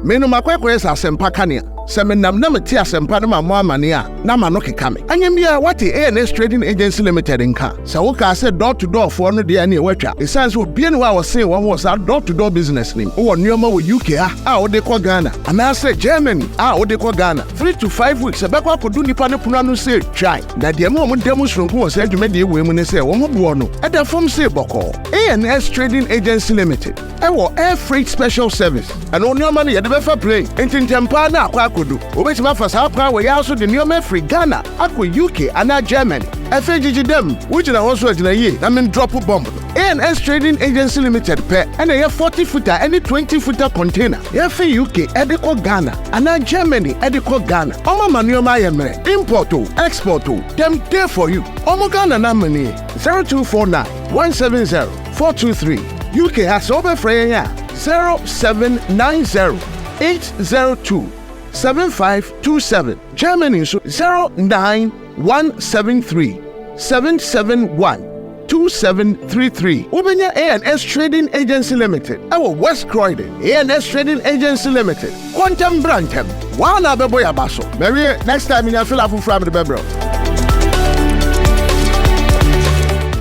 Menu makwekwe sa sempa kania. Semenam na meti asempa na mamo amania na ma no keka me. Anyamia wati ANS Trading Agency Limited nka. Sa wo ka say door to door for no de na watwa. E sense obi ni wa wo say wo was door to door business nim. Wo nneoma wo UK a wo de kwa Ghana. Ana say Germany a wo de kwa Ghana. 3 to 5 weeks ebekwa kodu nipa ne pono no say try. Na de mo demonstration wo say adwuma de we mu ne say wo mo bo no. E da form say boko. ANS Trading Agency Limited. E wo air freight special service. And onneoma ne ye de be fa plane. Entintempa na akwa kodu. Obetima fa sa pra we also the nneoma free Ghana, akwa UK and Germany. FAGG them, which na also agina ye, na men drop bomb. ANS Trading Agency Limited pe, and a 40-footer, any 20-footer container. Yefe UK, ediko Ghana, and Germany, ediko Ghana. Oma manuoma yemre, importo, exporto, them there for you. Omo Ghana na mani, 0249 170 423. UK has over fraya 0790 802 7527. Germany 09173 771 2733. Ubenya ANS Trading Agency Limited. Our West Croydon ANS Trading Agency Limited. Quantum Brantem. Wana beboya baso. Maybe next time in a fill up from the bebro.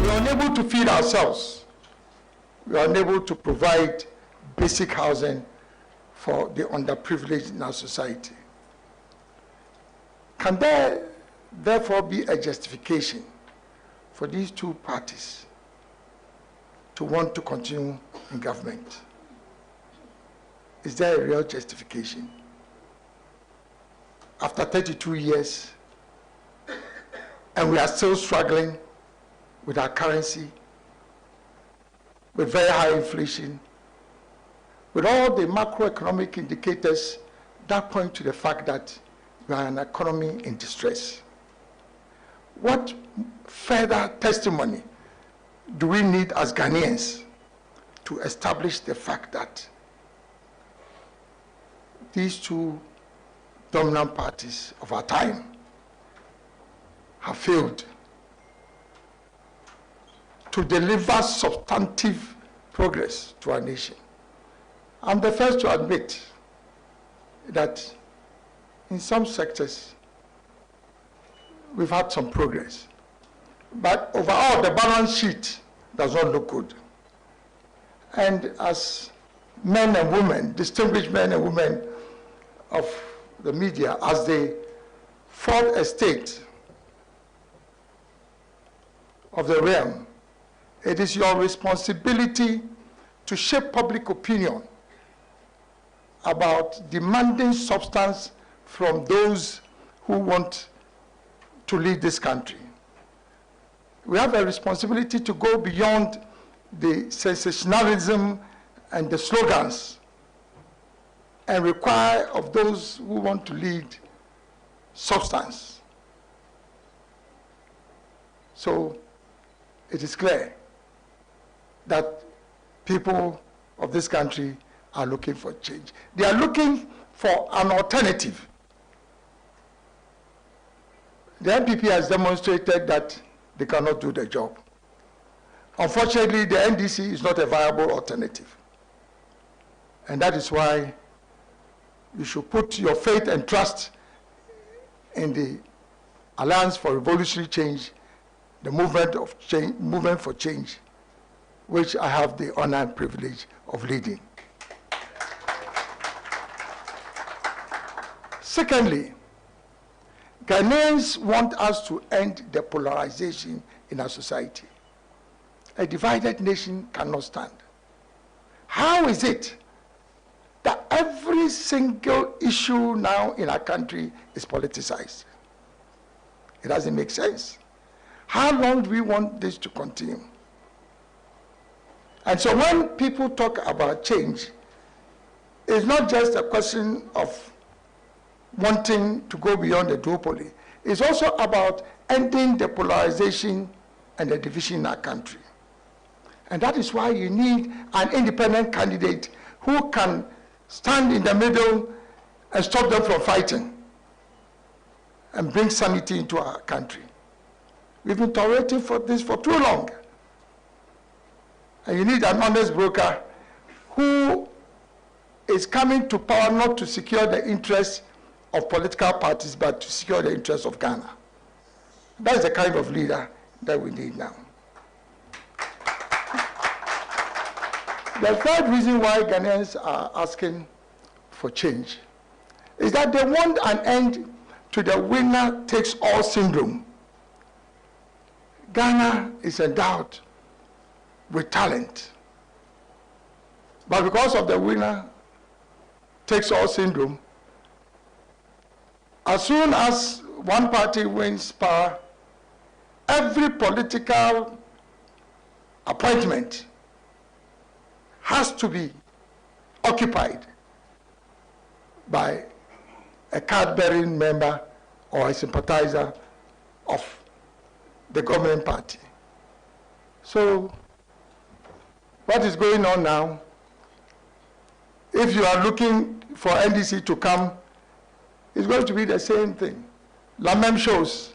We are unable to feed ourselves. We are unable to provide basic housing for the underprivileged in our society. Can there therefore be a justification for these two parties to want to continue in government? Is there a real justification? After 32 years, and we are still struggling with our currency, with very high inflation, with all the macroeconomic indicators that point to the fact that we are an economy in distress. What further testimony do we need as Ghanaians to establish the fact that these two dominant parties of our time have failed to deliver substantive progress to our nation? I'm the first to admit that in some sectors we've had some progress, but overall the balance sheet does not look good. And as men and women, distinguished men and women of the media, as the fourth estate of the realm, it is your responsibility to shape public opinion about demanding substance from those who want to lead this country. We have a responsibility to go beyond the sensationalism and the slogans and require of those who want to lead substance. So it is clear that people of this country are looking for change. They are looking for an alternative. The NPP has demonstrated that they cannot do the job. Unfortunately, the NDC is not a viable alternative. And that is why you should put your faith and trust in the Alliance for Revolutionary Change, the movement for change, which I have the honor and privilege of leading. Secondly, Ghanaians want us to end the polarization in our society. A divided nation cannot stand. How is it that every single issue now in our country is politicized? It doesn't make sense. How long do we want this to continue? And so when people talk about change, it's not just a question of wanting to go beyond the duopoly. It's also about ending the polarization and the division in our country. And that is why you need an independent candidate who can stand in the middle and stop them from fighting and bring sanity into our country. We've been tolerating for this for too long. And you need an honest broker who is coming to power not to secure the interests of political parties, but to secure the interests of Ghana. That's the kind of leader that we need now. The third reason why Ghanaians are asking for change is that they want an end to the winner takes all syndrome. Ghana is endowed with talent, but because of the winner takes all syndrome, as soon as one party wins power, every political appointment has to be occupied by a card-bearing member or a sympathizer of the government party. So what is going on now? If you are looking for NDC to come, it's going to be the same thing. Lamem shows.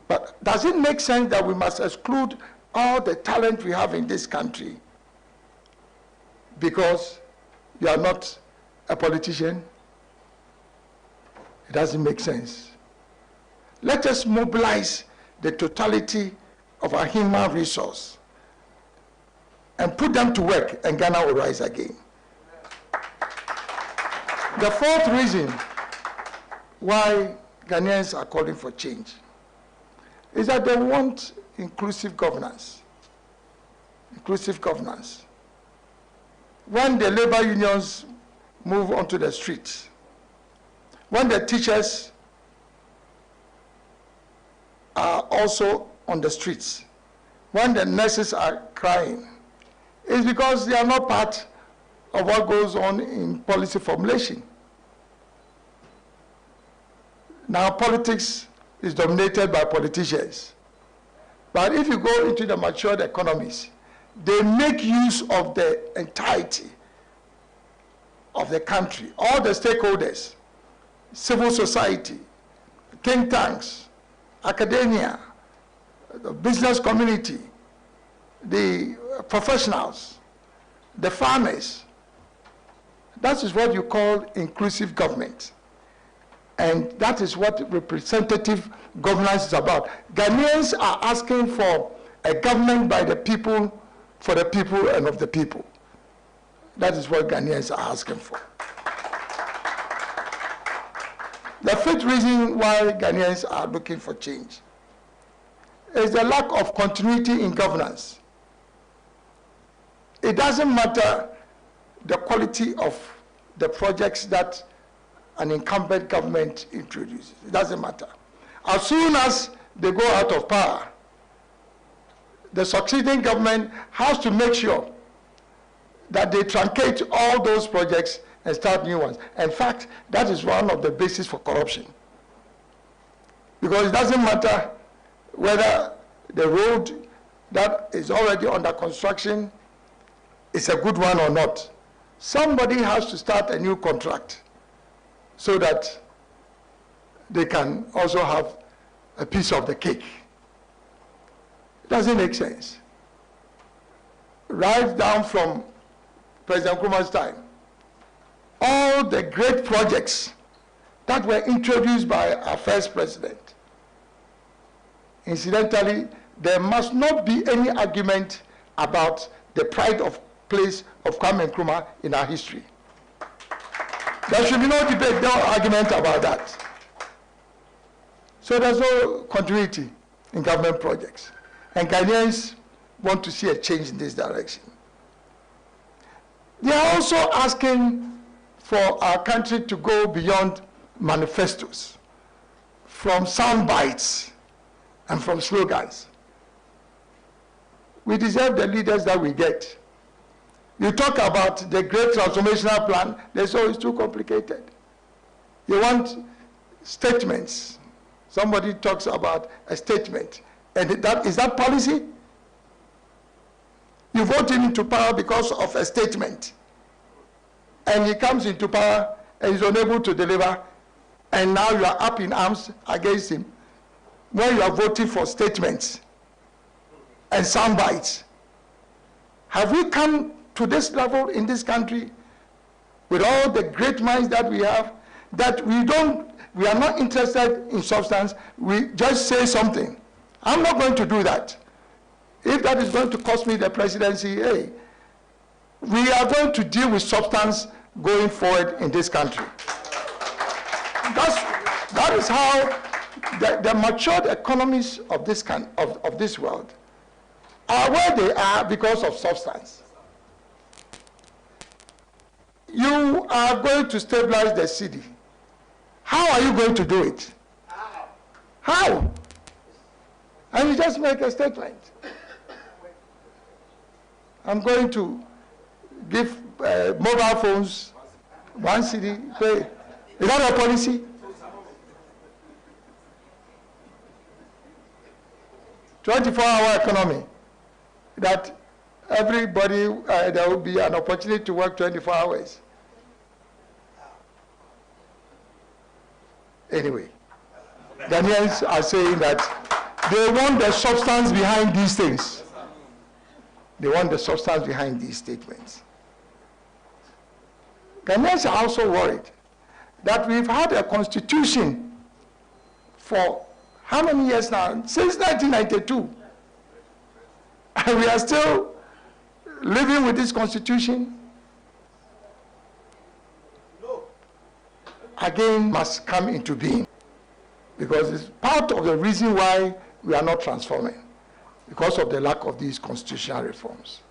But does it make sense that we must exclude all the talent we have in this country because you are not a politician? It doesn't make sense. Let us mobilize the totality of our human resource and put them to work, and Ghana will rise again. The fourth reason why Ghanaians are calling for change is that they want inclusive governance. Inclusive governance. When the labor unions move onto the streets, when the teachers are also on the streets, when the nurses are crying, it's because they are not part of what goes on in policy formulation. Now politics is dominated by politicians. But if you go into the matured economies, they make use of the entirety of the country, all the stakeholders, civil society, think tanks, academia, the business community, the professionals, the farmers. That is what you call inclusive government. And that is what representative governance is about. Ghanaians are asking for a government by the people, for the people, and of the people. That is what Ghanaians are asking for. The fifth reason why Ghanaians are looking for change is the lack of continuity in governance. It doesn't matter the quality of the projects that an incumbent government introduces. It doesn't matter. As soon as they go out of power, the succeeding government has to make sure that they truncate all those projects and start new ones. In fact, that is one of the bases for corruption. Because it doesn't matter whether the road that is already under construction is a good one or not. Somebody has to start a new contract so that they can also have a piece of the cake. It doesn't make sense. Right down from President Nkrumah's time, all the great projects that were introduced by our first president, incidentally, there must not be any argument about the pride of place of Kwame Nkrumah in our history. There should be no debate, no argument about that. So there's no continuity in government projects. And Ghanaians want to see a change in this direction. They are also asking for our country to go beyond manifestos, from sound bites and from slogans. We deserve the leaders that we get. You talk about the great transformational plan, they say it's too complicated. You want statements. Somebody talks about a statement. And is that policy? You vote him into power because of a statement. And he comes into power and is unable to deliver. And now you are up in arms against him. When you are voting for statements and sound bites. Have we come to this level in this country, with all the great minds that we have, that we are not interested in substance, we just say something. I'm not going to do that. If that is going to cost me the presidency, hey, we are going to deal with substance going forward in this country. That is how the matured economies of this world are where they are because of substance. You are going to stabilize the city. How are you going to do it? How? And you just make a statement. I'm going to give mobile phones 1 city. Is that a policy? 24-hour economy. That everybody, there will be an opportunity to work 24 hours. Anyway, Ghanaians are saying that they want the substance behind these things. They want the substance behind these statements. Ghanaians are also worried that we've had a constitution for how many years now? Since 1992. And we are still living with this constitution. No. Again, must come into being. Because it's part of the reason why we are not transforming. Because of the lack of these constitutional reforms.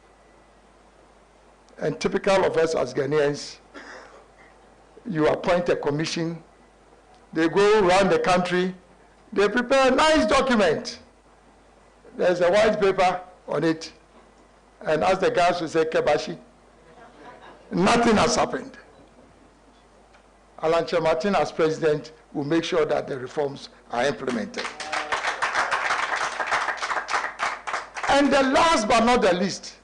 And typical of us as Ghanaians, you appoint a commission, they go around the country, they prepare a nice document. There's a white paper on it, and as the guys will say, Kebashi, nothing has happened. Alan Kyeremanteng as president will make sure that the reforms are implemented. And the last but not the least,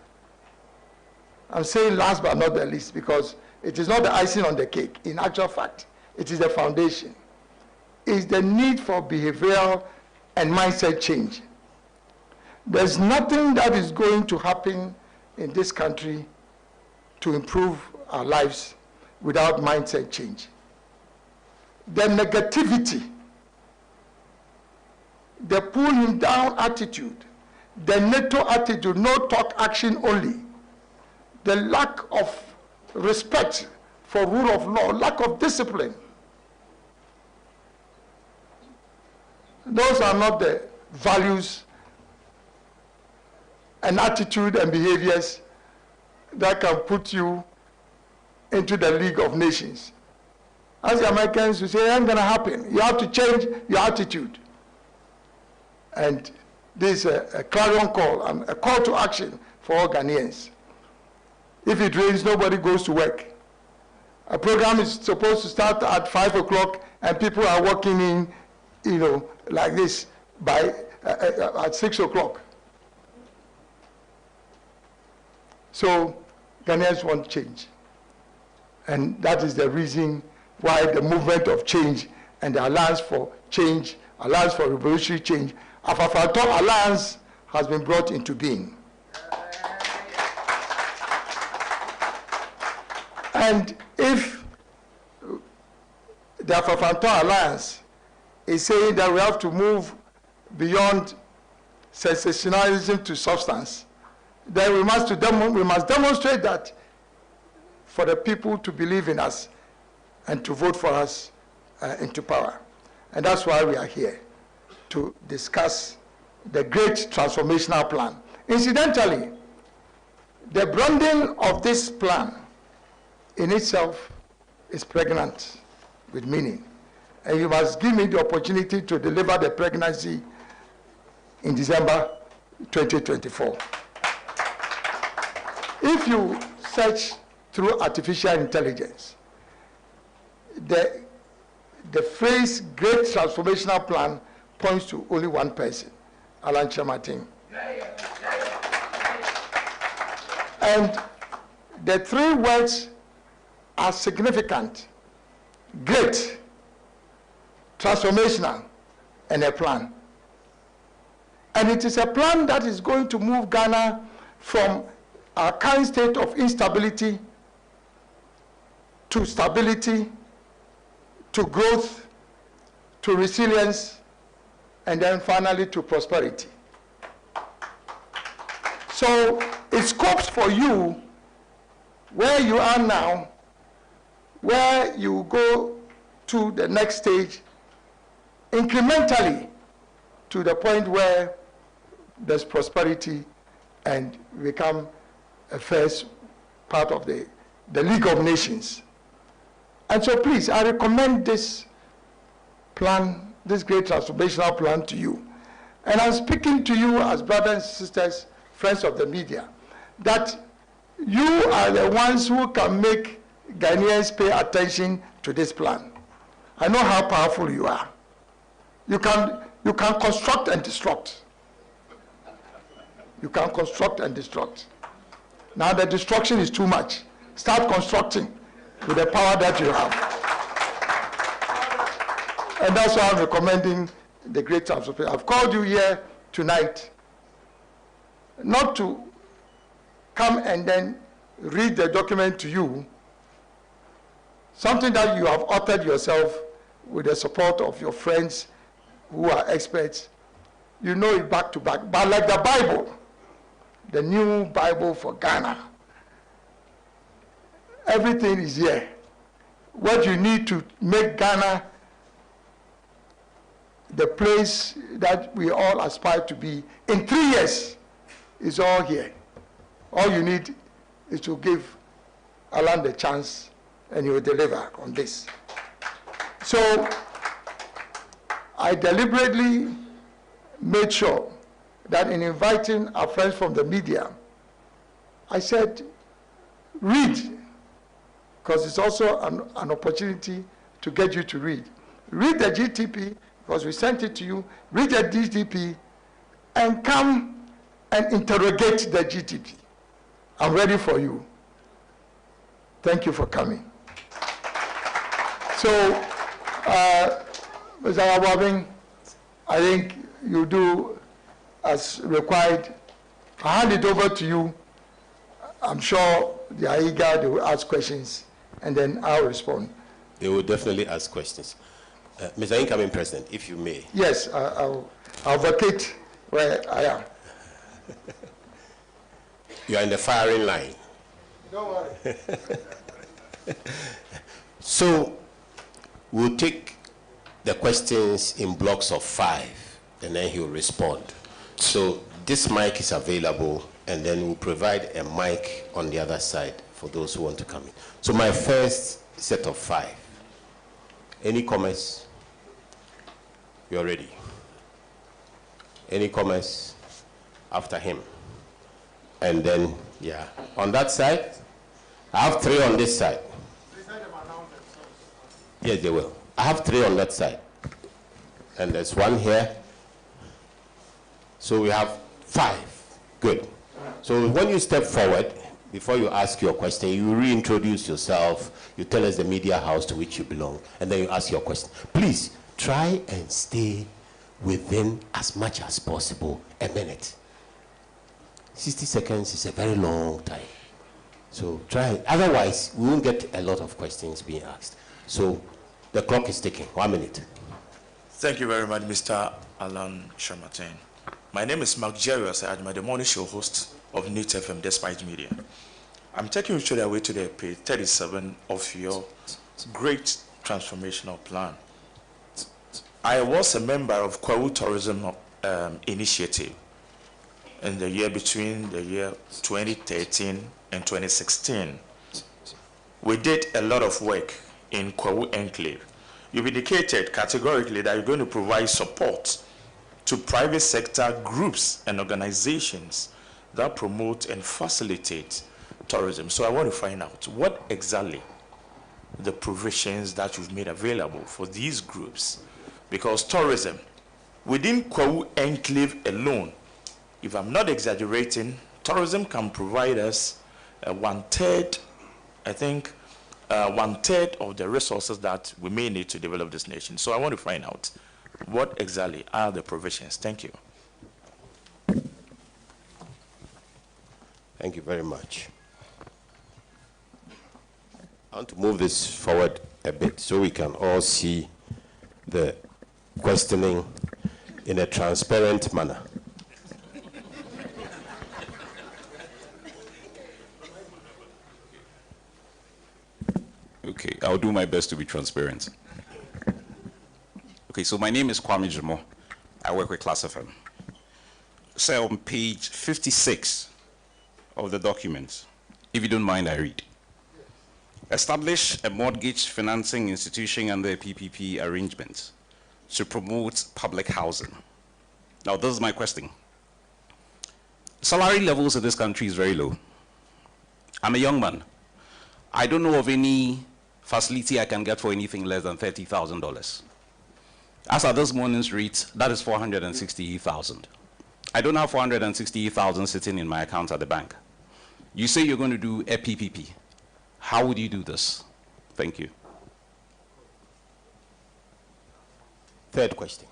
I'm saying last but not the least because it is not the icing on the cake. In actual fact, it is the foundation. Is the need for behavioral and mindset change. There's nothing that is going to happen in this country to improve our lives without mindset change. The negativity, the pulling down attitude, the NATO attitude, no talk action only, the lack of respect for rule of law, lack of discipline. Those are not the values and attitude and behaviors that can put you into the League of Nations. As the Americans will say, it ain't gonna happen. You have to change your attitude. And this is a clarion call, a call to action for all Ghanaians. If it rains, nobody goes to work. A program is supposed to start at 5 o'clock and people are working in, like this by at 6 o'clock. So Ghanaians want change. And that is the reason why the movement of change and the Alliance for Change, Alliance for Revolutionary Change, Afafanto Alliance has been brought into being. And if the Afafanto Alliance is saying that we have to move beyond sensationalism to substance, then we must demonstrate that for the people to believe in us and to vote for us into power. And that's why we are here, to discuss the great transformational plan. Incidentally, the branding of this plan in itself is pregnant with meaning. And you must give me the opportunity to deliver the pregnancy in December 2024. If you search through artificial intelligence, the phrase great transformational plan points to only one person, Alan Kyeremanteng. And the three words are significant: great, transformational, and a plan. And it is a plan that is going to move Ghana from our current state of instability to stability, to growth, to resilience, and then finally to prosperity. So it scopes for you where you are now, where you go to the next stage incrementally to the point where there's prosperity and become a first part of the League of Nations. And so please, I recommend this plan, this great transformational plan to you. And I'm speaking to you as brothers and sisters, friends of the media, that you are the ones who can make Ghanaians pay attention to this plan. I know how powerful you are. You can construct and destruct. You can construct and destruct. Now the destruction is too much. Start constructing with the power that you have. And that's why I'm recommending the great transformation. I've called you here tonight not to come and then read the document to you, something that you have authored yourself with the support of your friends who are experts. You know it back to back. But like the Bible, the new Bible for Ghana, everything is here. What you need to make Ghana the place that we all aspire to be in 3 years is all here. All you need is to give Alan the chance and he will deliver on this. So I deliberately made sure that in inviting our friends from the media, I said, read, because it's also an opportunity to get you to read. Read the GTP, because we sent it to you. Read the GTP and come and interrogate the GTP. I'm ready for you. Thank you for coming. So, Mr. Awabing, I think you do as required. I hand it over to you. I'm sure they are eager, they will ask questions, and then I'll respond. They will definitely ask questions. Mr. Incoming President, if you may. Yes, I'll vacate where I am. You are in the firing line. Don't worry. So, we'll take the questions in blocks of 5, and then he'll respond. So, this mic is available, and then we'll provide a mic on the other side for those who want to come in. So, my first set of 5. Any comments? You're ready. Any comments after him? And then, yeah, on that side, I have 3 on this side. Yes, they will. I have 3 on that side. And there's 1 here. So we have 5. Good. So when you step forward, before you ask your question, you reintroduce yourself, you tell us the media house to which you belong, and then you ask your question. Please, try and stay within as much as possible a minute. 60 seconds is a very long time. So try, otherwise we won't get a lot of questions being asked. So the clock is ticking. 1 minute. Thank you very much, Mr. Alan Kyeremanteng. My name is Mark Jerry. I'm the morning show host of News FM Despite Media. I'm taking you straight away to the page 37 of your great transformational plan. I was a member of Kwawu Tourism Initiative in the year between the year 2013 and 2016. We did a lot of work in Kwawu Enclave. You've indicated categorically that you're going to provide support to private sector groups and organizations that promote and facilitate tourism. So I want to find out what exactly the provisions that you've made available for these groups, because tourism within Kwawu Enclave alone, if I'm not exaggerating, tourism can provide us 1/3, I think, 1/3 of the resources that we may need to develop this nation. So I want to find out what exactly are the provisions. Thank you. Thank you very much. I want to move this forward a bit so we can all see the questioning in a transparent manner. Okay, I'll do my best to be transparent. Okay, so my name is Kwame Jimo. I work with Class FM. So on page 56 of the document, if you don't mind, I read. Establish a mortgage financing institution under a PPP arrangement to promote public housing. Now, this is my question. Salary levels in this country is very low. I'm a young man. I don't know of any facility I can get for anything less than $30,000. As at this morning's rate, that is $468,000. I don't have $468,000 sitting in my account at the bank. You say you're going to do a PPP. How would you do this? Thank you. Third question.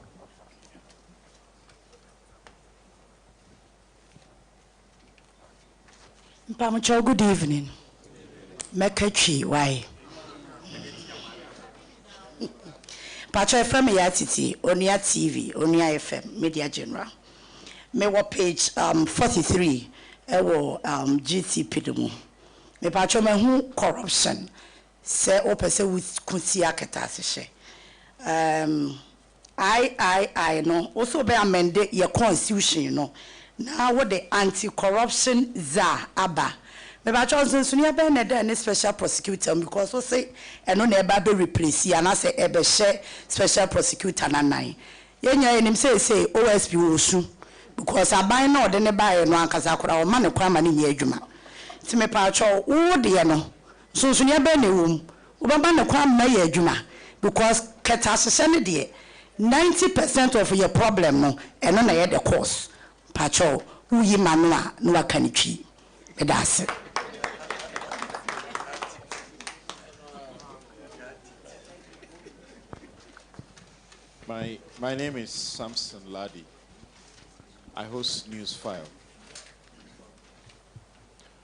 Mpamucho, good evening. Mekachi, why? Pacho FM Yatiti, Onia TV, Onia FM, Media General. Me wa page 43, ewo GT Pidumu. Me pacho me hu corruption. Se opese kunsi aketa se. I no also be amended your constitution no. Now what the anti-corruption za aba. Me ba Johnson so ne be na dey special prosecutor because we say eno na eba be replace ya na say ebe share special prosecutor na nan. Yenya enim say OSP osu because aban na ode ne ba ye no ankasa kora o ma ne kwa ma ne nya adwuma. Ti me pa cho wo de no so ne be na wom. Wo ba ne kwa ma ye adwuma because keta sese ne de 90% of your problem no eno na ye the cause. Pacho uyi manua no akanitwi. Medase. My name is Samson Ladi. I host News File.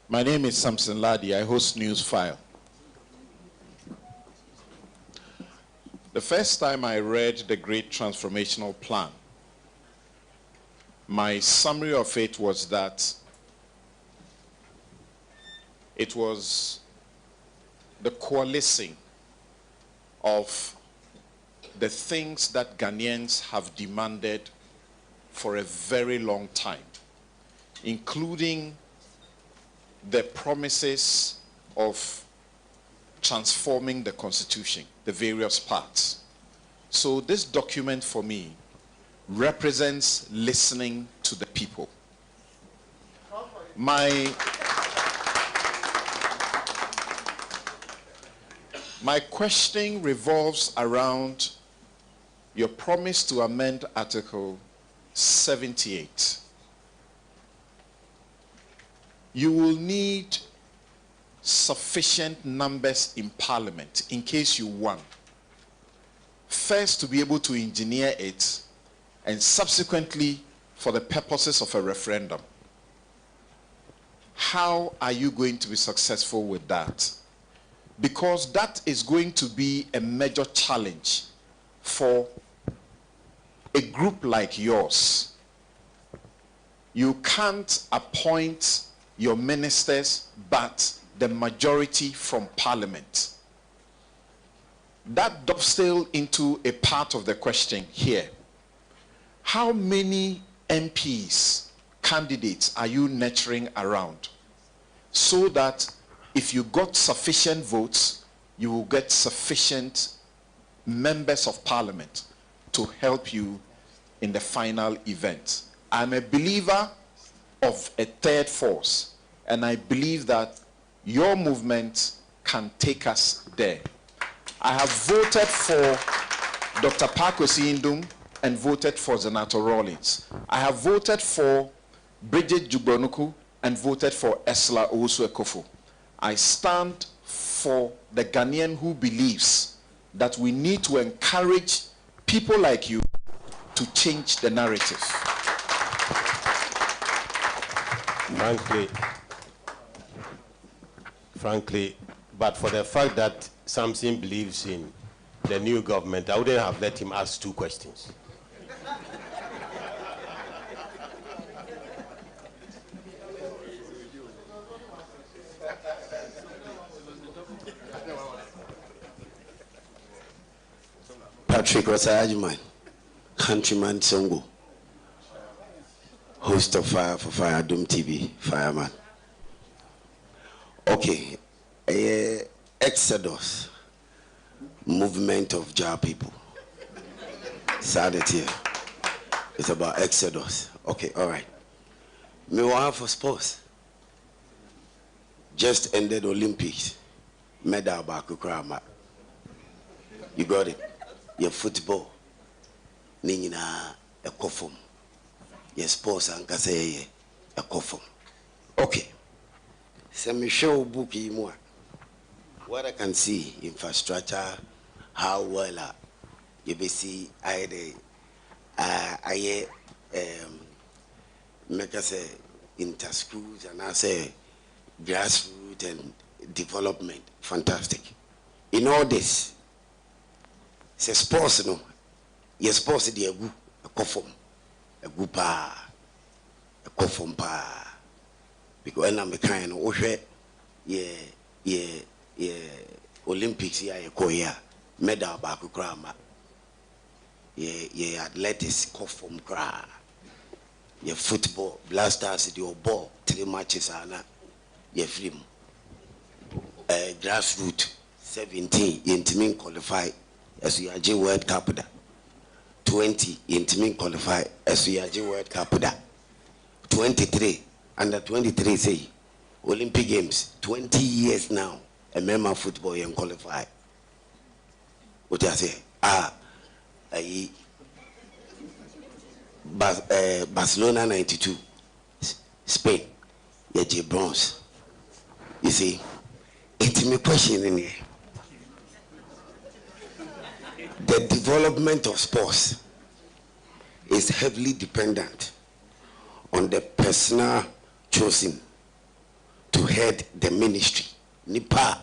My name is Samson Ladi. I host News File. The first time I read the Great Transformational Plan, my summary of it was that it was the coalescing of the things that Ghanaians have demanded for a very long time, including the promises of transforming the constitution, the various parts. So this document for me represents listening to the people. My question revolves around your promise to amend Article 78. You will need sufficient numbers in Parliament in case you won. First, to be able to engineer it, and subsequently for the purposes of a referendum. How are you going to be successful with that? Because that is going to be a major challenge for a group like yours. You can't appoint your ministers, but the majority from Parliament. That dovetails into a part of the question here. How many MPs, candidates, are you nurturing around so that if you got sufficient votes, you will get sufficient members of Parliament to help you in the final event? I'm a believer of a third force, and I believe that your movement can take us there. I have voted for Dr. Pakwesi Indum and voted for Zenato Rawlings. I have voted for Bridget Jubronuku and voted for Esla Owusu-Ekofo. I stand for the Ghanaian who believes that we need to encourage people like you to change the narrative. Frankly, frankly, but for the fact that Samson believes in the new government, I wouldn't have let him ask 2 questions. Patrick Osajman, countryman Songo, host of Fire for Fire Doom TV, fireman. Okay, Exodus, movement of Jah people. Saturday here. It's about Exodus. Okay, all right. Me want for sports. Just ended Olympics. Medal back Ukrama. You got it. Your football. Nina a kofum. Your sports and kase a kofum. Okay. So me show book more. What I can see, infrastructure, how well you be see make us say inter-schools and I say grassroots and development. Fantastic. In all this, say sports no, your sports they a good a kofum, a good pa, a kofum pa. Because when I'm a kind of Olympics here, Korea, medal back Ukrama, athletics, kofum kra, football, blasters, your ball, 3 matches, film, grassroots, 17, intimate qualify as we are World Cup, 20, intimate qualify as we are World Cup, 23. Under 23 say Olympic Games 20 years now a member football and qualify. What I say? Barcelona 92, Spain, J bronze. You see, it's my question in here. The development of sports is heavily dependent on the personal chosen to head the ministry. Nipa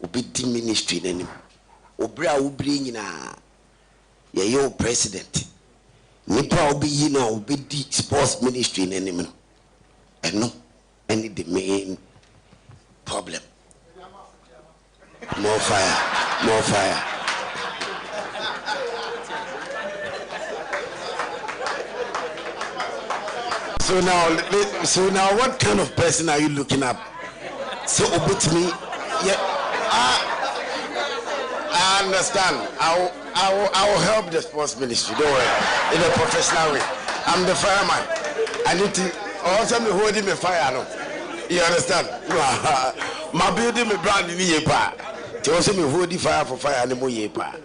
ubi di ministry nani. Obra ubri nyina ye yo president. Nipa ubi yina ubi di sports ministry nani no. No, any the main problem. More fire, more fire. So now, what kind of person are you looking up? So obit me, yeah. I understand. I will help the sports ministry. Don't worry, in a professional way. I'm the fireman. I need to also me holding me fire. No, you understand? My building me brand in yepa. They also me holding fire for fire and more yepa.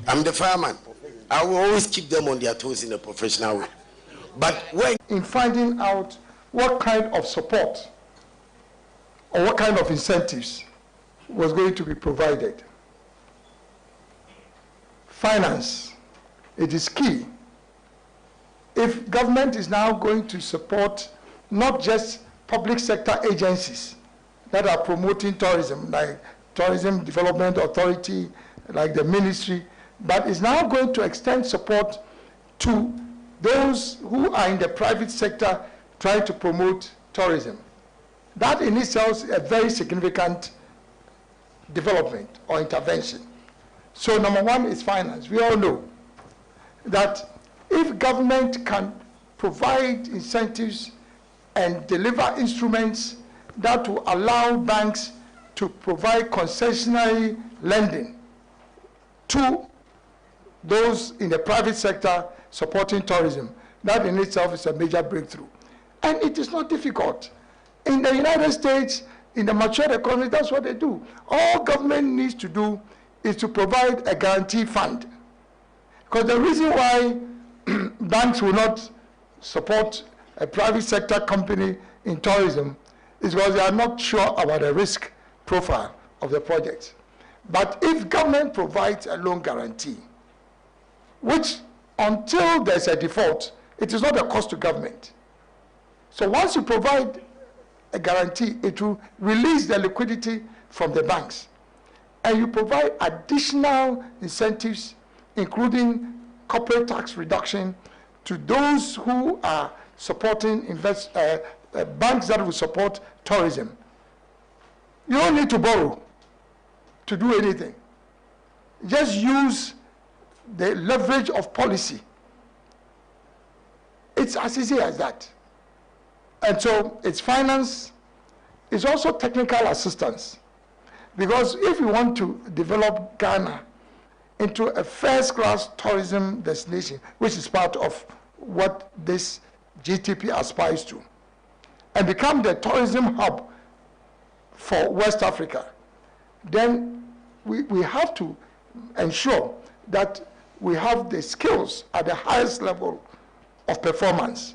I'm the fireman. I will always keep them on their toes in a professional way. But when in finding out what kind of support or what kind of incentives was going to be provided. Finance, it is key. If government is now going to support not just public sector agencies that are promoting tourism, like Tourism Development Authority, like the ministry, but is now going to extend support to those who are in the private sector trying to promote tourism. That in itself is a very significant development or intervention. So number one is finance. We all know that if government can provide incentives and deliver instruments that will allow banks to provide concessionary lending to those in the private sector supporting tourism, that in itself is a major breakthrough. And it is not difficult. In the United States, in the mature economy, that's what they do. All government needs to do is to provide a guarantee fund. Because the reason why banks will not support a private sector company in tourism is because they are not sure about the risk profile of the project. But if government provides a loan guarantee, which until there's a default, it is not a cost to government. So once you provide a guarantee. It will release the liquidity from the banks. And you provide additional incentives, including corporate tax reduction, to those who are supporting banks that will support tourism. You don't need to borrow to do anything. Just use the leverage of policy. It's as easy as that. And so it's finance, it's also technical assistance. Because if you want to develop Ghana into a first-class tourism destination, which is part of what this GTP aspires to, and become the tourism hub for West Africa, then we have to ensure that we have the skills at the highest level of performance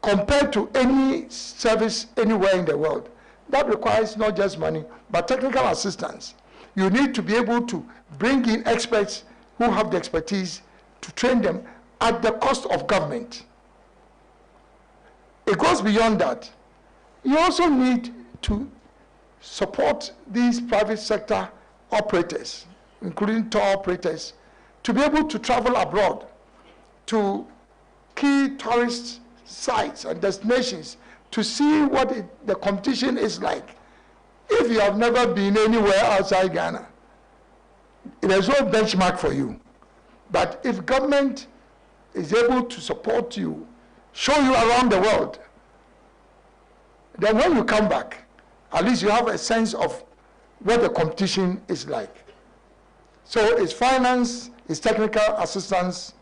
compared to any service anywhere in the world. That requires not just money, but technical assistance. You need to be able to bring in experts who have the expertise to train them at the cost of government. It goes beyond that. You also need to support these private sector operators, including tour operators, to be able to travel abroad to key tourist sites and destinations to see what the competition is like. If you have never been anywhere outside Ghana, there's no benchmark for you. But if government is able to support you, show you around the world, then when you come back, at least you have a sense of what the competition is like. So it's finance, it's technical assistance,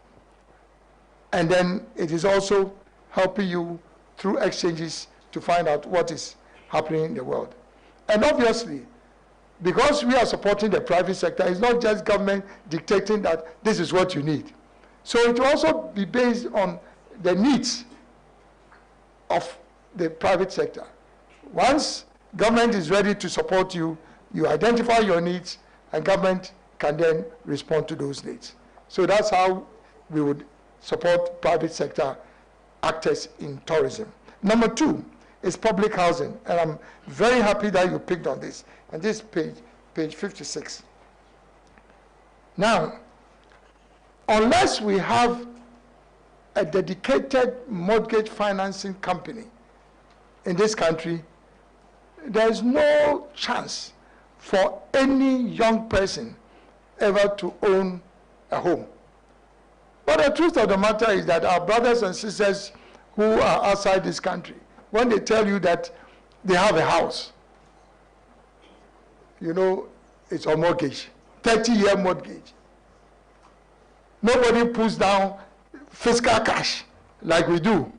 and then it is also helping you through exchanges to find out what is happening in the world. And obviously, because we are supporting the private sector, it's not just government dictating that this is what you need. So it will also be based on the needs of the private sector. Once government is ready to support you, you identify your needs, and government can then respond to those needs. So that's how we would support private sector actors in tourism. Number two is public housing, and I'm very happy that you picked on this. And this page 56. Now, unless we have a dedicated mortgage financing company in this country, there's no chance for any young person ever to own a home. But the truth of the matter is that our brothers and sisters who are outside this country, when they tell you that they have a house, you know, it's a mortgage, 30-year mortgage. Nobody puts down fiscal cash like we do.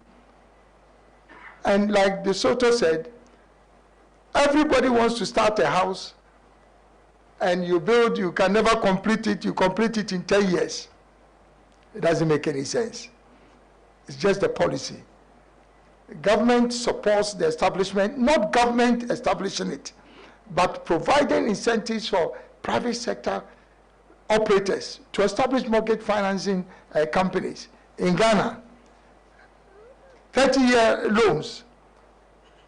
And like De Soto said, everybody wants to start a house, and you build, you can never complete it, you complete it in 10 years. It doesn't make any sense. It's just the policy. Government supports the establishment, not government establishing it, but providing incentives for private sector operators to establish mortgage financing companies in Ghana. 30-year loans.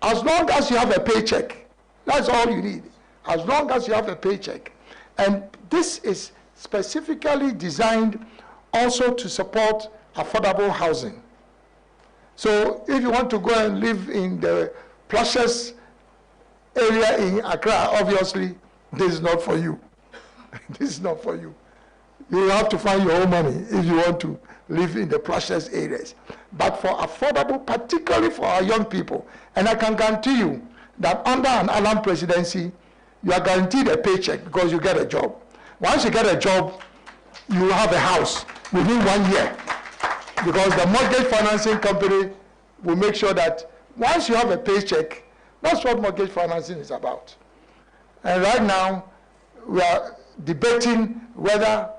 As long as you have a paycheck, that's all you need. As long as you have a paycheck. And this is specifically designed also to support affordable housing. So if you want to go and live in the plushes area in Accra, obviously, this is not for you. This is not for you. You have to find your own money if you want to live in the plushes areas. But for affordable, particularly for our young people, and I can guarantee you that under an Alan presidency, you are guaranteed a paycheck because you get a job. Once you get a job, you will have a house within 1 year, because the mortgage financing company will make sure that once you have a paycheck, that's what mortgage financing is about. And right now, we are debating whether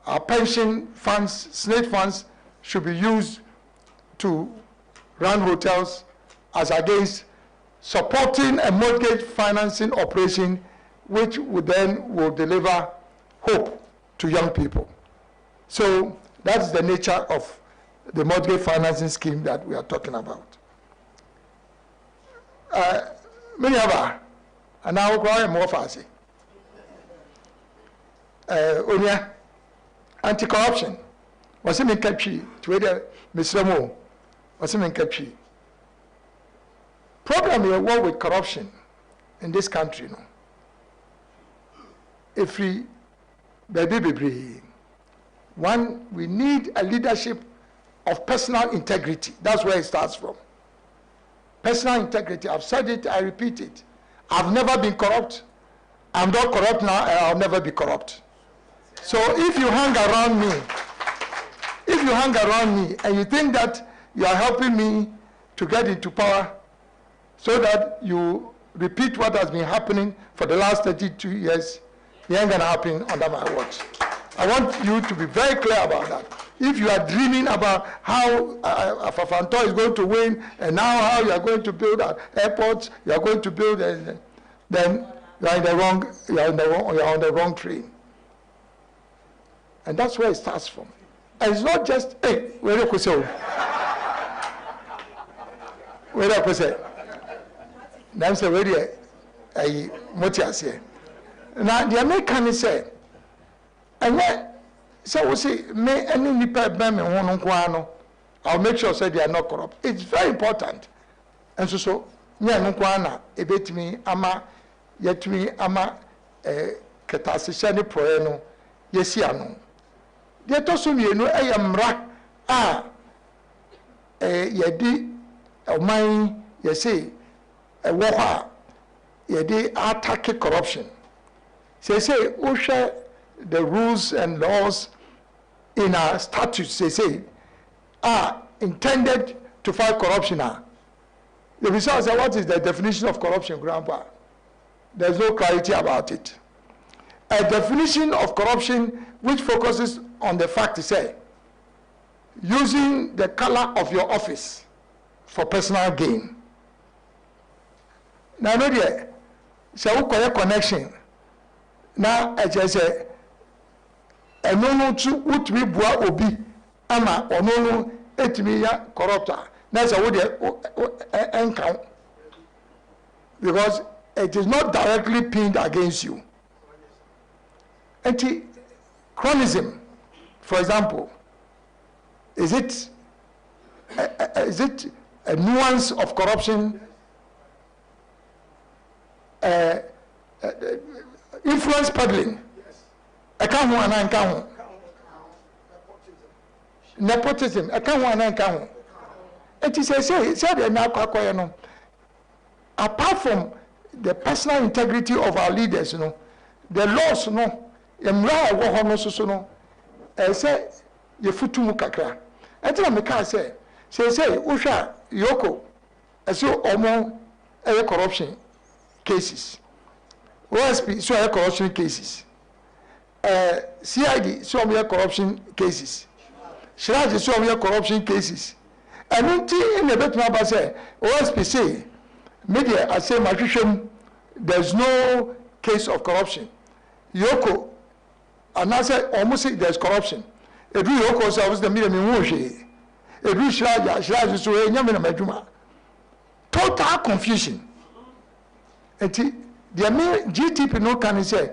our pension funds, state funds, should be used to run hotels as against supporting a mortgage financing operation which would then will deliver hope to young people. So that's the nature of the mortgage financing scheme that we are talking about. many aba and now cry more fancy. Onya anti-corruption was him in Kachi to Mr. Mo was him in Kachi. Problem here war with corruption in this country, no. If we baby, one, we need a leadership of personal integrity. That's where it starts from. Personal integrity. I've said it, I repeat it. I've never been corrupt. I'm not corrupt now, and I'll never be corrupt. So if you hang around me, and you think that you are helping me to get into power so that you repeat what has been happening for the last 32 years, it ain't gonna happen under my watch. I want you to be very clear about that. If you are dreaming about how Fafanto is going to win, and now how you are going to build airports, you are going to build, then you are on the wrong train. And that's where it starts from. And it's not just, hey, where do you say? Where do you say? Now I'm saying, where do you say? Now the American say, and then so we say, may any nipa bam and one unquano, I'll make sure say they are not corrupt. It's very important. And so nya unquana ebet me ama yet me ama ketasishani proeno yesiano. They told me no I am ra yedi mine yesi a war yedi attack corruption. Say usha the rules and laws in our statutes, they say, are intended to fight corruption. The result is, what is the definition of corruption, Grandpa? There's no clarity about it. A definition of corruption which focuses on the fact to say, using the color of your office for personal gain. Now, no dear, so we call a connection. Now, I just say, and no to what we bua obi ama or no etimi ya corrupter. That's a would encounter because it is not directly pinned against you. Anti-chronism, for example, is it a nuance of corruption? Influence peddling. I can't one and count. Nepotism. I can't one and count. And he said now, apart from the personal integrity of our leaders, you know, the laws, you know, say you futu kakra. And then I say, Usha Yoko, so omo corruption cases. OSP, so corruption cases. CID, so many corruption cases. Shiraj, so many corruption cases. And in the better say, OSP say, media, I say, there's no case of corruption. Yoko, and I say, almost there's corruption. Edu Yoko serves the media, Edu Shiraj, so a total confusion. And the GTP no can say,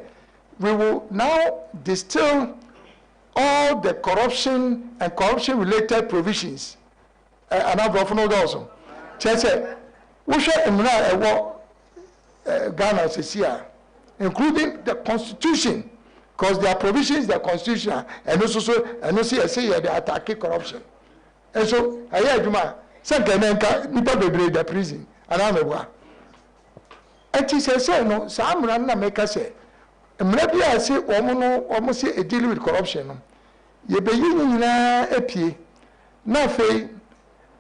we will now distill all the corruption and corruption-related provisions. And I've often also. Say, we shall Ghana says here, including the Constitution, because there are provisions in the Constitution, and also say they attack corruption. And so, I hear Juma, Sankanenka, Nipa Bebre, the prison, and I'm a and he says, no, some run make us say, maybe I say, almost say a deal with corruption. Ye be you na apie, na fe,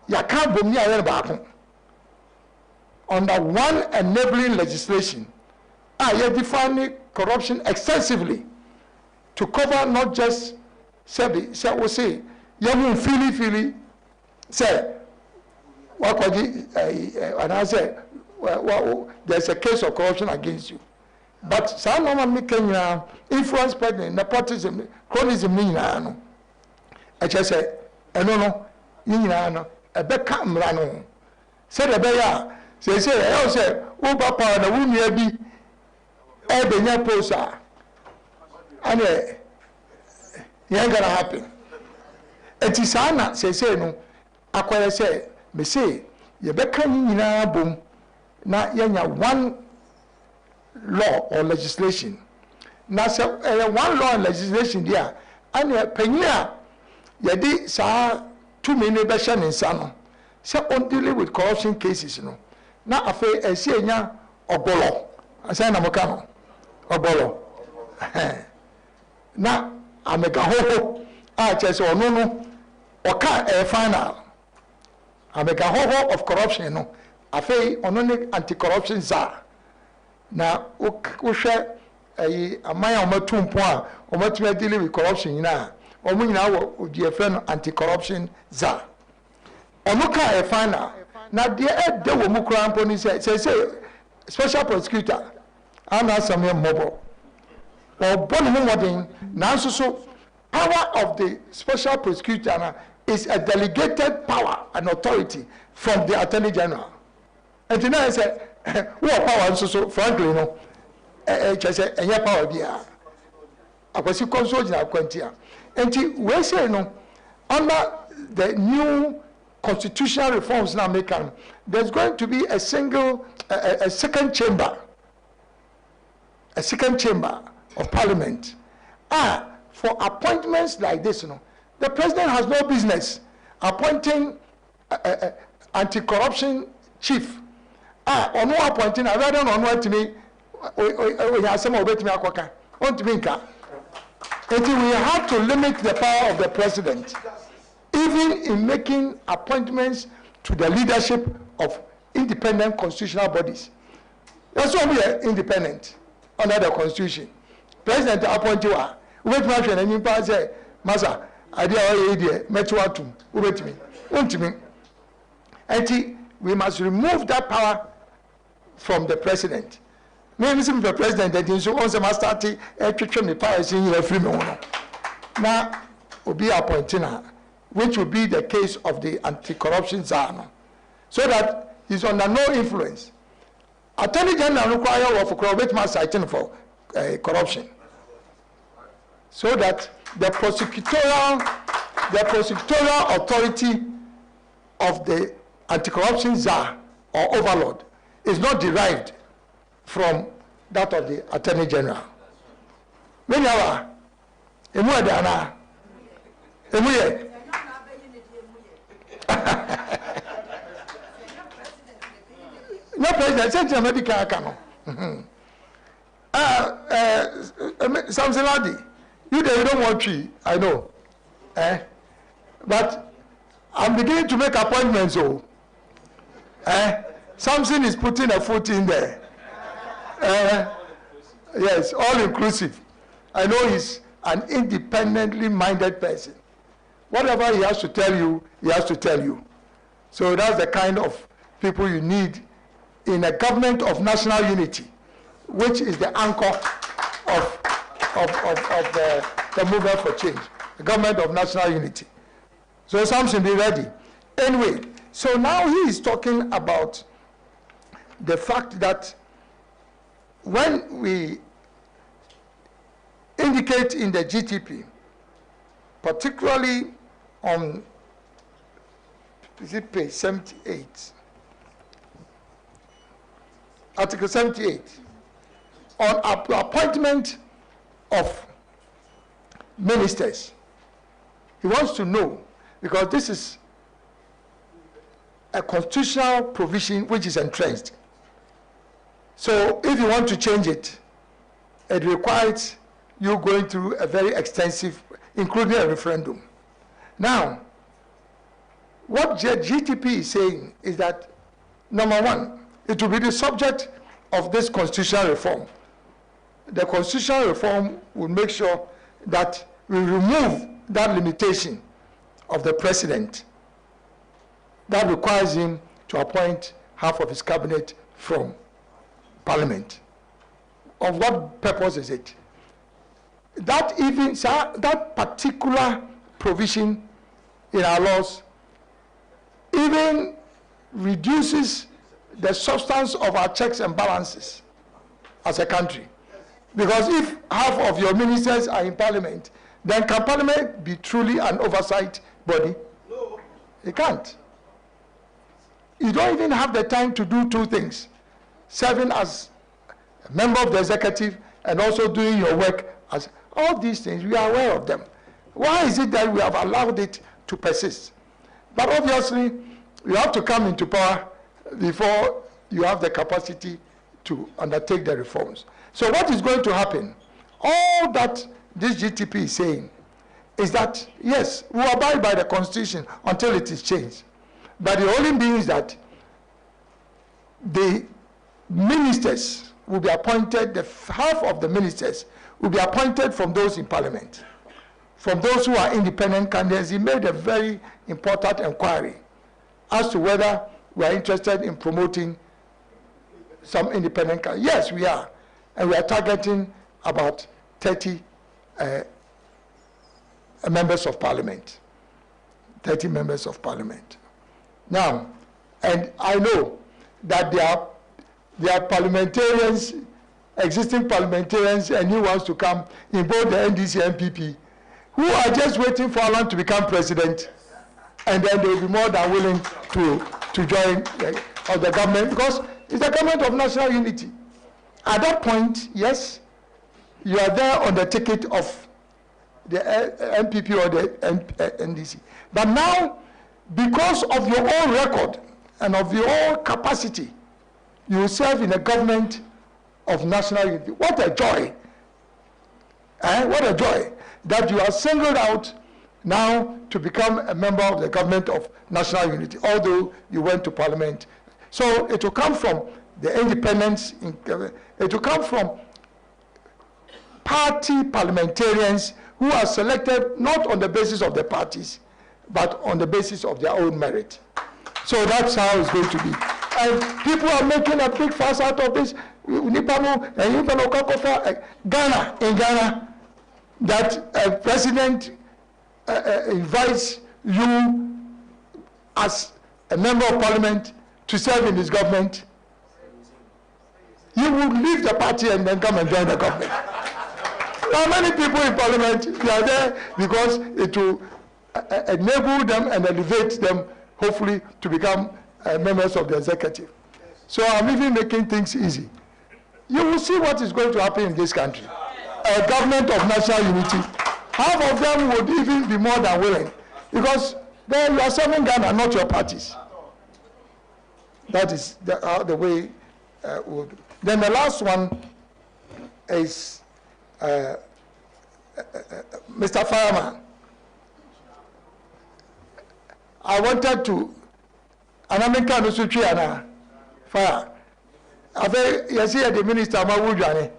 ya can't boom ya back under one enabling legislation. You define corruption extensively to cover not just say, you feel, say, what could you, and I say, well, there's a case of corruption against you. But some normally can influence peddling, nepotism, chronism, I just say, no, a beca mrano. Said a bear, say I say Uber power na wunye bi e benya posa and it ain't gonna happen. It is ana say no akwara say me say ye beka nyina bom na yenya one law or legislation na say one law and legislation there and penya ye di sa 2 minute be hye nsa no say on dealing with corruption cases no na afa enya obolo asa na moka no obolo na amega hoho a chese ono no oka final amega hoho of corruption no afa ono ne anti-corruption czar na wohwe ayi amaya omatumpo a omatuma dealing with corruption na omo nyina wo odiefe no anti-corruption czar ono ka final na de e de wo mu krampo ni say special prosecutor ana Samuel Mobo or bonu modern na so power of the special prosecutor is a delegated power and authority from the Attorney General. And now I say who power so frankly no just say any power bia akwasi consult na kwantia and we say no under the new constitutional reforms now making there's going to be a second chamber of parliament for appointments like this, the president has no business appointing anti-corruption chief or no appointing I rather on what to me we have some of it me akwaka want to mean until we have to limit the power of the president even in making appointments to the leadership of independent constitutional bodies. That's why we are independent under the constitution. President appoint you are wait my friend and you pass say masa idea or idea metuatum wait me until we must remove that power from the president. Maybe some the president that so once the start the power is in your free now will be appointing her, which will be the case of the anti-corruption czar, so that he's under no influence. Attorney General require of corruption citing for corruption, so that the prosecutorial authority of the anti-corruption czar or overlord is not derived from that of the Attorney General. Many are Emuadana. Emuye. No president, Central Medical Account. Samson Ladi, you don't want tree, I know. But I'm beginning to make appointments, so Samson is putting a foot in there. Yes, all inclusive. I know he's an independently minded person. Whatever he has to tell you, he has to tell you. So that's the kind of people you need in a government of national unity, which is the anchor of the movement for change, the government of national unity. So Samson, be ready. Anyway, so now he is talking about the fact that when we indicate in the GTP, particularly on page 78, Article 78, on appointment of ministers, he wants to know, because this is a constitutional provision which is entrenched. So if you want to change it, it requires you going through a very extensive, including a referendum. Now, what GTP is saying is that, number one, it will be the subject of this constitutional reform. The constitutional reform will make sure that we remove that limitation of the president that requires him to appoint half of his cabinet from Parliament. Of what purpose is it? That even that particular provision in our laws even reduces the substance of our checks and balances as a country. Because if half of your ministers are in parliament, then can parliament be truly an oversight body? No. It can't. You don't even have the time to do two things: serving as a member of the executive and also doing your work as all these things. We are aware of them. Why is it that we have allowed it to persist? But obviously, you have to come into power before you have the capacity to undertake the reforms. So what is going to happen? All that this GTP is saying is that, yes, we abide by the Constitution until it is changed. But the only thing is that the ministers will be appointed, half of the ministers will be appointed from those in parliament, from those who are independent candidates. He made a very important inquiry as to whether we are interested in promoting some independent candidates. Yes, we are. And we are targeting about 30 members of parliament. 30 members of parliament. Now, and I know that there are parliamentarians, existing parliamentarians, and new ones to come in both the NDC and NPP, who are just waiting for Alan to become president, and then they will be more than willing to join the government, because it's the government of national unity. At that point, yes, you are there on the ticket of the NPP or the NDC. But now, because of your own record and of your own capacity, you serve in a government of national unity. What a joy! What a joy that you are singled out now to become a member of the government of national unity, although you went to parliament. So it will come from the independents, it will come from party parliamentarians who are selected not on the basis of the parties, but on the basis of their own merit. So that's how it's going to be. And people are making a big fuss out of this. Ghana, in Ghana, that a president invites you as a member of parliament to serve in his government, you will leave the party and then come and join the government. There are many people in parliament, they are there because it will enable them and elevate them, hopefully, to become members of the executive. So I'm even making things easy. You will see what is going to happen in this country. A government of national unity. Half of them would even be more than willing, because then you are serving Ghana, not your parties. That is the way we'll do. Then the last one is Mr. Fireman. I wanted to, and I'm in Kano fire. I think yes, here the minister Mawujane.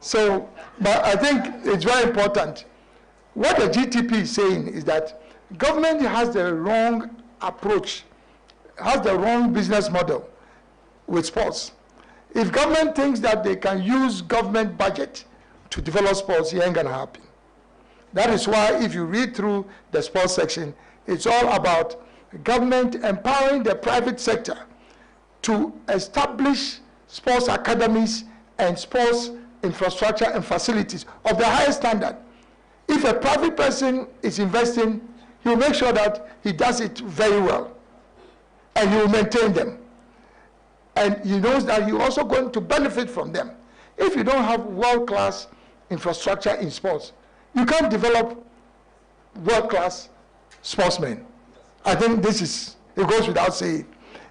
So, but I think it's very important. What the GTP is saying is that government has the wrong approach, has the wrong business model with sports. If government thinks that they can use government budget to develop sports, it ain't gonna happen. That is why if you read through the sports section, it's all about government empowering the private sector to establish sports academies and sports infrastructure and facilities of the highest standard. If a private person is investing, he will make sure that he does it very well, and he will maintain them. And he knows that you're also going to benefit from them. If you don't have world-class infrastructure in sports, you can't develop world-class sportsmen. I think it goes without saying.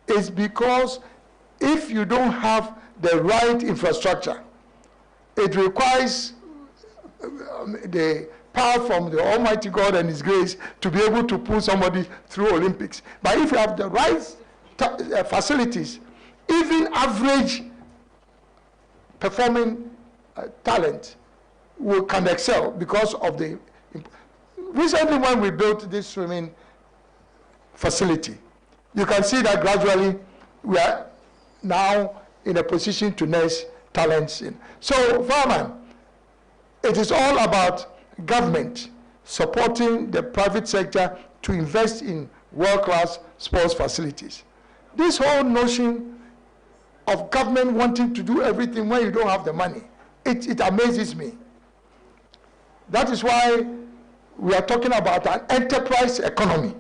It's because if you don't have the right infrastructure, it requires the power from the Almighty God and His grace to be able to pull somebody through Olympics. But if you have the right facilities, even average performing talent can excel because of the. Recently, when we built this swimming facility, you can see that gradually we are now in a position to nurse talents in. So, Fireman, it is all about government supporting the private sector to invest in world-class sports facilities. this whole notion of government wanting to do everything when you don't have the money, it amazes me. That is why we are talking about an enterprise economy.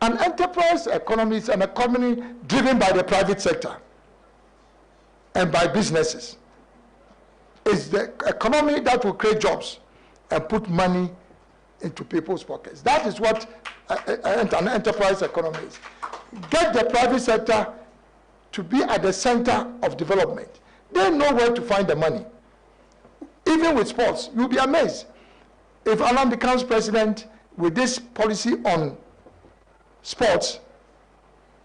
An enterprise economy is an economy driven by the private sector and by businesses. It's the economy that will create jobs and put money into people's pockets. That is what an enterprise economy is. Get the private sector to be at the center of development. They know where to find the money. Even with sports, you'll be amazed. If Alan becomes president with this policy on sports,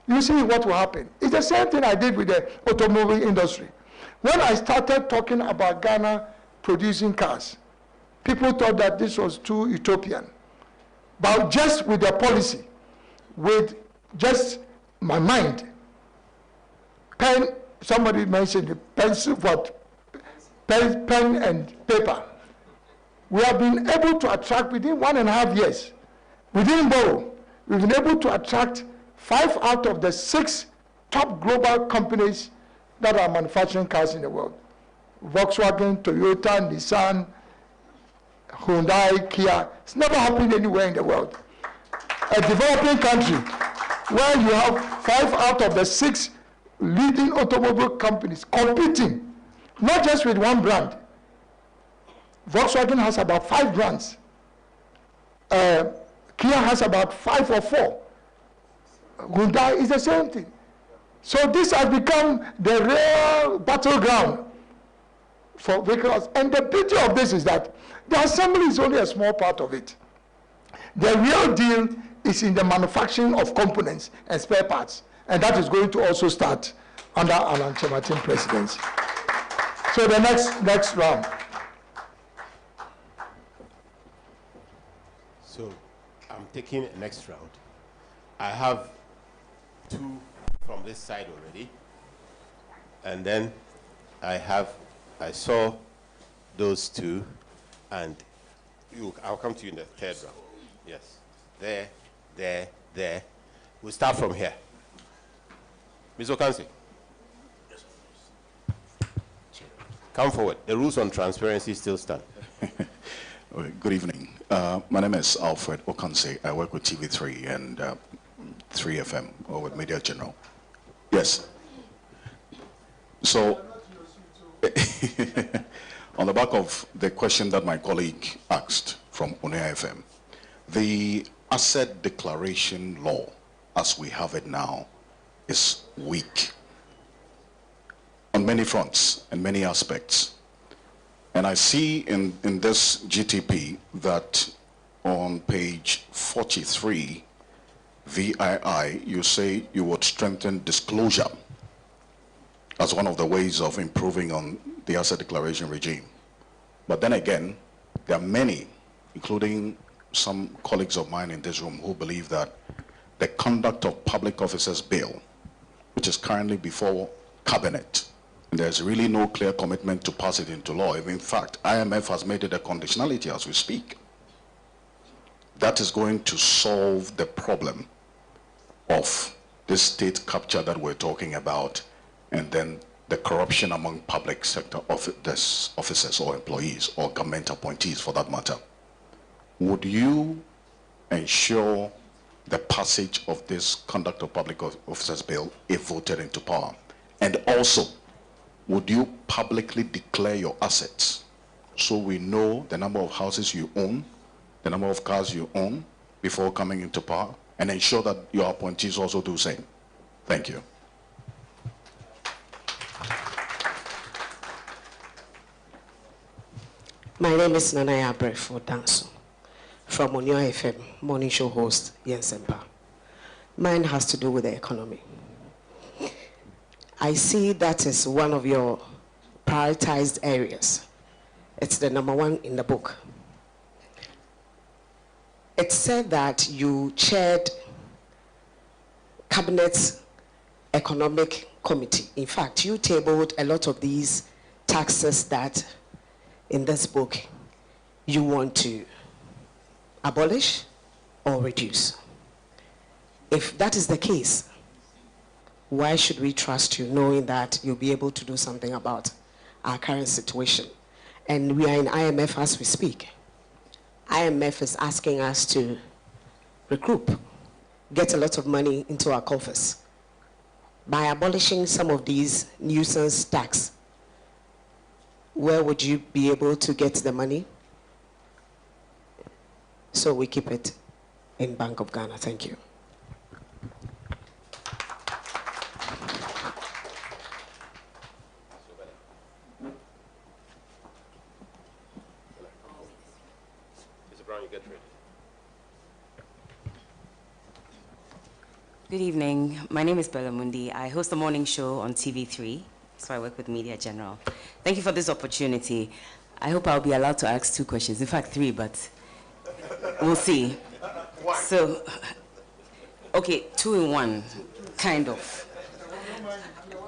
you see what will happen. It's the same thing I did with the automobile industry. When I started talking about Ghana producing cars, people thought that this was too utopian. But just with the policy, with just my mind, somebody mentioned the pencil, pen and paper. We have been able to attract within 1.5 years. We didn't borrow. We've been able to attract 5 out of the 6 top global companies that are manufacturing cars in the world. Volkswagen, Toyota, Nissan, Hyundai, Kia. It's never happened anywhere in the world. A developing country where you have 5 out of the 6 leading automobile companies competing, not just with one brand. Volkswagen has about 5 brands. Kia has about 5 or 4. Hyundai is the same thing. So this has become the real battleground for vehicles. And the beauty of this is that the assembly is only a small part of it. The real deal is in the manufacturing of components and spare parts. And that is going to also start under Alan Kyeremanteng presidency. So the next round. So I'm taking the next round. I have 2 from this side already. And then I saw those 2, and I'll come to you in the 3rd round. Yes. There. We'll start from here. Ms. Okansi. Yes, come forward. The rules on transparency still stand. Good evening. My name is Alfred Okanse. I work with TV3 and 3FM, or with Media General. Yes. So, on the back of the question that my colleague asked from Onea FM, the asset declaration law, as we have it now, is weak on many fronts and many aspects. And I see in this GTP that on page 43, VII, you say you would strengthen disclosure as one of the ways of improving on the asset declaration regime. But then again, there are many, including some colleagues of mine in this room, who believe that the Conduct of Public Officers Bill, which is currently before Cabinet, there's really no clear commitment to pass it into law. In fact, IMF has made it a conditionality as we speak. That is going to solve the problem of this state capture that we're talking about, and then the corruption among public sector officers or employees or government appointees for that matter. Would you ensure the passage of this Conduct of Public Officers Bill if voted into power? And also, would you publicly declare your assets so we know the number of houses you own, the number of cars you own before coming into power, and ensure that your appointees also do the same? Thank you. My name is Nanaya Brefo Danso from Onea FM, morning show host Yensempa. Mine has to do with the economy. I see that is one of your prioritized areas. It's the number 1 in the book. It said that you chaired Cabinet's Economic Committee. In fact, you tabled a lot of these taxes that in this book you want to abolish or reduce. If that is the case, why should we trust you knowing that you'll be able to do something about our current situation? And we are in IMF as we speak. IMF is asking us to recoup, get a lot of money into our coffers. By abolishing some of these nuisance tax, where would you be able to get the money? So we keep it in Bank of Ghana. Thank you. Good evening. My name is Bella Mundi. I host a morning show on TV3, so I work with Media General. Thank you for this opportunity. I hope I'll be allowed to ask 2 questions. In fact, 3, but we'll see. So, okay, 2 in 1, kind of.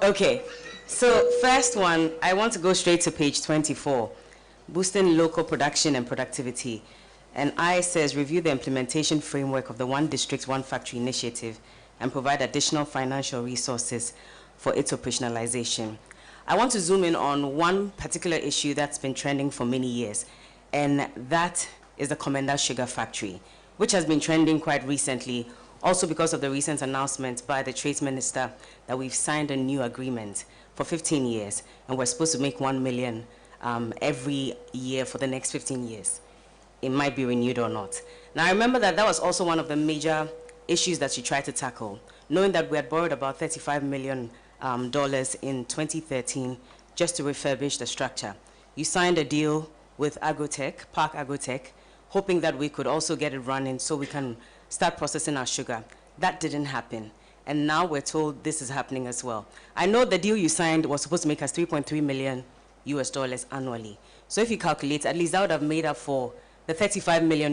Okay, so first one, I want to go straight to page 24, boosting local production and productivity. And I says, review the implementation framework of the One District, One Factory initiative and provide additional financial resources for its operationalization. I want to zoom in on one particular issue that's been trending for many years, and that is the Komenda Sugar Factory, which has been trending quite recently, also because of the recent announcement by the Trade Minister that we've signed a new agreement for 15 years, and we're supposed to make 1 million every year for the next 15 years. It might be renewed or not. Now, I remember that was also one of the major issues that she tried to tackle, knowing that we had borrowed about $35 million in 2013 just to refurbish the structure. You signed a deal with Agrotech, Park Agrotech, hoping that we could also get it running so we can start processing our sugar. That didn't happen. And now we're told this is happening as well. I know the deal you signed was supposed to make us $3.3 million annually. So if you calculate, at least that would have made up for the $35 million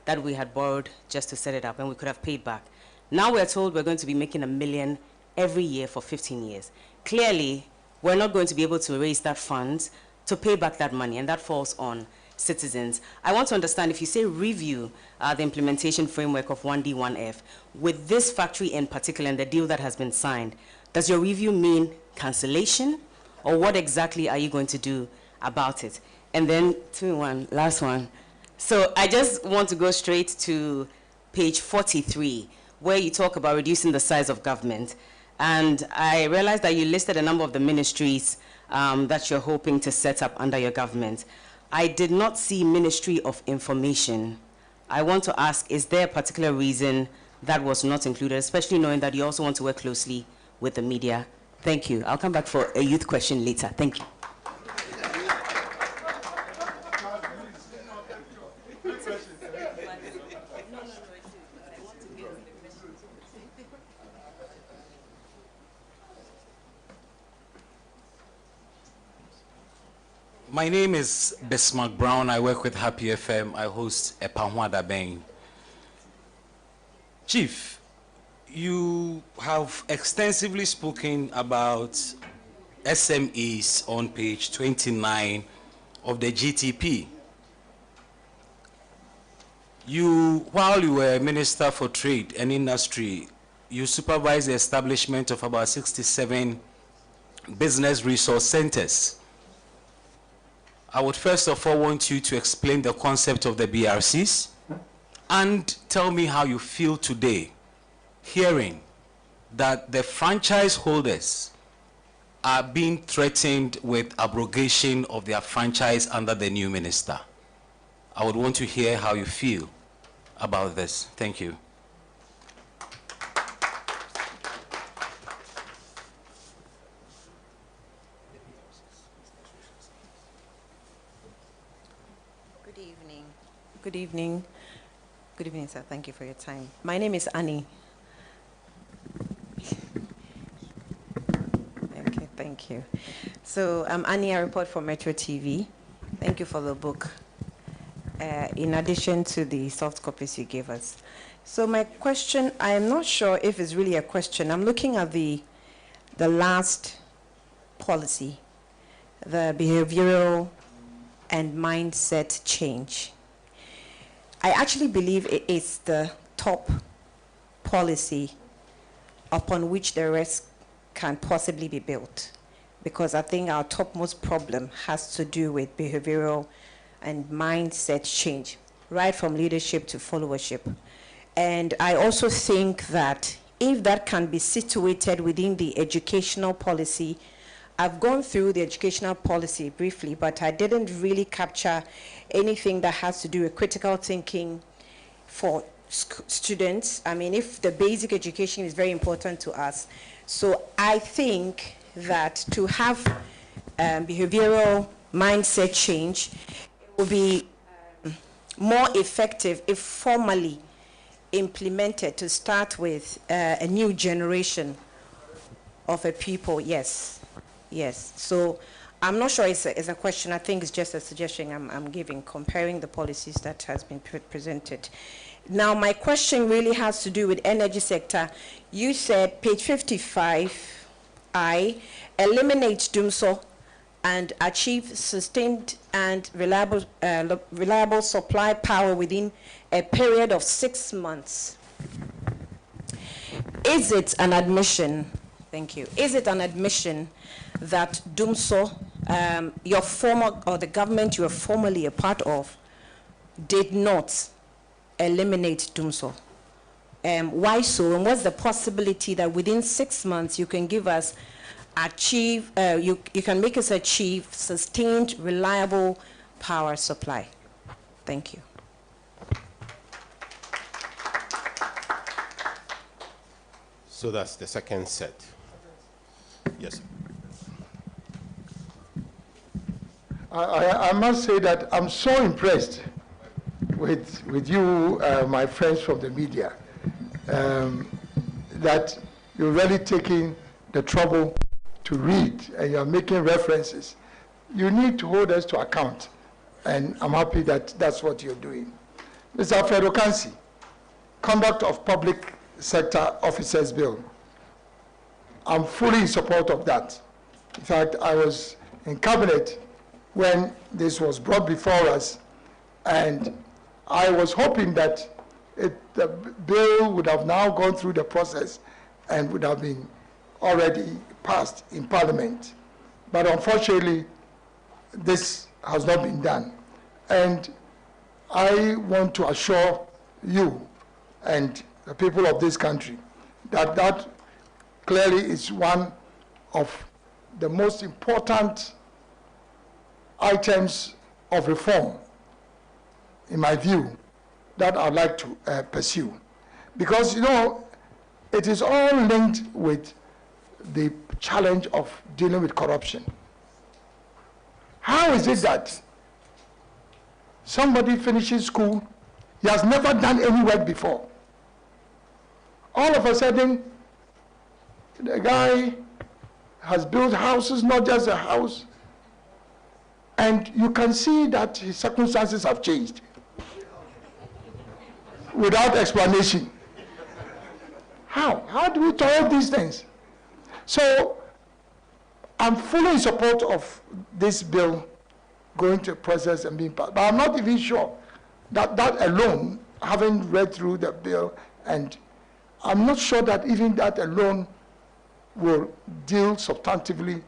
that we had borrowed just to set it up, and we could have paid back. Now we're told we're going to be making $1 million every year for 15 years. Clearly, we're not going to be able to raise that fund to pay back that money, and that falls on citizens. I want to understand, if you say review the implementation framework of 1D, 1F, with this factory in particular and the deal that has been signed, does your review mean cancellation, or what exactly are you going to do about it? And then 2 in 1, last one. So I just want to go straight to page 43, where you talk about reducing the size of government. And I realized that you listed a number of the ministries that you're hoping to set up under your government. I did not see Ministry of Information. I want to ask, is there a particular reason that was not included, especially knowing that you also want to work closely with the media? Thank you. I'll come back for a youth question later. Thank you. My name is Bismarck Brown. I work with Happy FM. I host Epahwada Bang. Chief, you have extensively spoken about SMEs on page 29 of the GTP. While you were Minister for Trade and Industry, you supervised the establishment of about 67 business resource centers. I would first of all want you to explain the concept of the BRCs and tell me how you feel today hearing that the franchise holders are being threatened with abrogation of their franchise under the new minister. I would want to hear how you feel about this. Thank you. Good evening. Good evening, sir. Thank you for your time. My name is Annie. Okay, thank you. So I'm Annie, I report for Metro TV. Thank you for the book. In addition to the soft copies you gave us. So my question, I am not sure if it's really a question. I'm looking at the last policy, the behavioral and mindset change. I actually believe it is the top policy upon which the rest can possibly be built. Because I think our topmost problem has to do with behavioral and mindset change, right from leadership to followership. And I also think that if that can be situated within the educational policy, I've gone through the educational policy briefly, but I didn't really capture anything that has to do with critical thinking for students. I mean, if the basic education is very important to us. So I think that to have behavioral mindset change, it will be more effective if formally implemented to start with a new generation of a people. Yes. So I'm not sure it's a question. I think it's just a suggestion I'm giving, comparing the policies that has been presented. Now, my question really has to do with energy sector. You said page 55I, eliminate DUMSO and achieve sustained and reliable supply power within a period of 6 months. Is it an admission? Thank you. Is it an admission that DUMSO, your former, or the government you were formerly a part of, did not eliminate DUMSO? Why so? And what's the possibility that within 6 months you can give us you can make us achieve sustained, reliable power supply? Thank you. So that's the second set. Yes. I must say that I'm so impressed with you, my friends from the media, that you're really taking the trouble to read and you're making references. You need to hold us to account, and I'm happy that that's what you're doing. Mr. Alfredo Kansi, Conduct of Public Sector Officers Bill. I'm fully in support of that. In fact, I was in cabinet when this was brought before us, and I was hoping that the bill would have now gone through the process and would have been already passed in Parliament. But unfortunately, this has not been done. And I want to assure you and the people of this country that that clearly is one of the most important items of reform, in my view, that I'd like to pursue. Because, you know, it is all linked with the challenge of dealing with corruption. How is it that somebody finishes school, he has never done any work before? All of a sudden, the guy has built houses, not just a house, and you can see that his circumstances have changed without explanation. How do we tolerate these things? So I'm fully in support of this bill going to a process and being passed. But I'm not even sure that that alone, having read through the bill, and I'm not sure that even that alone will deal substantively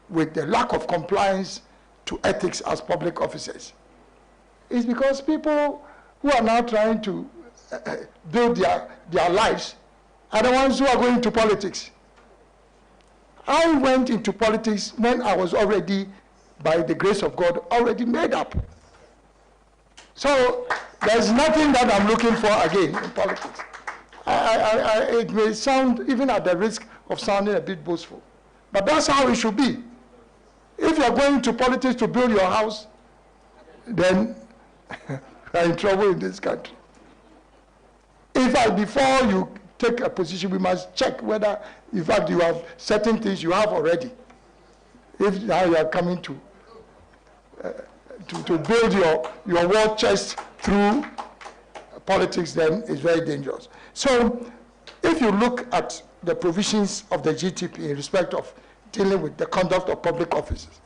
with the lack of compliance to ethics as public officers. It's because people who are now trying to build their lives are the ones who are going into politics. I went into politics when I was already, by the grace of God, already made up. So there's nothing that I'm looking for again in politics. It may sound, even at the risk of sounding a bit boastful, but that's how it should be. If you're going to politics to build your house, then you're in trouble in this country. Before you take a position, we must check whether, in fact, you have certain things you have already. If now you are coming to build your war chest through politics, then it's very dangerous. So if you look at the provisions of the GTP in respect of dealing with the conduct of public officers,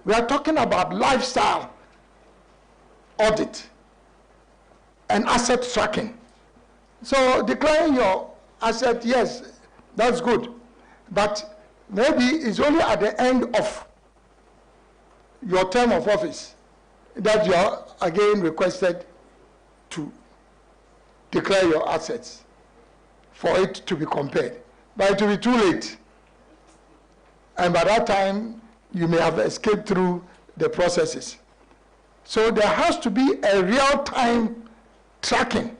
we are talking about lifestyle audit and asset tracking. So declaring your asset, yes, That's good. But maybe it's only at the end of your term of office that you are again requested to declare your assets for it to be compared. But it will be too late. And by that time, you may have escaped through the processes. So there has to be a real-time tracking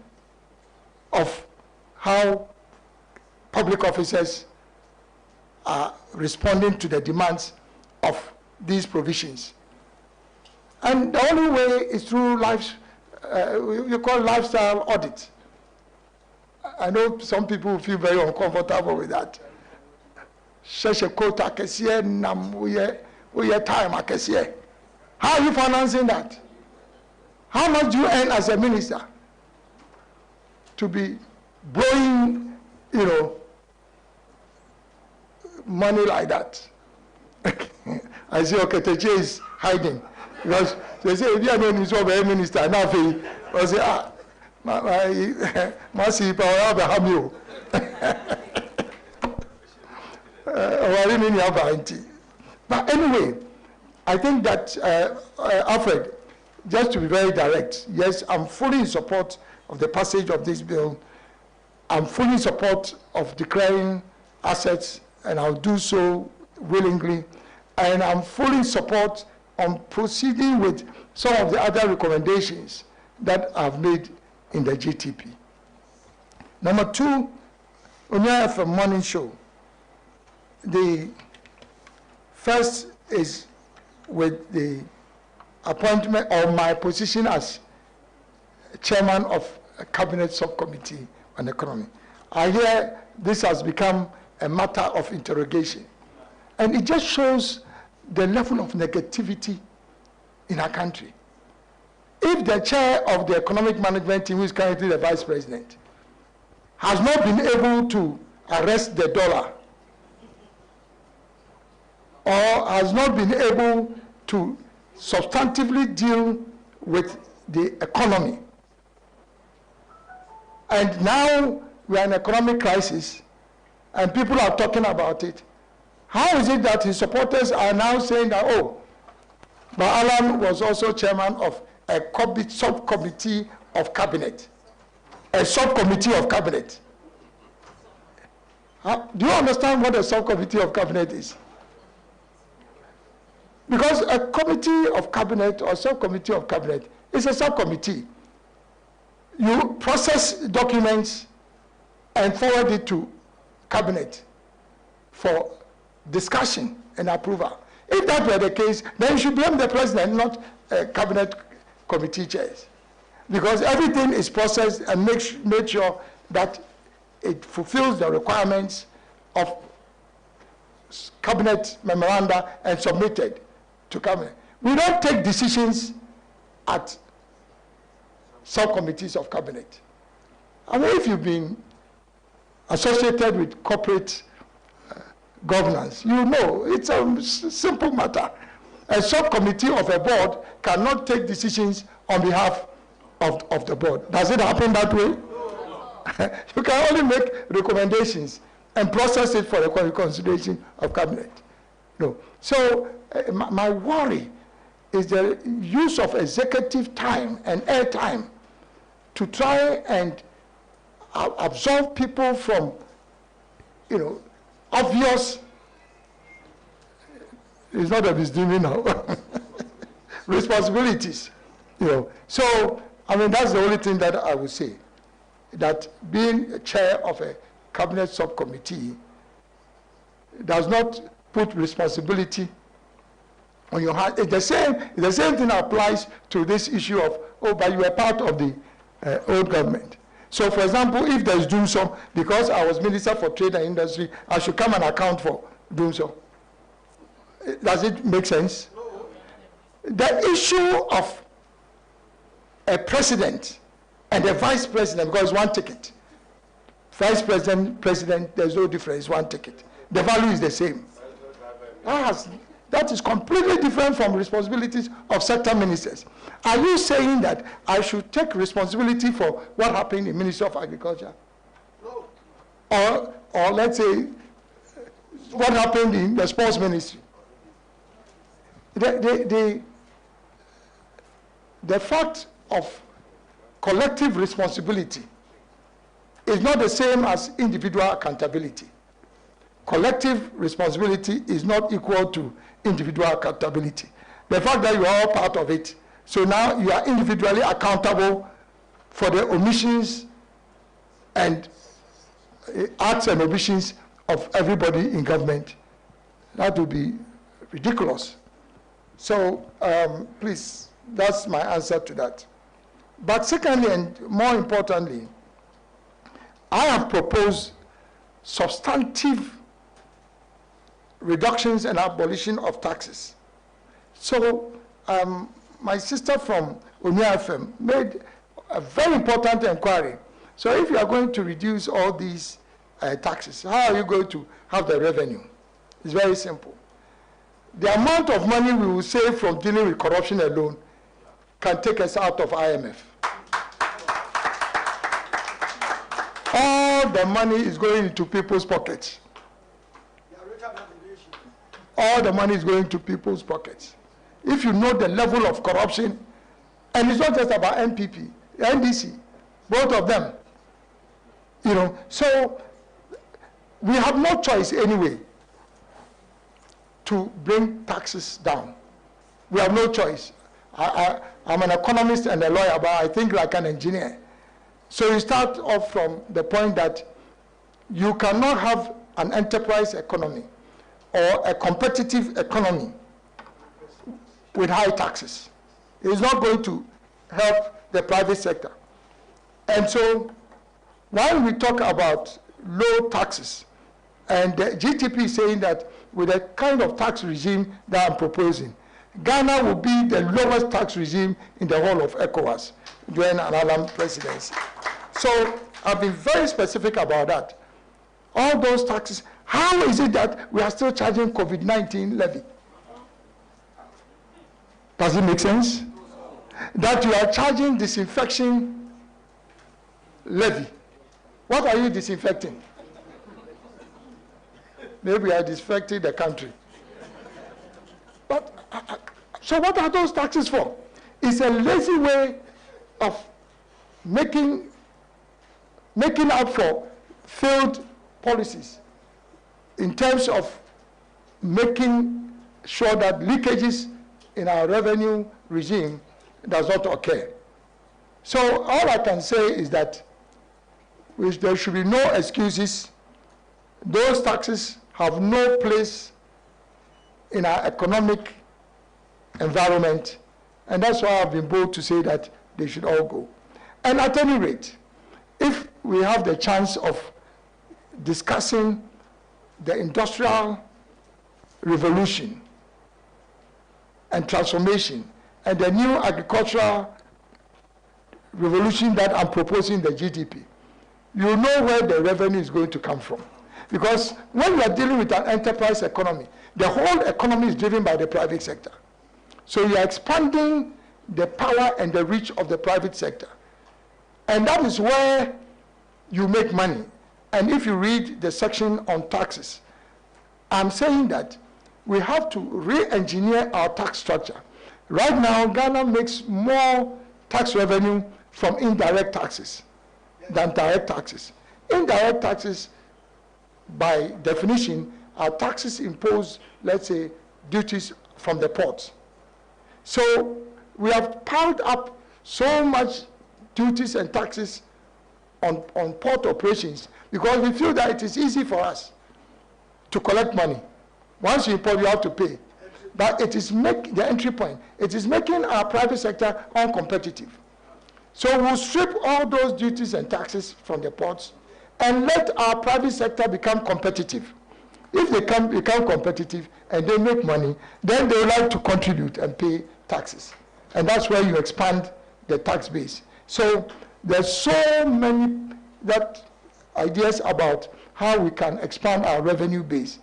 of how public officers are responding to the demands of these provisions. And the only way is through you call lifestyle audit. I know some people feel very uncomfortable with that. How are you financing that? How much do you earn as a minister to be blowing, money like that? I see Oketeche is hiding because they say if you are not a minister, now they say Masi power Abraham. But anyway, I think that Alfred, just to be very direct, yes, I'm fully in support of the passage of this bill. I'm fully in support of declaring assets, and I'll do so willingly. And I'm fully in support on proceeding with some of the other recommendations that I've made in the GTP. Number two, Onya FM morning show. The first is with the appointment of my position as chairman of a cabinet subcommittee on economy. I hear this has become a matter of interrogation. And it just shows the level of negativity in our country. If the chair of the economic management team, who is currently the vice president, has not been able to arrest the dollar, or has not been able to substantively deal with the economy, and now we are in an economic crisis, and people are talking about it, how is it that his supporters are now saying that, oh, but Alan was also chairman of a subcommittee of cabinet, a subcommittee of cabinet? Do you understand what a subcommittee of cabinet is? Because a committee of cabinet or subcommittee of cabinet is a subcommittee. You process documents and forward it to cabinet for discussion and approval. If that were the case, then you should blame the president, not cabinet committee chairs. Because everything is processed and made sure that it fulfills the requirements of cabinet memoranda and submitted to cabinet. We don't take decisions at subcommittees of cabinet. I mean, if you've been associated with corporate governance, you know it's a simple matter. A subcommittee of a board cannot take decisions on behalf of the board. Does it happen that way? You can only make recommendations and process it for the consideration of cabinet. No. So my worry is the use of executive time and air time to try and absolve people from, obvious, it's not a misdemeanor now, responsibilities. So, I mean, that's the only thing that I would say, that being a chair of a cabinet subcommittee does not put responsibility on your hand. The same thing applies to this issue of, oh, but you are part of the old government. So, for example, if there's doomsday, because I was Minister for Trade and Industry, I should come and account for doomsday. Does it make sense? The issue of a president and a vice president, because one ticket. Vice president, president, there's no difference, one ticket. The value is the same. That is completely different from responsibilities of sector ministers. Are you saying that I should take responsibility for what happened in Ministry of Agriculture? No. Or or let's say what happened in the sports ministry. The fact of collective responsibility is not the same as individual accountability. Collective responsibility is not equal to individual accountability. The fact that you are all part of it, so now you are individually accountable for the omissions and acts and omissions of everybody in government. That would be ridiculous. So please, that's my answer to that. But secondly, and more importantly, I have proposed substantive reductions and abolition of taxes. So my sister from Unia FM made a very important inquiry. So if you are going to reduce all these taxes, how are you going to have the revenue? It's very simple. The amount of money we will save from dealing with corruption alone can take us out of IMF. All the money is going into people's pockets. All the money is going to people's pockets. If you know the level of corruption, and it's not just about NPP, NDC, both of them, you know, so we have no choice anyway to bring taxes down. We have no choice. I'm an economist and a lawyer, but I think like an engineer. So you start off from the point that you cannot have an enterprise economy or a competitive economy with high taxes. It's not going to help the private sector. And so while we talk about low taxes, and the GTP is saying that with the kind of tax regime that I'm proposing, Ghana will be the lowest tax regime in the whole of ECOWAS during an Alan presidency. So I've been very specific about that. All those taxes, how is it that we are still charging COVID-19 levy? Does it make sense? That you are charging disinfection levy. What are you disinfecting? Maybe I disinfected the country. But so what are those taxes for? It's a lazy way of making up for failed policies in terms of making sure that leakages in our revenue regime does not occur. So all I can say is that there should be no excuses. Those taxes have no place in our economic environment, and that's why I've been bold to say that they should all go. And at any rate, if we have the chance of discussing the industrial revolution and transformation and the new agricultural revolution that I'm proposing, the GDP, you know where the revenue is going to come from. Because when you are dealing with an enterprise economy, the whole economy is driven by the private sector. So you are expanding the power and the reach of the private sector. And that is where you make money. And if you read the section on taxes, I'm saying that we have to re-engineer our tax structure. Right now, Ghana makes more tax revenue from indirect taxes than direct taxes. Indirect taxes, by definition, are taxes imposed, let's say, duties from the ports. So we have piled up so much duties and taxes on port operations because we feel that it is easy for us to collect money. Once you import, you have to pay. But it is the entry point. It is making our private sector uncompetitive. So we'll strip all those duties and taxes from the ports and let our private sector become competitive. If they can become competitive and they make money, then they like to contribute and pay taxes. And that's where you expand the tax base. So there's so many ideas about how we can expand our revenue base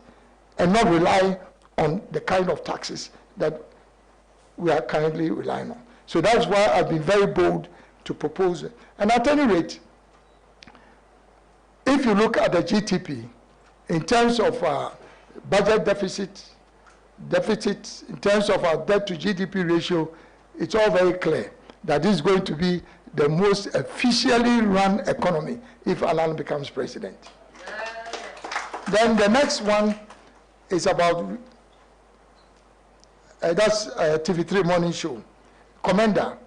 and not rely on the kind of taxes that we are currently relying on. So that's why I've been very bold to propose it. And at any rate, if you look at the GTP, in terms of budget deficit, in terms of our debt to GDP ratio, it's all very clear that this is going to be the most efficiently run economy if Alan becomes president. Then the next one is about, that's TV3 morning show, Commander.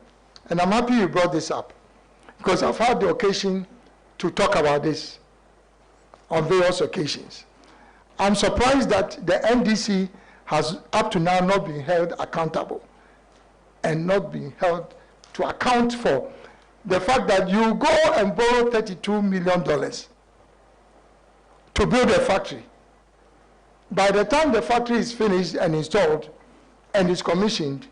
And I'm happy you brought this up because I've had the occasion to talk about this on various occasions. I'm surprised that the NDC has up to now not been held accountable and not been held to account for the fact that you go and borrow $32 million to build a factory. By the time the factory is finished and installed and is commissioned,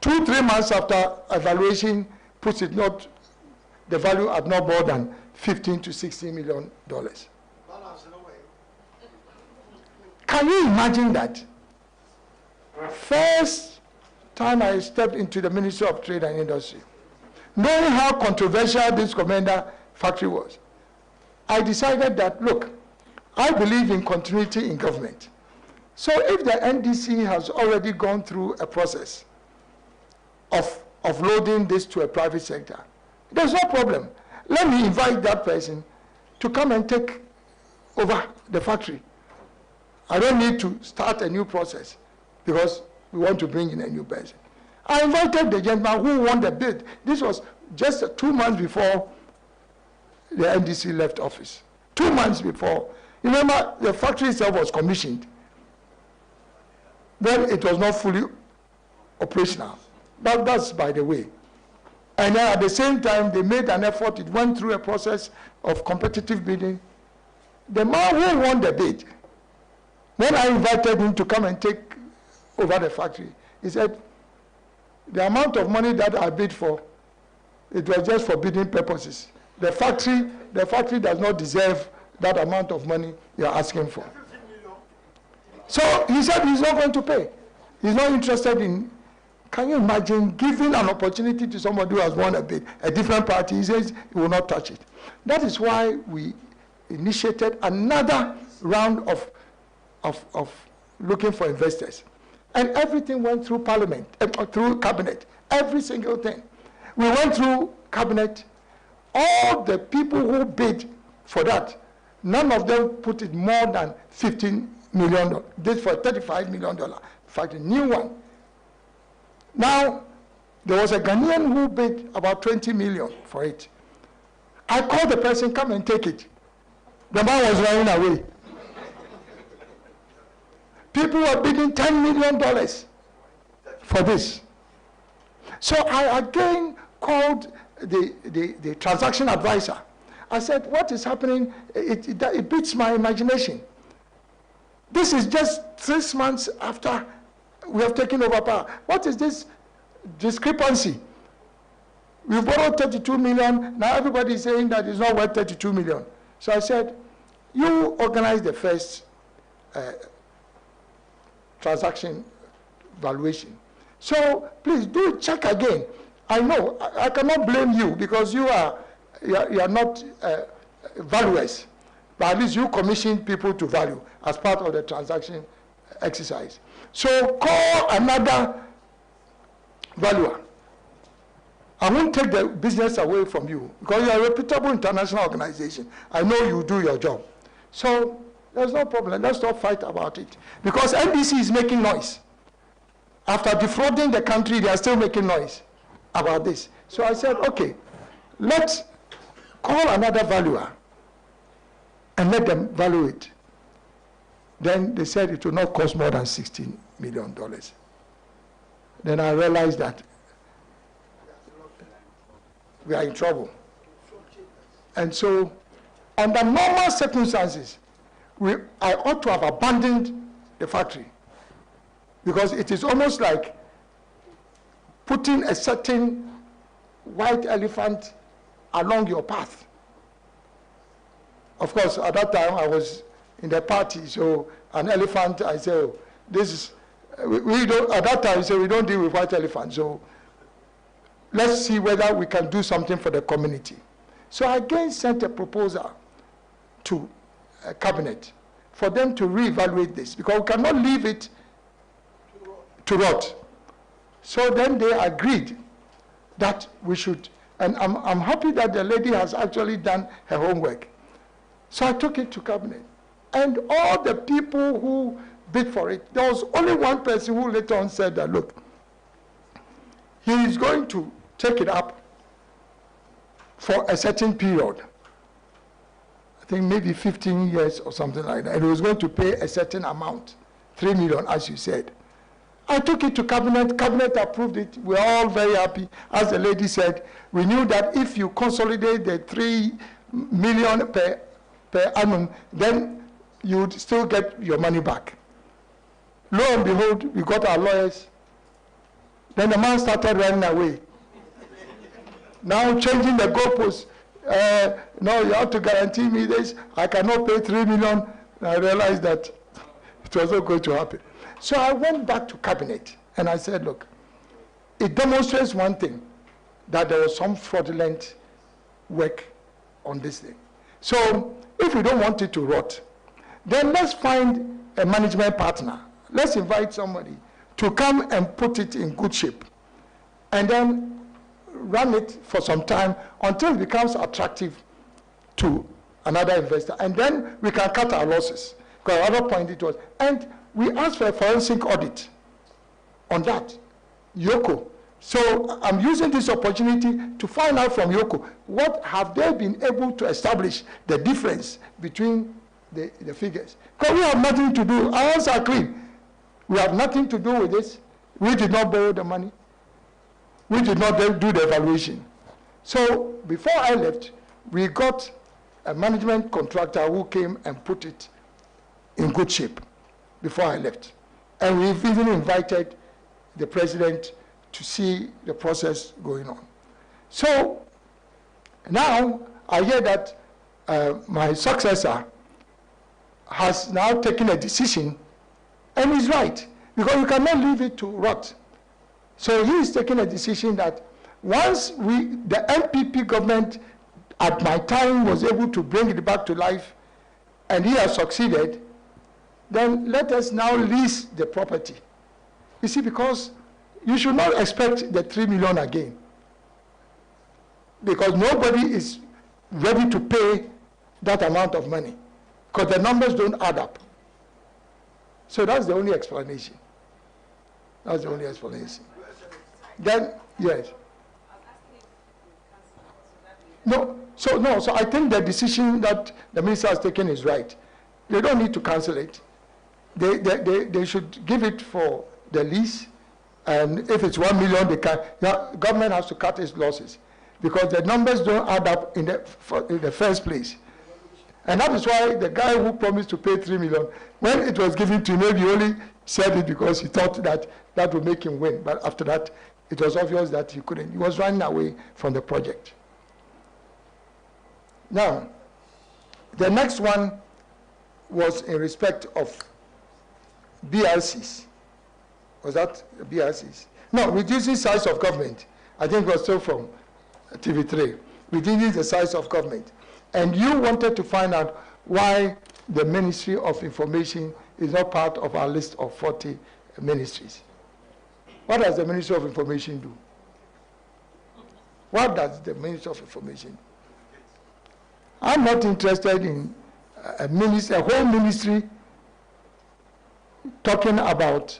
2-3 months after evaluation puts it not, the value at no more than $15 to $16 million. Can you imagine that? First time I stepped into the Ministry of Trade and Industry, knowing how controversial this Commander factory was, I decided that, look, I believe in continuity in government. So if the NDC has already gone through a process of loading this to a private sector, there's no problem. Let me invite that person to come and take over the factory. I don't need to start a new process because we want to bring in a new person. I invited the gentleman who won the bid. This was just 2 months before the NDC left office. 2 months before. Remember, the factory itself was commissioned. Then it was not fully operational. But that's by the way. And then at the same time, they made an effort. It went through a process of competitive bidding. The man who won the bid, when I invited him to come and take over the factory, he said, the amount of money that I bid for, it was just for bidding purposes. The factory does not deserve that amount of money you're asking for. So he said he's not going to pay. He's not interested in. Can you imagine giving an opportunity to somebody who has won a bid, a different party? He says he will not touch it. That is why we initiated another round of looking for investors. And everything went through Parliament, through Cabinet, every single thing. We went through Cabinet. All the people who bid for that, none of them put it more than $15 million. This for $35 million. In fact, a new one. Now, there was a Ghanaian who bid about $20 million for it. I called the person, come and take it. The man was running away. People were bidding $10 million for this. So I again called the transaction advisor. I said, what is happening? It beats my imagination. This is just 6 months after we have taken over power. What is this discrepancy? We borrowed 32 million. Now everybody is saying that it's not worth 32 million. So I said, you organize the first transaction valuation. So please do check again. I know I cannot blame you because you are not valuers, but at least you commission people to value as part of the transaction exercise. So call another valuer. I won't take the business away from you because you are a reputable international organization. I know you do your job. So there's no problem. Let's not fight about it. Because NDC is making noise. After defrauding the country, they are still making noise about this. So I said, okay, let's call another valuer and let them value it. Then they said it will not cost more than $16 million. Then I realized that we are in trouble. And so, under normal circumstances, I ought to have abandoned the factory because it is almost like putting a certain white elephant along your path. Of course, at that time I was in the party, so an elephant, I say, oh, this is, we don't, at that time, so we don't deal with white elephants, so let's see whether we can do something for the community. So I again sent a proposal to cabinet for them to reevaluate this, because we cannot leave it to rot. So then they agreed that we should, and I'm happy that the lady has actually done her homework. So I took it to cabinet. And all the people who bid for it, there was only one person who later on said that, look, he is going to take it up for a certain period. I think maybe 15 years or something like that. And he was going to pay a certain amount, 3 million, as you said. I took it to cabinet. Cabinet approved it. We're all very happy. As the lady said, we knew that if you consolidate the 3 million per annum, then you would still get your money back. Lo and behold, we got our lawyers. Then the man started running away. Now changing the goalposts. No, you have to guarantee me this. I cannot pay 3 million. I realized that it was not going to happen. So I went back to cabinet and I said, look, it demonstrates one thing, that there was some fraudulent work on this thing. So if we don't want it to rot, then let's find a management partner. Let's invite somebody to come and put it in good shape and then run it for some time until it becomes attractive to another investor. And then we can cut our losses. Because at another point it was. And we asked for a forensic audit on that, Yoko. So I'm using this opportunity to find out from Yoko, what have they been able to establish the difference between the figures? Because we have nothing to do. Our hands are clean. We have nothing to do with this. We did not borrow the money. We did not do the evaluation. So before I left, we got a management contractor who came and put it in good shape before I left. And we've even invited the president to see the process going on. So now I hear that my successor has now taken a decision, and he's right, because you cannot leave it to rot. So he is taking a decision that once the MPP government at my time was able to bring it back to life, and he has succeeded, then let us now lease the property. You see, because you should not expect the 3 million again, because nobody is ready to pay that amount of money, because the numbers don't add up. So that's the only explanation. That's the only explanation. Then, yes. No, so I think the decision that the minister has taken is right. They don't need to cancel it. They should give it for the lease, and if it's 1 million, the government has to cut its losses, because the numbers don't add up in the first place. And that is why the guy who promised to pay 3 million, when it was given to him, maybe he only said it because he thought that that would make him win. But after that, it was obvious that he couldn't. He was running away from the project. Now, the next one was in respect of BRCs. Was that BRCs? No, reducing size of government. I think it was still from TV3. Reducing the size of government. And you wanted to find out why the Ministry of Information is not part of our list of 40 ministries. What does the Ministry of Information do? What does the Ministry of Information do? I'm not interested in a whole ministry talking about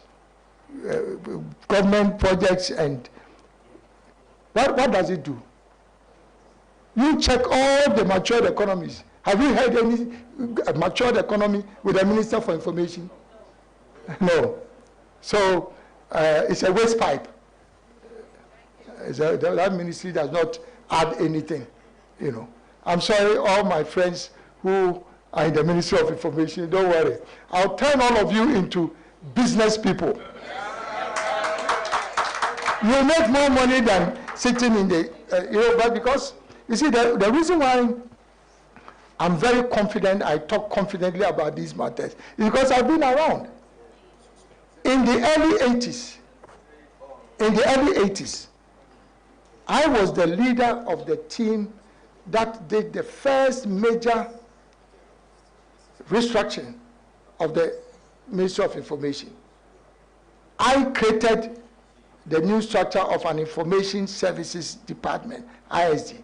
government projects, and what does it do? You check all the matured economies. Have you heard any matured economy with a Minister for Information? No. So it's a waste pipe. That ministry does not add anything, you know. I'm sorry, all my friends who are in the Ministry of Information, don't worry. I'll turn all of you into business people. You'll make more money than sitting in the, but because, you see, the reason why I'm very confident, I talk confidently about these matters, is because I've been around. In the early 80s, I was the leader of the team that did the first major restructuring of the Ministry of Information, I created the new structure of an Information Services Department, ISD.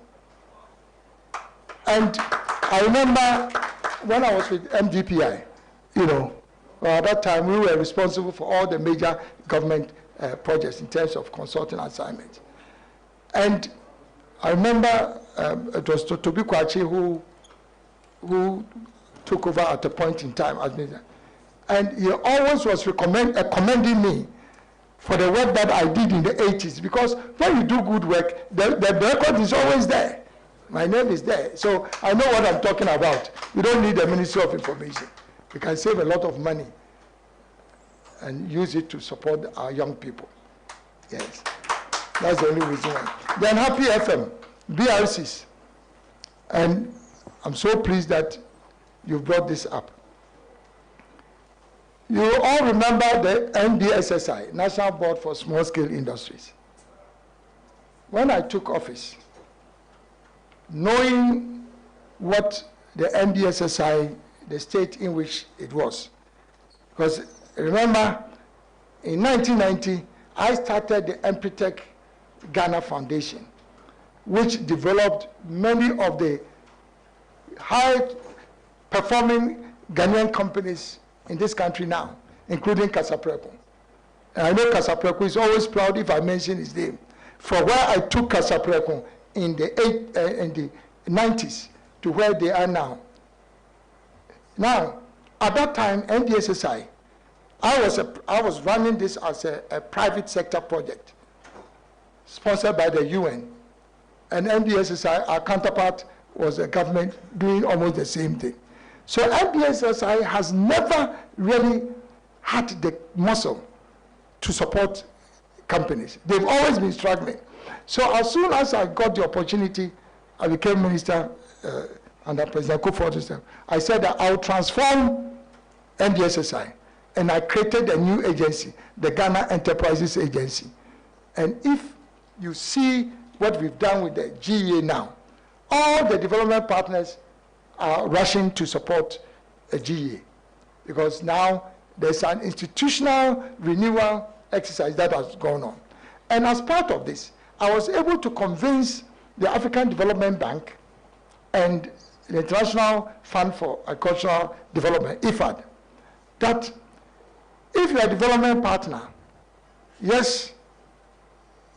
And I remember when I was with MDPI, at that time we were responsible for all the major government projects in terms of consulting assignments. And I remember it was Tobi Kwachi who took over at a point in time as minister. And he always was commending me for the work that I did in the 80s, because when you do good work, the record is always there. My name is there. So I know what I'm talking about. We don't need the Ministry of Information. We can save a lot of money and use it to support our young people. Yes. That's the only reason why. Then Happy FM, BRCs. And I'm so pleased that you brought this up. You all remember the NBSSI, National Board for Small Scale Industries. When I took office, knowing what the NBSSI, the state in which it was, because remember, in 1990, I started the Empretech Ghana Foundation, which developed many of the high-performing Ghanaian companies in this country now, including Kasapreko. And I know Kasapreko is always proud if I mention his name. From where I took Kasapreko in the 90s to where they are now. Now, at that time, NDSSI, I was running this as a private sector project, sponsored by the UN. And NDSSI, our counterpart, was a government doing almost the same thing. So NDSSI has never really had the muscle to support companies. They've always been struggling. So as soon as I got the opportunity, I became minister under President Kufuor's. I said that I'll transform NDSSI, and I created a new agency, the Ghana Enterprises Agency. And if you see what we've done with the GEA now, all the development partners are rushing to support a GEA, because now there's an institutional renewal exercise that has gone on. And as part of this, I was able to convince the African Development Bank and the International Fund for Agricultural Development, IFAD, that if you're a development partner, yes,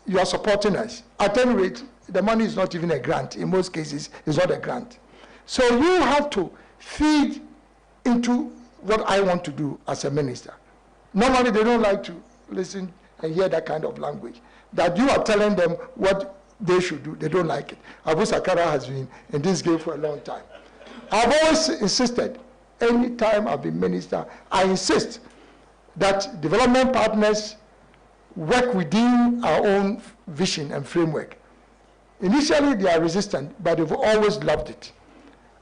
you are supporting us. At any rate, the money is not even a grant. In most cases, it's not a grant. So you have to feed into what I want to do as a minister. Normally, they don't like to listen and hear that kind of language. That you are telling them what they should do. They don't like it. Abu Sakara has been in this game for a long time. I've always insisted, any time I've been minister, I insist that development partners work within our own vision and framework. Initially, they are resistant, but they've always loved it.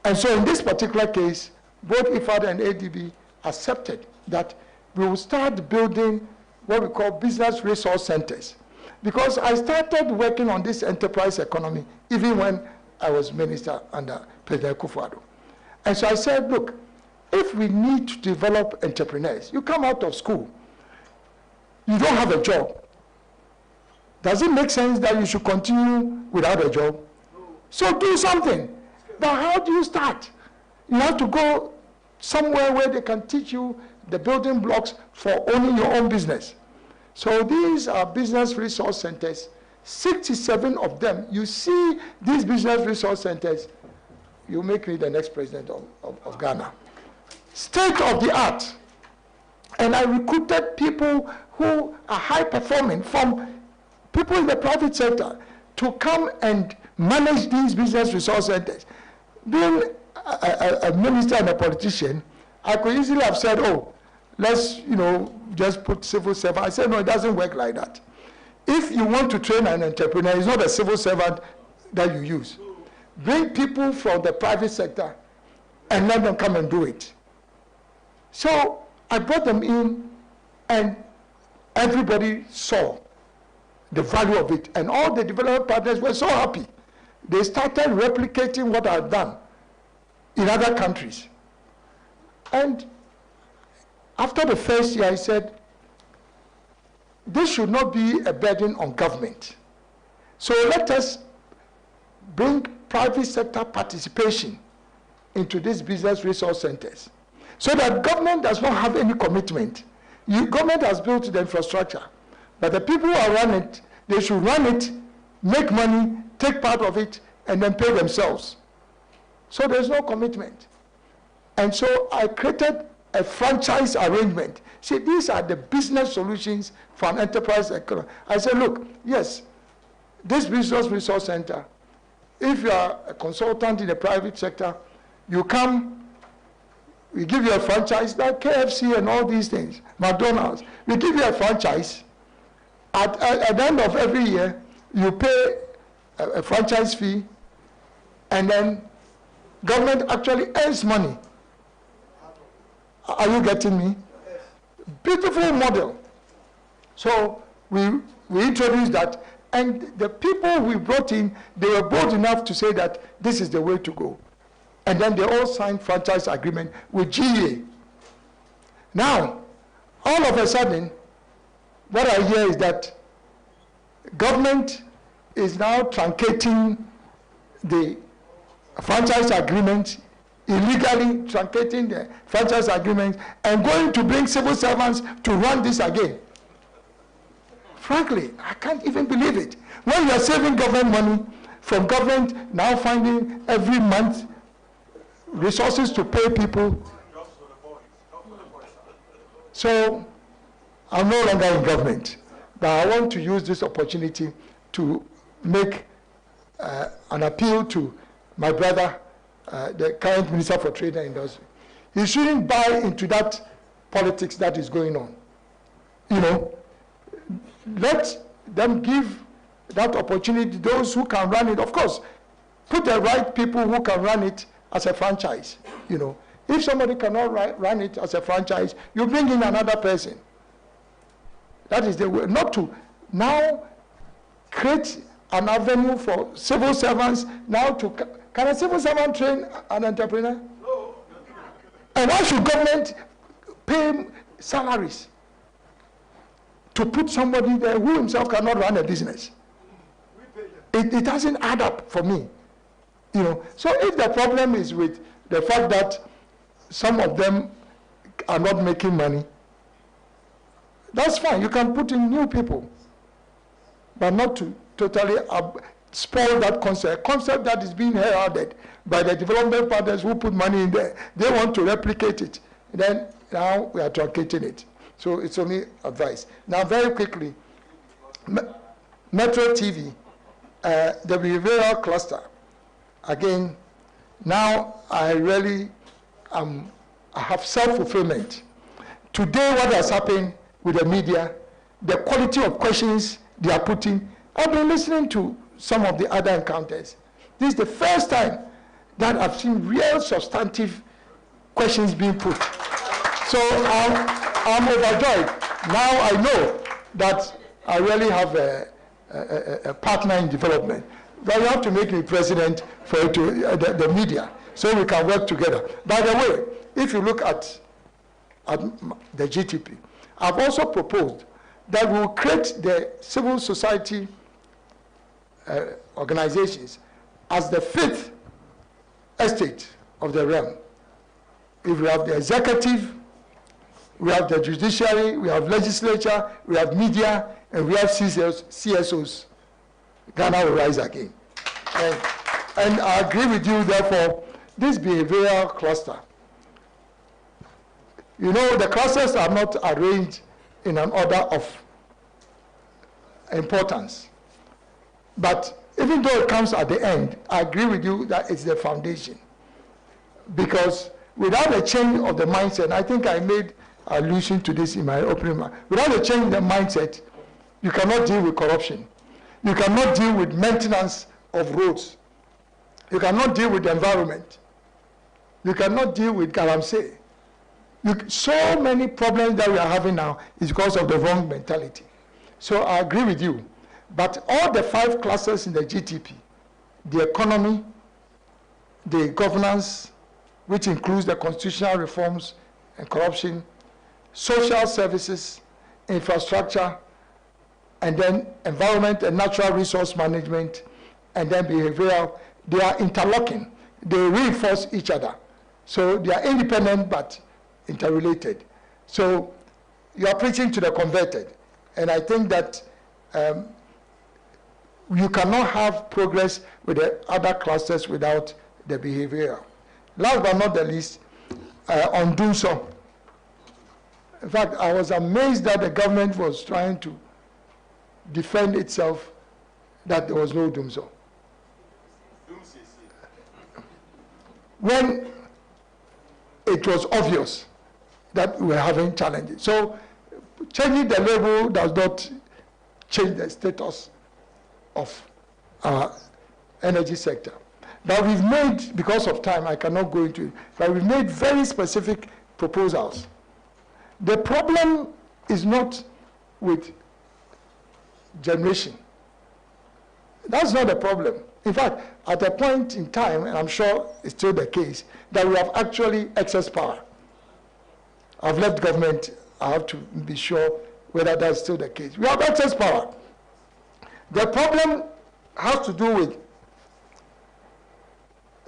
And so in this particular case, both IFAD and ADB accepted that we will start building what we call business resource centers. Because I started working on this enterprise economy even when I was minister under President Kufuor. And so I said, look, if we need to develop entrepreneurs, you come out of school, you don't have a job. Does it make sense that you should continue without a job? So do something. But how do you start? You have to go somewhere where they can teach you the building blocks for owning your own business. So these are business resource centers, 67 of them. You see these business resource centers, you make me the next president of Ghana. State of the art. And I recruited people who are high performing from people in the private sector to come and manage these business resource centers. Being a minister and a politician, I could easily have said, oh, let's, just put civil servant. I said, no, it doesn't work like that. If you want to train an entrepreneur, it's not a civil servant that you use. Bring people from the private sector and let them come and do it. So I brought them in, and everybody saw the value of it. And all the development partners were so happy. They started replicating what I've done in other countries. And after the first year, I said, this should not be a burden on government. So let us bring private sector participation into these business resource centers so that government does not have any commitment. Government has built the infrastructure, but the people who are running it, they should run it, make money, take part of it, and then pay themselves. So there's no commitment. And so I created a franchise arrangement. See, these are the business solutions for an enterprise economy. I said, look, yes, this business resource center, if you are a consultant in the private sector, you come, we give you a franchise like KFC and all these things, McDonald's. We give you a franchise. At the end of every year, you pay a franchise fee, and then government actually earns money. Are you getting me? Beautiful model. So we introduced that, and the people we brought in, they were bold enough to say that this is the way to go. And then they all signed franchise agreement with GA. Now, all of a sudden, what I hear is that government is now truncating the franchise agreement, illegally truncating the franchise agreement, and going to bring civil servants to run this again. Frankly, I can't even believe it. When you are saving government money, from government now finding every month resources to pay people. So I'm no longer in government, but I want to use this opportunity to make an appeal to my brother, the current Minister for Trade and Industry. He shouldn't buy into that politics that is going on. You know, let them give that opportunity to those who can run it. Of course, put the right people who can run it as a franchise. You know, if somebody cannot run it as a franchise, you bring in another person. That is the way, not to now create an avenue for civil servants now to, can a civil servant train an entrepreneur? No. And why should government pay salaries to put somebody there who himself cannot run a business? It doesn't add up for me. You know, so if the problem is with the fact that some of them are not making money, that's fine. You can put in new people, but not to totally spoil that concept that is being heralded by the development partners who put money in there. They want to replicate it. Then now we are truncating it. So it's only advice. Now very quickly, Metro TV, the behavioral cluster. Again, now I really I have self-fulfillment. Today, what has happened with the media, the quality of questions they are putting, I've been listening to some of the other encounters. This is the first time that I've seen real substantive questions being put. So I'm overjoyed. Now I know that I really have a partner in development. But you have to make me president for it to, the media, so we can work together. By the way, if you look at the GTP, I've also proposed that we will create the civil society organizations as the fifth estate of the realm. If we have the executive, we have the judiciary, we have legislature, we have media, and we have CSOs, Ghana will rise again. And I agree with you, therefore, this behavioral cluster. You know, the clusters are not arranged in an order of importance. But even though it comes at the end, I agree with you that it's the foundation. Because without a change of the mindset, I think I made allusion to this in my opening remark, without a change in the mindset, you cannot deal with corruption. You cannot deal with maintenance of roads. You cannot deal with the environment. You cannot deal with galamsey. So many problems that we are having now is because of the wrong mentality. So I agree with you. But all the 5 clusters in the GTP, the economy, the governance, which includes the constitutional reforms and corruption, social services, infrastructure, and then environment and natural resource management, and then behavioral. They are interlocking. They reinforce each other. So they are independent but interrelated. So you are preaching to the converted. And I think that you cannot have progress with the other clusters without the behavioral. Last but not the least, on doing so. In fact, I was amazed that the government was trying to defend itself that there was no doomsday. When it was obvious that we were having challenges. So changing the label does not change the status of our energy sector. But we've made, because of time, I cannot go into it, but we've made very specific proposals. The problem is not with generation. That's not the problem. In fact, at a point in time, and I'm sure it's still the case, that we have actually excess power. I've left government, I have to be sure whether that's still the case. We have excess power. The problem has to do with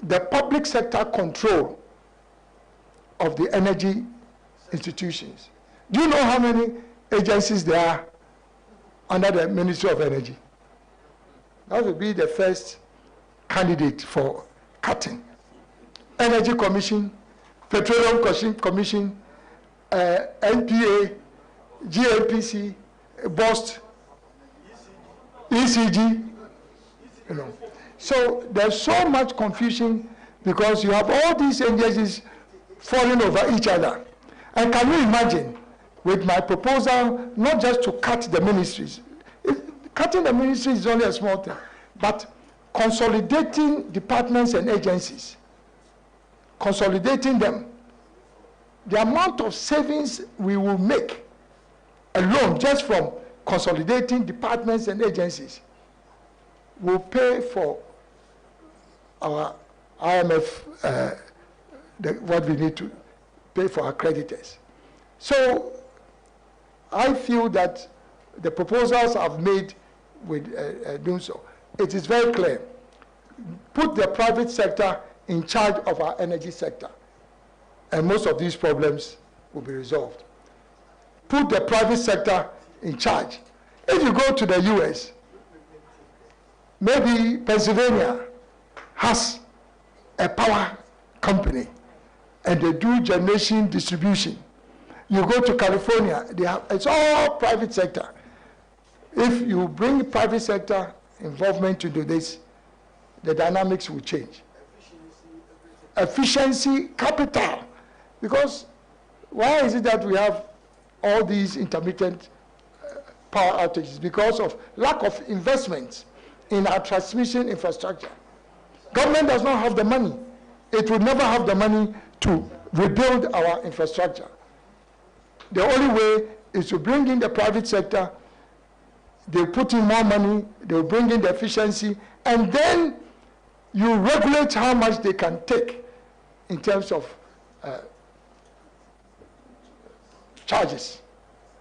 the public sector control of the energy institutions. Do you know how many agencies there are under the Ministry of Energy? That would be the first candidate for cutting. Energy Commission, Petroleum Commission, NPA, GNPC, BOST, ECG, you know. So there's so much confusion because you have all these agencies falling over each other. And can you imagine, with my proposal, not just to cut the ministries, cutting the ministries is only a small thing, but consolidating departments and agencies, consolidating them, the amount of savings we will make alone just from consolidating departments and agencies will pay for our IMF, what we need to pay for our creditors. So I feel that the proposals I've made with doing so, it is very clear. Put the private sector in charge of our energy sector, and most of these problems will be resolved. Put the private sector in charge. If you go to the US, maybe Pennsylvania has a power company and they do generation distribution. You go to California, they have, it's all private sector. If you bring private sector involvement into this, the dynamics will change. Efficiency, capital. Because why is it that we have all these intermittent power outages? Because of lack of investments in our transmission infrastructure. Government does not have the money. It will never have the money to rebuild our infrastructure. The only way is to bring in the private sector. They'll put in more money, they'll bring in the efficiency, and then you regulate how much they can take in terms of charges.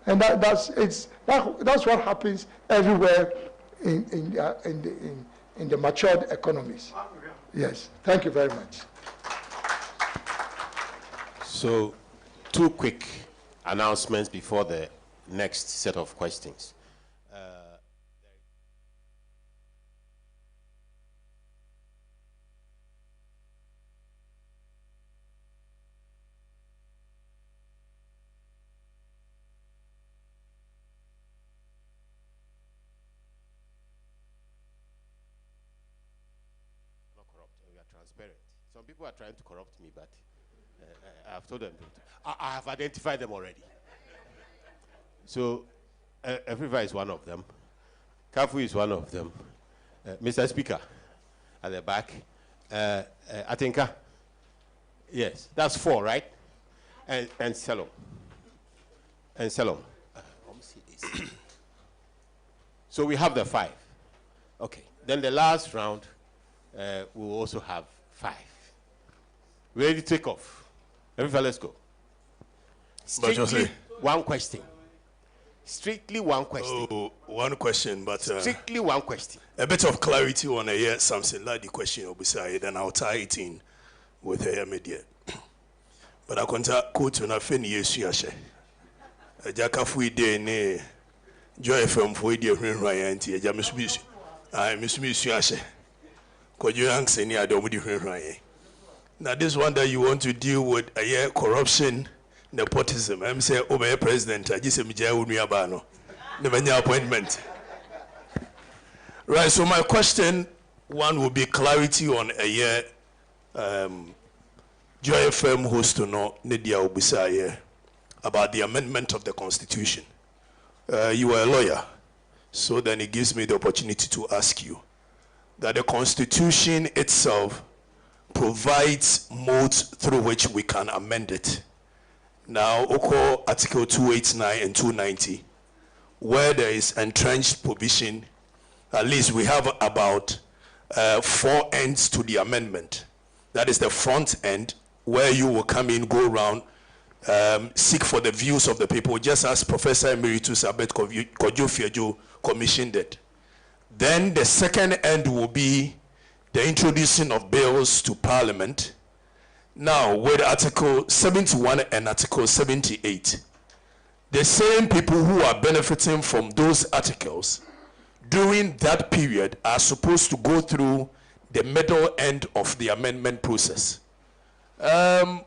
And that's what happens everywhere in the matured economies. Yes, thank you very much. So, two quick announcements before the next set of questions. Not corrupt, we are transparent. Some people are trying to corrupt me, but I've told them, I have identified them already. So, Everiva is one of them. Kafu is one of them. Mr. Speaker, at the back. Atinka. Yes, that's 4, right? And Selom. And Selom. So we have the 5. Okay. Then the last round, we'll also have 5. Ready to take off? Everybody, let's go. Strictly one question. Strictly one question. Oh, one question, but strictly one question. A bit of clarity on something like the question beside, then I'll tie it in with a media. But I can't quote on a fin yes, yashe. A jackafu day ne joy from for dear Ryan, a jamus. I miss yashe. Could you answer any other with Ryan? Now, this one that you want to deal with corruption. Nepotism. I'm saying, Obey President, I just abano. Never appointment. Right, so my question one will be clarity on a year Joy FM host to know Nidia Obisa about the amendment of the Constitution. You are a lawyer, so then it gives me the opportunity to ask you that the Constitution itself provides modes through which we can amend it. Now, Oko Article 289 and 290, where there is entrenched provision, at least we have about 4 ends to the amendment. That is the front end, where you will come in, go around, seek for the views of the people, just as Professor Emeritus Abet Kojo commissioned it. Then the second end will be the introducing of bills to Parliament. Now, with Article 71 and Article 78, the same people who are benefiting from those articles during that period are supposed to go through the middle end of the amendment process. If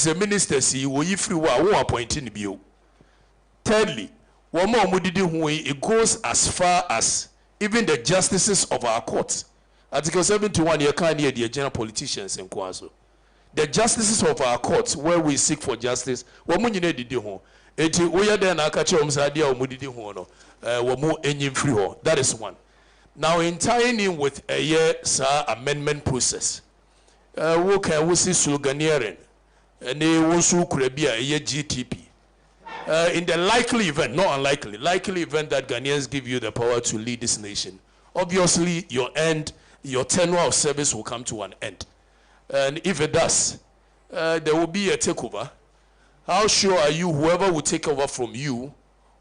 the minister see we free won't appointing you. Thirdly, it goes as far as even the justices of our courts. Article 71, you can't hear the general politicians in Kwazo. The justices of our courts, where we seek for justice, we are then that is one. Now, in tying in with a year amendment process, we can see sloganeering, and they also could be a year GTP. In the likely event, not unlikely, likely event that Ghanaians give you the power to lead this nation, obviously your tenure of service will come to an end. And if it does, there will be a takeover. How sure are you whoever will take over from you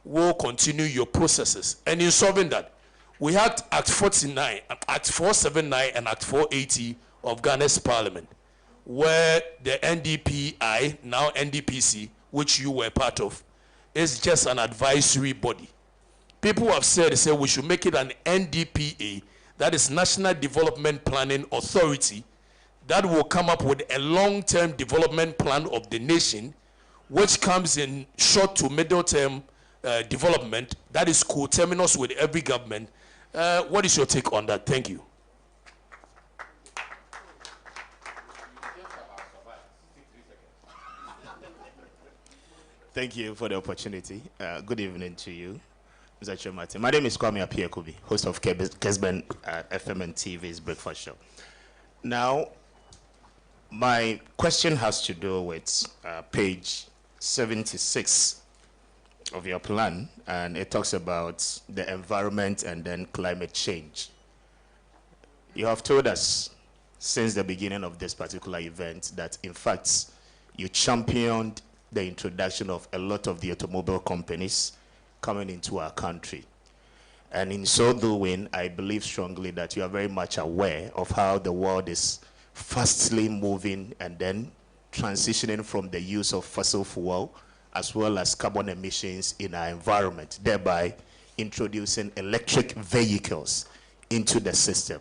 will continue your processes? And in solving that, we had Act 49, Act 479 and Act 480 of Ghana's Parliament, where the NDPI, now NDPC, which you were part of, is just an advisory body. People have said we should make it an NDPA, that is National Development Planning Authority, that will come up with a long-term development plan of the nation, which comes in short to middle-term development, that is coterminous with every government. What is your take on that? Thank you. Thank you for the opportunity. Good evening to you, Mr. Kyeremanteng. My name is Kwame Appiah-Kubi, host of Kesben FM and TV's Breakfast Show. Now, my question has to do with page 76 of your plan, and it talks about the environment and then climate change. You have told us since the beginning of this particular event that, in fact, you championed the introduction of a lot of the automobile companies coming into our country. And in so doing, I believe strongly that you are very much aware of how the world is fastly moving and then transitioning from the use of fossil fuel as well as carbon emissions in our environment, thereby introducing electric vehicles into the system.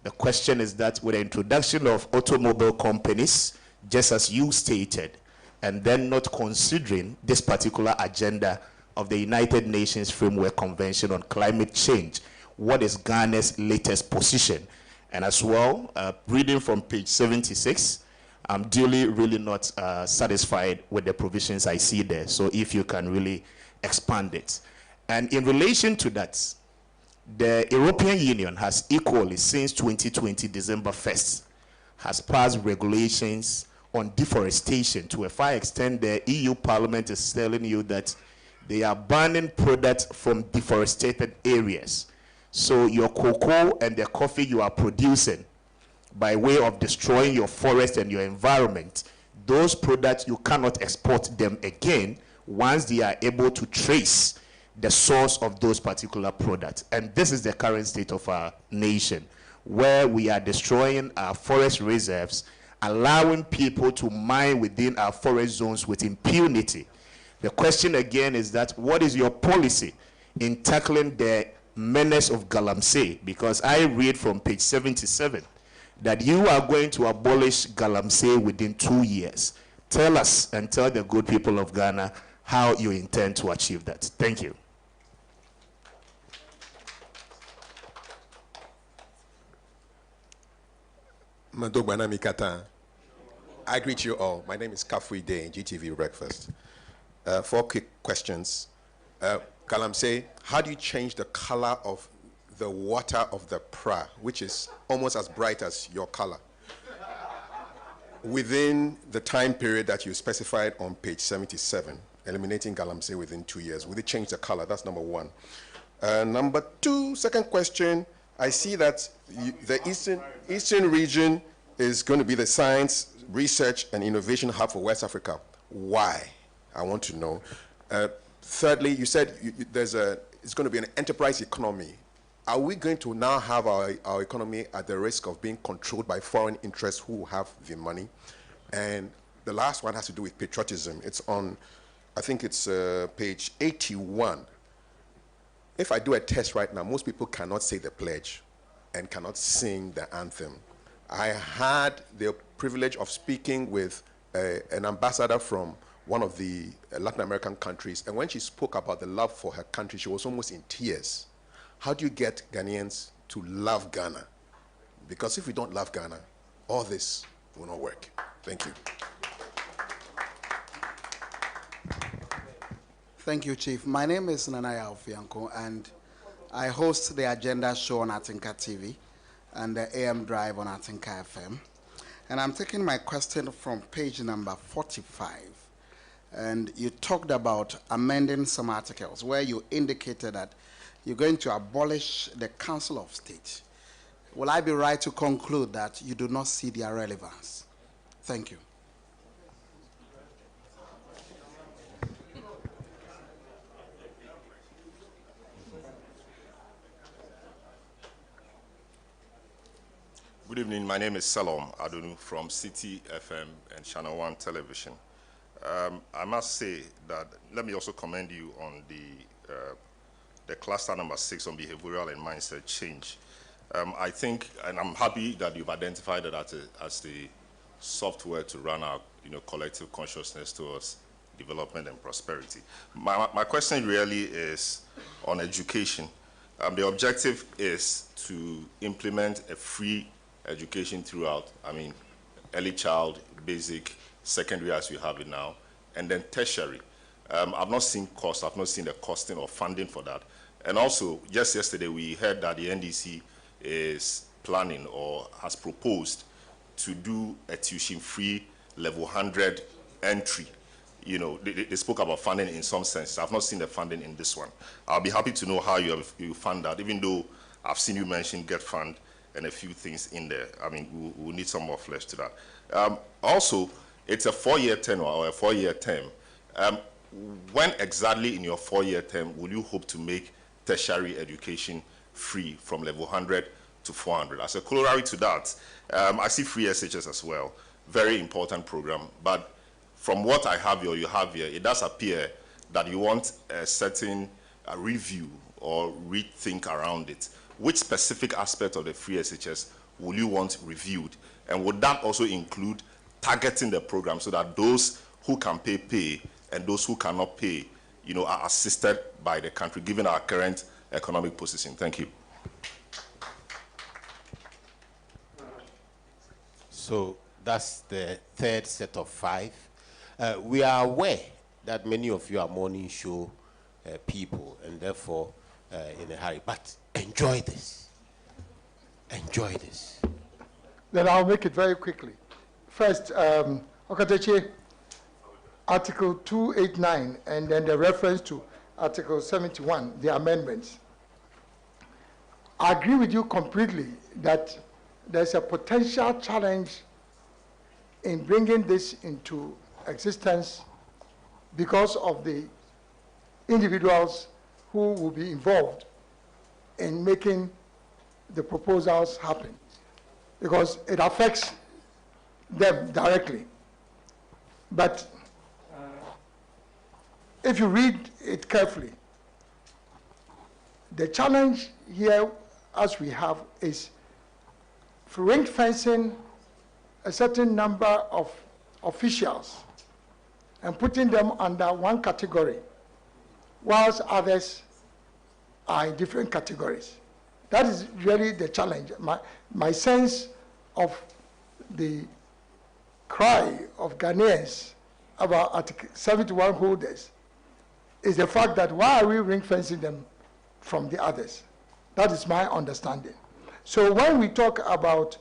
The question is that with the introduction of automobile companies, just as you stated, and then not considering this particular agenda of the United Nations Framework Convention on Climate Change, what is Ghana's latest position? And as well, reading from page 76, I'm really not satisfied with the provisions I see there. So if you can really expand it. And in relation to that, the European Union has equally, since 2020, December 1st, has passed regulations on deforestation. To a far extent, the EU Parliament is telling you that they are banning products from deforested areas. So your cocoa and the coffee you are producing by way of destroying your forest and your environment, those products, you cannot export them again once they are able to trace the source of those particular products. And this is the current state of our nation, where we are destroying our forest reserves, allowing people to mine within our forest zones with impunity. The question again is that, what is your policy in tackling the menace of galamsey? Because I read from page 77 that you are going to abolish galamsey within 2 years. Tell us and tell the good people of Ghana how you intend to achieve that. Thank you. I greet you all. My name is Kafui Day in GTV Breakfast. 4 quick questions. Galamsey, how do you change the color of the water of the pra, which is almost as bright as your color, within the time period that you specified on page 77, eliminating galamsey within 2 years? Will it change the color? That's number 1. Number 2, second question, I see that the Eastern region is going to be the science, research, and innovation hub for West Africa. Why? I want to know. Thirdly, you said it's going to be an enterprise economy. Are we going to now have our economy at the risk of being controlled by foreign interests who have the money? And the last one has to do with patriotism. It's on, I think it's page 81. If I do a test right now, most people cannot say the pledge and cannot sing the anthem. I had the privilege of speaking with an ambassador from one of the Latin American countries, and when she spoke about the love for her country, she was almost in tears. How do you get Ghanaians to love Ghana? Because if we don't love Ghana, all this will not work. Thank you. Thank you, Chief. My name is Nanaya Ofianko, and I host the Agenda Show on Atinka TV and the AM Drive on Atinka FM. And I'm taking my question from page number 45. And you talked about amending some articles where you indicated that you're going to abolish the Council of State. Will I be right to conclude that you do not see their relevance? Thank you. Good evening. My name is Salom Adunu from City FM and Channel 1 Television. I must say that, let me also commend you on the cluster number 6 on behavioral and mindset change. I think, and I'm happy that you've identified it as the software to run our collective consciousness towards development and prosperity. My question really is on education. The objective is to implement a free education throughout, early child, basic, secondary as we have it now, and then tertiary. I've not seen cost, I've not seen the costing or funding for that. And also, just yesterday we heard that the NDC is planning or has proposed to do a tuition-free level 100 entry. They spoke about funding in some sense. I've not seen the funding in this one. I'll be happy to know how you fund that, even though I've seen you mention Get Fund and a few things in there. We'll need some more flesh to that. Also, it's a 4-year tenure or a 4-year term. When exactly in your 4-year term will you hope to make tertiary education free from level 100 to 400? As a corollary to that, I see free SHS as well. Very important program. But from what I have here, or you have here, it does appear that you want a certain review or rethink around it. Which specific aspect of the free SHS will you want reviewed? And would that also include targeting the program so that those who can pay, and those who cannot pay, are assisted by the country, given our current economic position? Thank you. So that's the third set of 5. We are aware that many of you are morning show people, and therefore in a hurry. But enjoy this. Enjoy this. Then I'll make it very quickly. First, Okateche, Article 289, and then the reference to Article 71, the amendments. I agree with you completely that there's a potential challenge in bringing this into existence because of the individuals who will be involved in making the proposals happen, because it affects them directly. But if you read it carefully, the challenge here, as we have, is ring fencing a certain number of officials and putting them under one category, whilst others are in different categories. That is really the challenge. My sense of the cry of Ghanaians about Article 71 holders is the fact that why are we ring fencing them from the others? That is my understanding. So when we talk about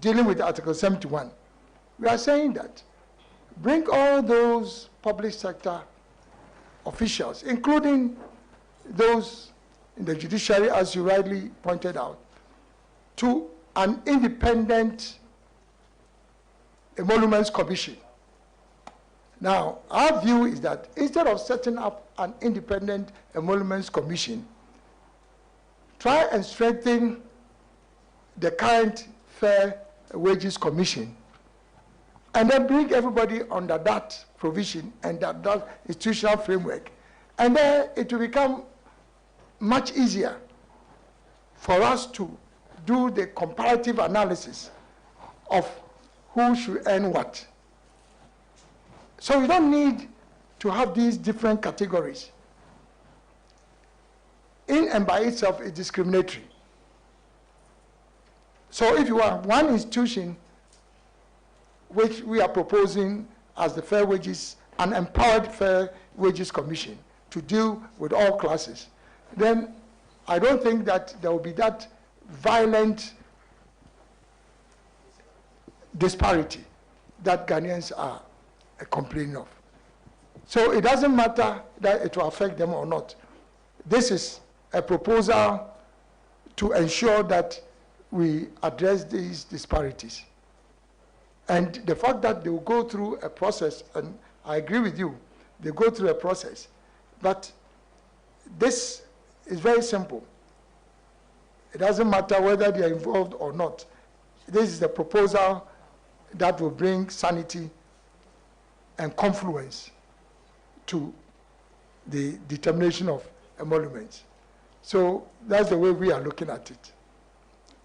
dealing with Article 71, we are saying that bring all those public sector officials, including those in the judiciary, as you rightly pointed out, to an independent emoluments commission. Now, our view is that instead of setting up an independent emoluments commission, try and strengthen the current Fair Wages Commission, and then bring everybody under that provision and that institutional framework. And then it will become much easier for us to do the comparative analysis of who should earn what. So you don't need to have these different categories. In and by itself is discriminatory. So if you have one institution, which we are proposing as the Fair Wages, an empowered Fair Wages Commission to deal with all classes, then I don't think that there will be that violent disparity that Ghanaians are complaining of. So it doesn't matter that it will affect them or not. This is a proposal to ensure that we address these disparities. And the fact that they will go through a process, and I agree with you, they go through a process, but this is very simple. It doesn't matter whether they are involved or not. This is the proposal that will bring sanity and confluence to the determination of emoluments. So that's the way we are looking at it.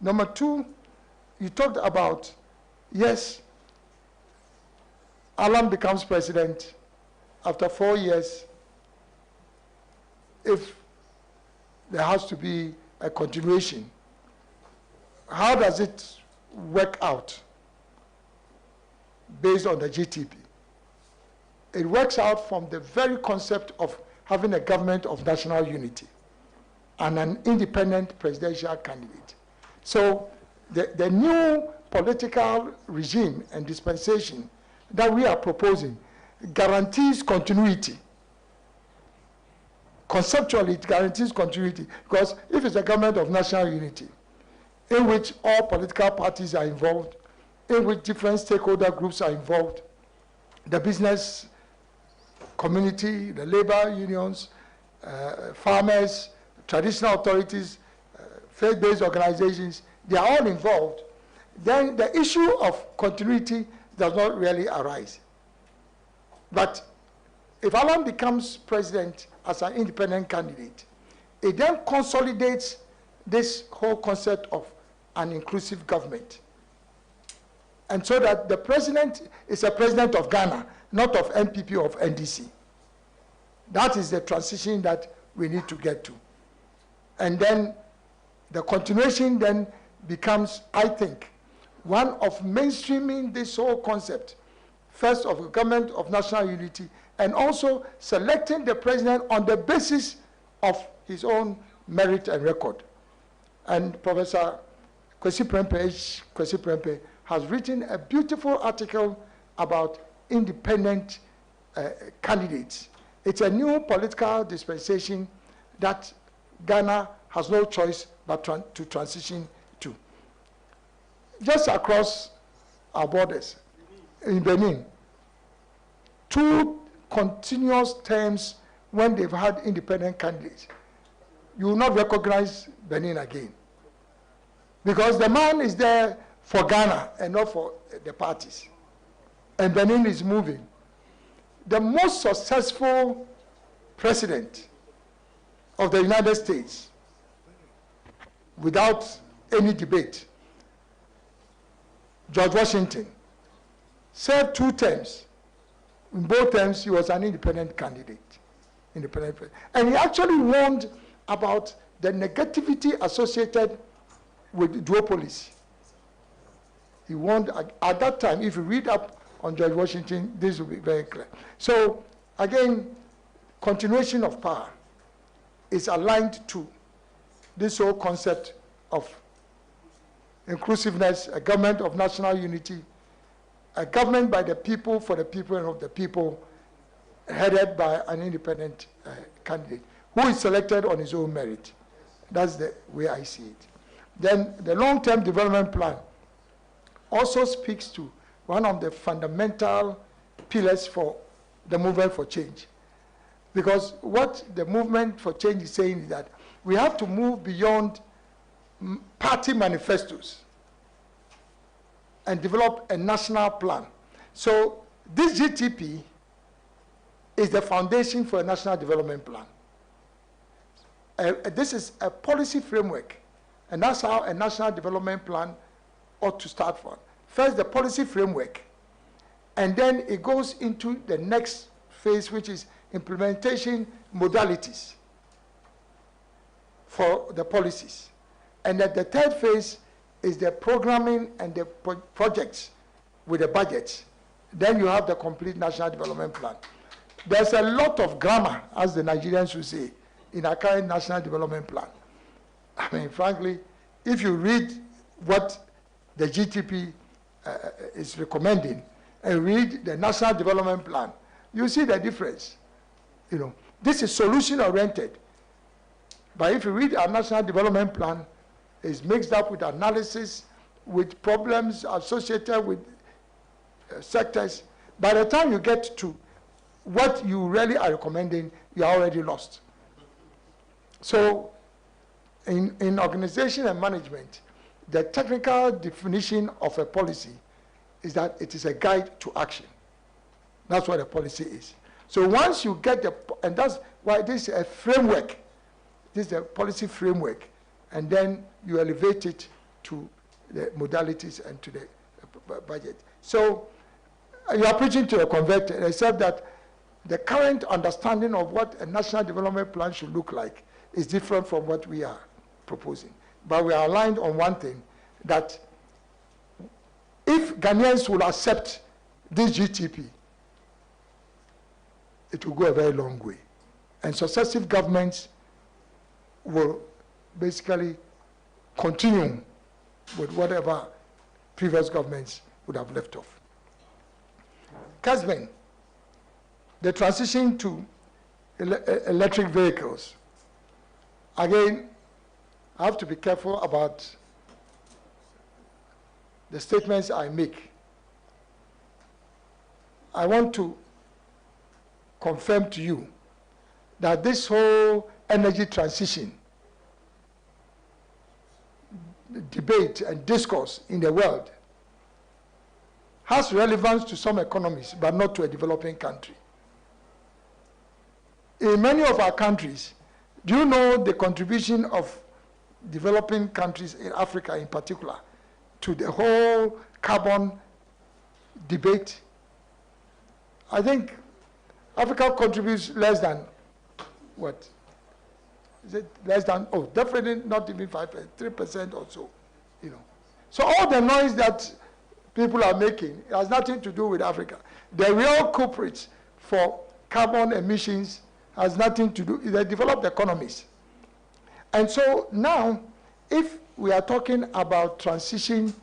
Number two, you talked about, yes, Alan becomes president after 4 years if there has to be a continuation. How does it work out based on the GTP? It works out from the very concept of having a government of national unity and an independent presidential candidate. So the new political regime and dispensation that we are proposing guarantees continuity. Conceptually, it guarantees continuity, because if it's a government of national unity, in which all political parties are involved, in which different stakeholder groups are involved, the business community, the labor unions, farmers, traditional authorities, faith-based organizations, they are all involved, then the issue of continuity does not really arise. But if Alan becomes president as an independent candidate, it then consolidates this whole concept of an inclusive government. And so that the president is a president of Ghana, not of NPP or of NDC. That is the transition that we need to get to. And then the continuation then becomes, I think, one of mainstreaming this whole concept, first of a government of national unity, and also selecting the president on the basis of his own merit and record. And Professor Kwesi Prempeh has written a beautiful article about independent candidates. It's a new political dispensation that Ghana has no choice but to transition to. just across our borders, in Benin, 2 continuous terms when they've had independent candidates, you will not recognize Benin again. Because the man is there for Ghana and not for the parties. And Benin is moving. The most successful president of the United States, without any debate, George Washington, served 2 terms. In both terms, he was an independent candidate. And he actually warned about the negativity associated with duopolies. He warned at that time, if you read up on George Washington, this will be very clear. So, again, continuation of power is aligned to this whole concept of inclusiveness, a government of national unity, a government by the people, for the people, and of the people, headed by an independent candidate who is selected on his own merit. That's the way I see it. Then the long-term development plan also speaks to one of the fundamental pillars for the movement for change. Because what the movement for change is saying is that we have to move beyond party manifestos and develop a national plan. So this GTP is the foundation for a national development plan. This is a policy framework, and that's how a national development plan ought to start from. First, the policy framework, and then it goes into the next phase, which is implementation modalities for the policies. And then the third phase is the programming and the projects with the budgets. Then you have the complete national development plan. There's a lot of grammar, as the Nigerians would say, in our current national development plan. I mean, frankly, if you read what the GTP is recommending and read the national development plan, you see the difference. You know, this is solution-oriented. But if you read our national development plan, it's mixed up with analysis, with problems associated with sectors. By the time you get to what you really are recommending, you are already lost. So in organization and management, the technical definition of a policy is that it is a guide to action. That's what a policy is. So once you get and that's why this is a framework. This is a policy framework. And then you elevate it to the modalities and to the budget. So you are preaching to a converted, except that the current understanding of what a national development plan should look like is different from what we are proposing. But we are aligned on one thing, that if Ghanaians will accept this GTP, it will go a very long way. And successive governments will basically continue with whatever previous governments would have left off. Kasben, the transition to electric vehicles. Again, I have to be careful about the statements I make. I want to confirm to you that this whole energy transition debate and discourse in the world has relevance to some economies, but not to a developing country. In many of our countries, do you know the contribution of developing countries in Africa in particular to the whole carbon debate? I think Africa contributes less than, what? Is it less than, oh, definitely not even 5%, 3% or so, you know. So all the noise that people are making has nothing to do with Africa. The real culprits for carbon emissions has nothing to do with the developed economies. And so now, if we are talking about transition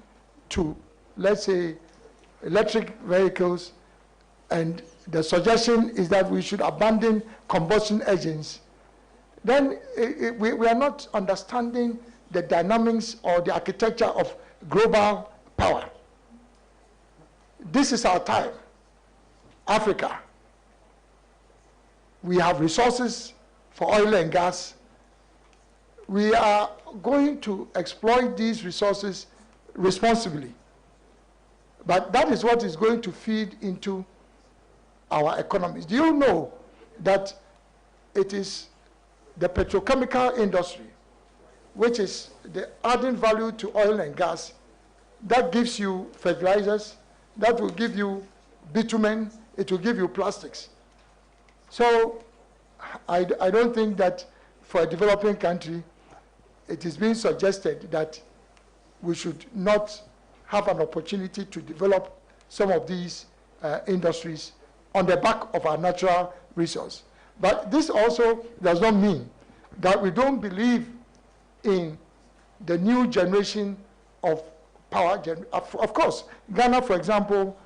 to, let's say, electric vehicles, and the suggestion is that we should abandon combustion engines, then we are not understanding the dynamics or the architecture of global power. This is our time. Africa. We have resources for oil and gas. We are going to exploit these resources responsibly. But that is what is going to feed into our economies. Do you know that it is the petrochemical industry, which is the adding value to oil and gas, that gives you fertilizers, that will give you bitumen, it will give you plastics. So I don't think that for a developing country, it is being suggested that we should not have an opportunity to develop some of these industries on the back of our natural resource. But this also does not mean that we don't believe in the new generation of power. Of course, Ghana, for example,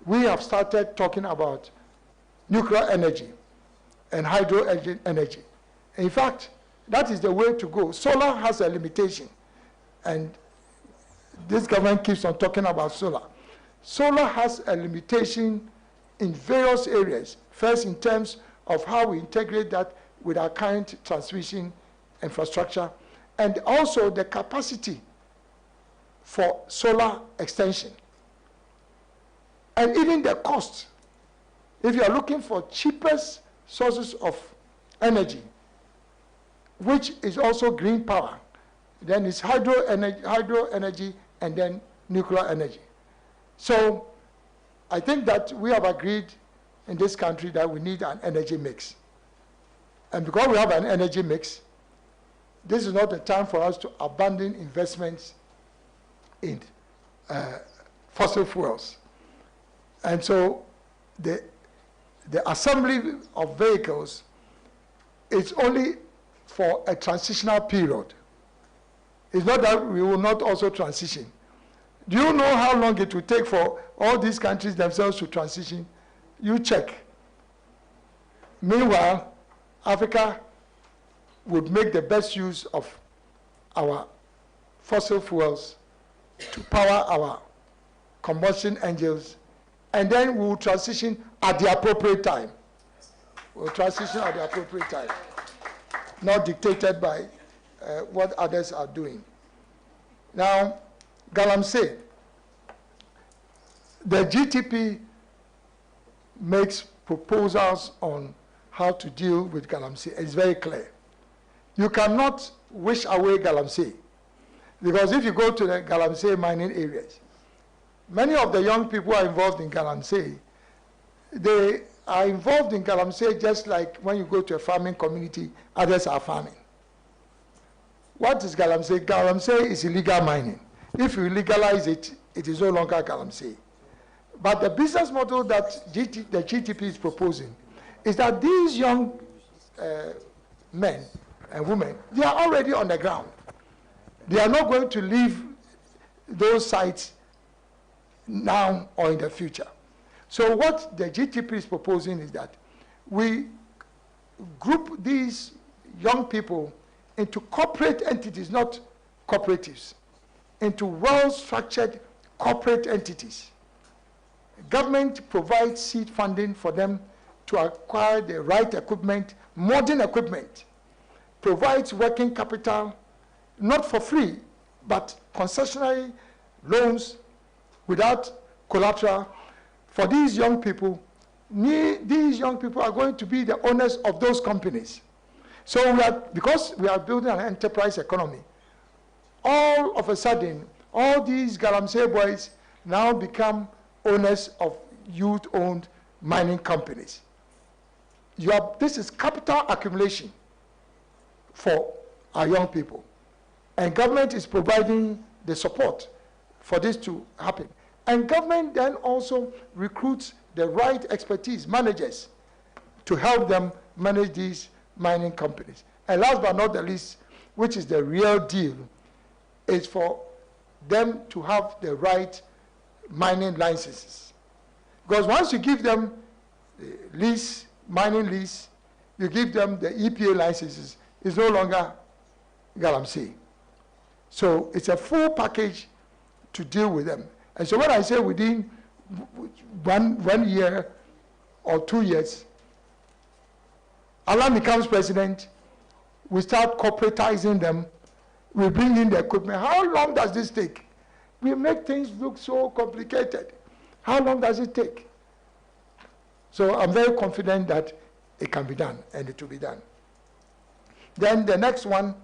we have started talking about nuclear energy and hydro energy. In fact, that is the way to go. Solar has a limitation, and this government keeps on talking about solar. Solar has a limitation in various areas. First, in terms of how we integrate that with our current transmission infrastructure, and also the capacity for solar extension. And even the cost. If you are looking for cheapest sources of energy, which is also green power, then it's hydro energy and then nuclear energy. So I think that we have agreed in this country that we need an energy mix. And because we have an energy mix, this is not the time for us to abandon investments in fossil fuels. And so the assembly of vehicles is only for a transitional period. It's not that we will not also transition. Do you know how long it will take for all these countries themselves to transition? You check. Meanwhile, Africa would make the best use of our fossil fuels to power our combustion engines, and then we will transition at the appropriate time. We'll transition at the appropriate time, not dictated by what others are doing. Now, Galamsey, the GTP makes proposals on how to deal with Galamsey. It's very clear. You cannot wish away Galamsey, because if you go to the Galamsey mining areas, many of the young people who are involved in Galamsey, they are involved in Galamsey just like when you go to a farming community, others are farming. What is Galamsey? Galamsey is illegal mining. If you legalize it, it is no longer Galamsey. But the business model that the GTP is proposing is that these young men and women, they are already on the ground. They are not going to leave those sites now or in the future. So what the GTP is proposing is that we group these young people into corporate entities, not cooperatives, into well-structured corporate entities. Government provides seed funding for them to acquire the right equipment, modern equipment, provides working capital, not for free, but concessionary loans without collateral for these young people. These young people are going to be the owners of those companies. So because we are building an enterprise economy, all of a sudden, all these Galamsey boys now become owners of youth-owned mining companies. This is capital accumulation for our young people. And government is providing the support for this to happen. And government then also recruits the right expertise, managers, to help them manage these mining companies. And last but not the least, which is the real deal, is for them to have the right mining licenses. Because once you give them lease, mining lease, you give them the EPA licenses, it's no longer Galamsey. So it's a full package to deal with them. And so when I say within 1 year or 2 years, Alan becomes president, we start corporatizing them, we bring in the equipment. How long does this take? We make things look so complicated. How long does it take? So I'm very confident that it can be done, and it will be done. Then the next one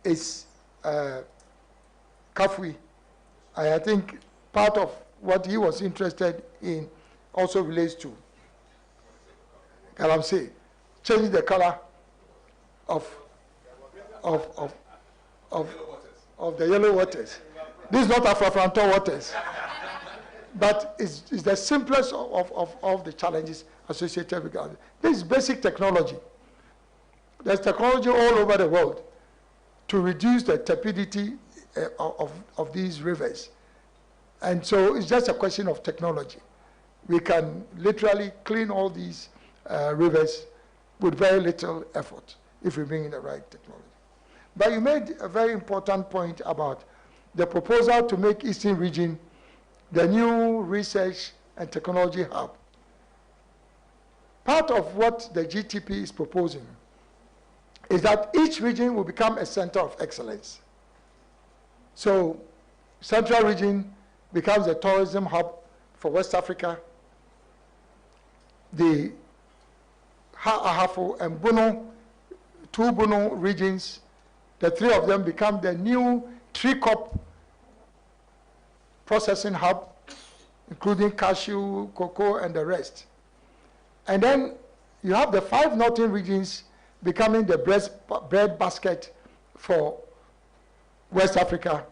is Kafui. I think part of what he was interested in also relates to Galamsey, change the color of the yellow waters. This is not Afro-Franto waters, but it's the simplest of the challenges associated with Galamsey. This is basic technology. There's technology all over the world to reduce the turbidity of these rivers. And so it's just a question of technology. We can literally clean all these rivers with very little effort if we bring in the right technology. But you made a very important point about the proposal to make Eastern Region the new research and technology hub. Part of what the GTP is proposing is that each region will become a center of excellence. So Central Region becomes a tourism hub for West Africa. The Ahafo and Bono, two Bono regions, the three of them become the new tree-crop processing hub, including cashew, cocoa, and the rest. And then you have the 5 northern regions becoming the bread basket for West Africa.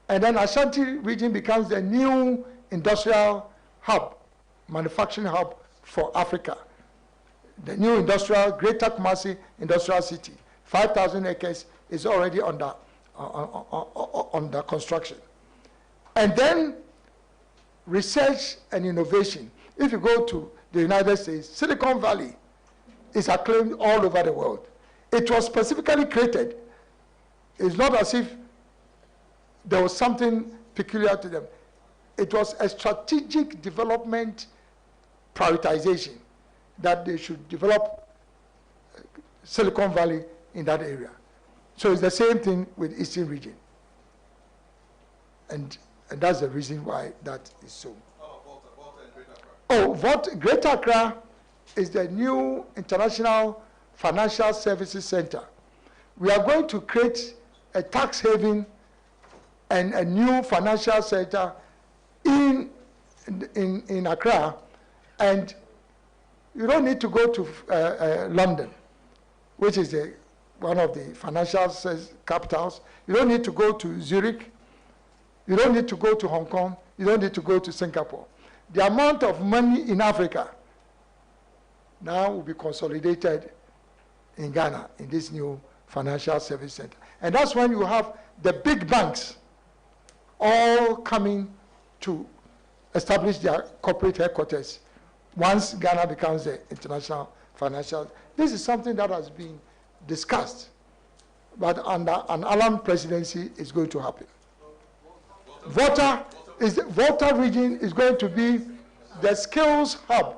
And then Ashanti region becomes the new industrial hub, manufacturing hub for Africa. The new industrial, Greater Kumasi industrial city, 5,000 acres is already under construction. And then research and innovation. If you go to the United States, Silicon Valley is acclaimed all over the world. It was specifically created. It's not as if there was something peculiar to them. It was a strategic development prioritization that they should develop Silicon Valley in that area. So it's the same thing with Eastern Region. And that's the reason why that is so. Greater Accra is the new International Financial Services Center. We are going to create a tax haven and a new financial center in Accra, and you don't need to go to London, which is one of the financial capitals. You don't need to go to Zurich. You don't need to go to Hong Kong. You don't need to go to Singapore. The amount of money in Africa now will be consolidated in Ghana in this new financial service center. And that's when you have the big banks all coming to establish their corporate headquarters once Ghana becomes the international financial. This is something that has been discussed, but under an Alan presidency is going to happen. Volta region is going to be the skills hub.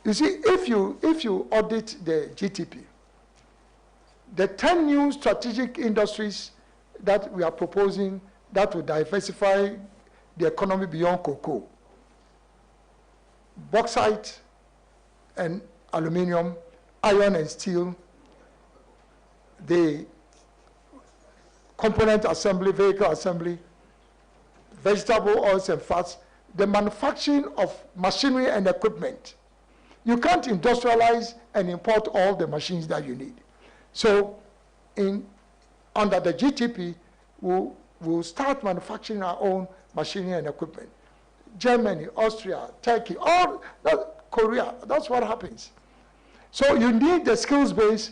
You see, if you audit the GTP, the 10 new strategic industries that we are proposing that will diversify the economy beyond cocoa, bauxite and aluminium, iron and steel, the component assembly, vehicle assembly, vegetable oils and fats, the manufacturing of machinery and equipment. You can't industrialize and import all the machines that you need. So under the GTP, we'll start manufacturing our own machinery and equipment. Germany, Austria, Turkey, Korea, that's what happens. So you need the skills base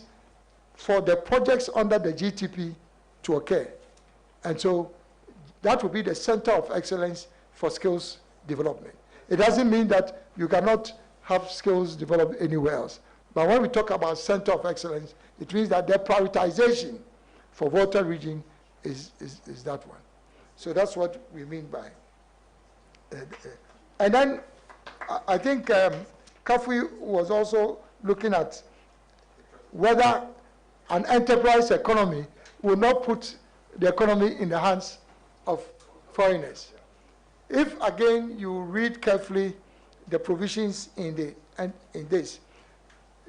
for the projects under the GTP to occur. And so that will be the center of excellence for skills development. It doesn't mean that you cannot have skills developed anywhere else. But when we talk about center of excellence, it means that the prioritization for Volta region is that one. So that's what we mean by. And then I think Kafui was also looking at whether an enterprise economy will not put the economy in the hands of foreigners. If, again, you read carefully the provisions in this,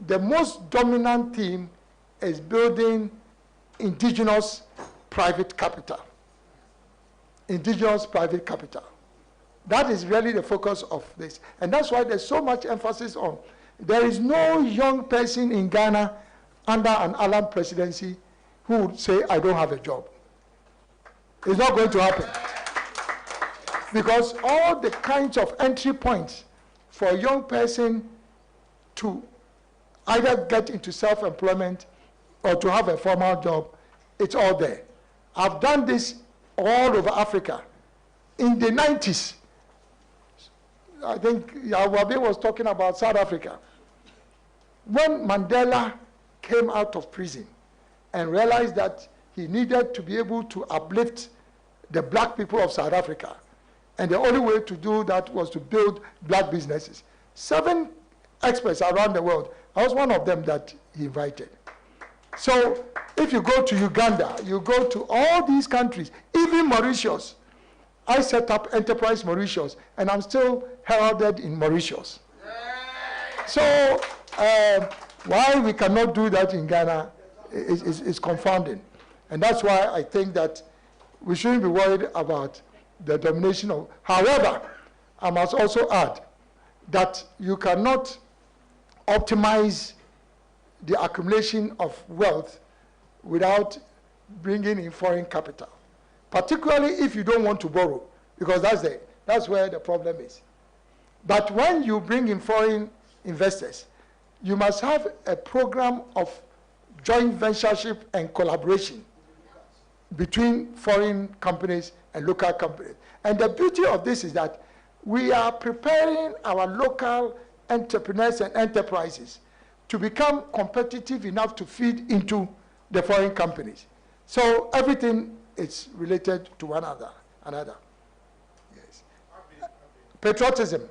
the most dominant theme is building indigenous private capital. Indigenous private capital. That is really the focus of this. And that's why there's so much emphasis on, there is no young person in Ghana under an Alan presidency who would say, I don't have a job. It's not going to happen. Because all the kinds of entry points for a young person to either get into self-employment or to have a formal job, it's all there. I've done this all over Africa. In the 90s, I think Yawabe was talking about South Africa. When Mandela came out of prison and realized that he needed to be able to uplift the black people of South Africa, and the only way to do that was to build black businesses. 7 experts around the world, I was one of them that he invited. So if you go to Uganda, you go to all these countries, even Mauritius. I set up Enterprise Mauritius, and I'm still heralded in Mauritius. So why we cannot do that in Ghana is confounding. And that's why I think that we shouldn't be worried about the domination of. However, I must also add that you cannot optimize the accumulation of wealth without bringing in foreign capital, particularly if you don't want to borrow, because that's where the problem is. But when you bring in foreign investors, you must have a program of joint ventureship and collaboration between foreign companies and local companies. And the beauty of this is that we are preparing our local entrepreneurs and enterprises to become competitive enough to feed into the foreign companies. So everything is related to one another. Yes. Patriotism.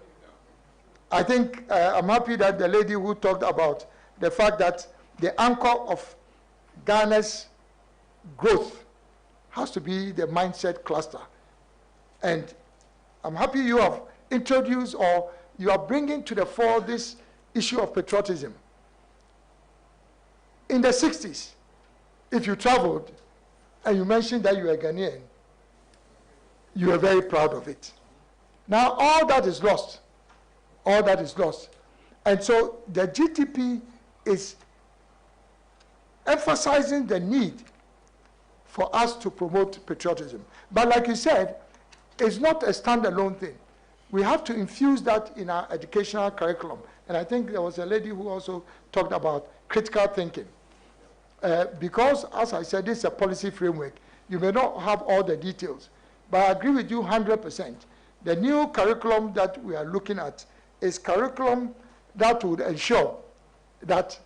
I think I'm happy that the lady who talked about the fact that the anchor of Ghana's growth has to be the mindset cluster. And I'm happy you have introduced, or you are bringing to the fore, this issue of patriotism. In the 60s, if you traveled and you mentioned that you were Ghanaian, you were very proud of it. Now all that is lost. All that is lost. And so the GTP is emphasizing the need for us to promote patriotism. But like you said, it's not a standalone thing. We have to infuse that in our educational curriculum. And I think there was a lady who also talked about critical thinking. Because, as I said, this is a policy framework. You may not have all the details, but I agree with you 100%. The new curriculum that we are looking at is curriculum that would ensure that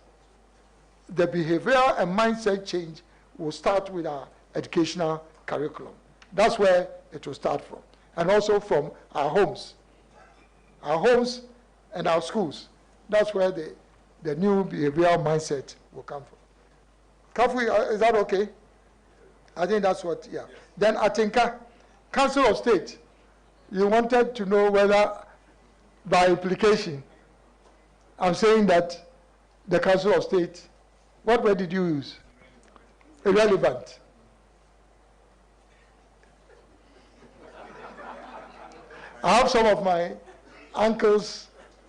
the behavioral and mindset change will start with our educational curriculum. That's where it will start from. And also from our homes. Our homes and our schools. That's where the new behavioral mindset will come from. Kafui, is that okay? I think that's what, yeah. Then Atinka, Council of State, you wanted to know whether by implication, I'm saying that the Council of State, what word did you use? Irrelevant. I have some of my uncles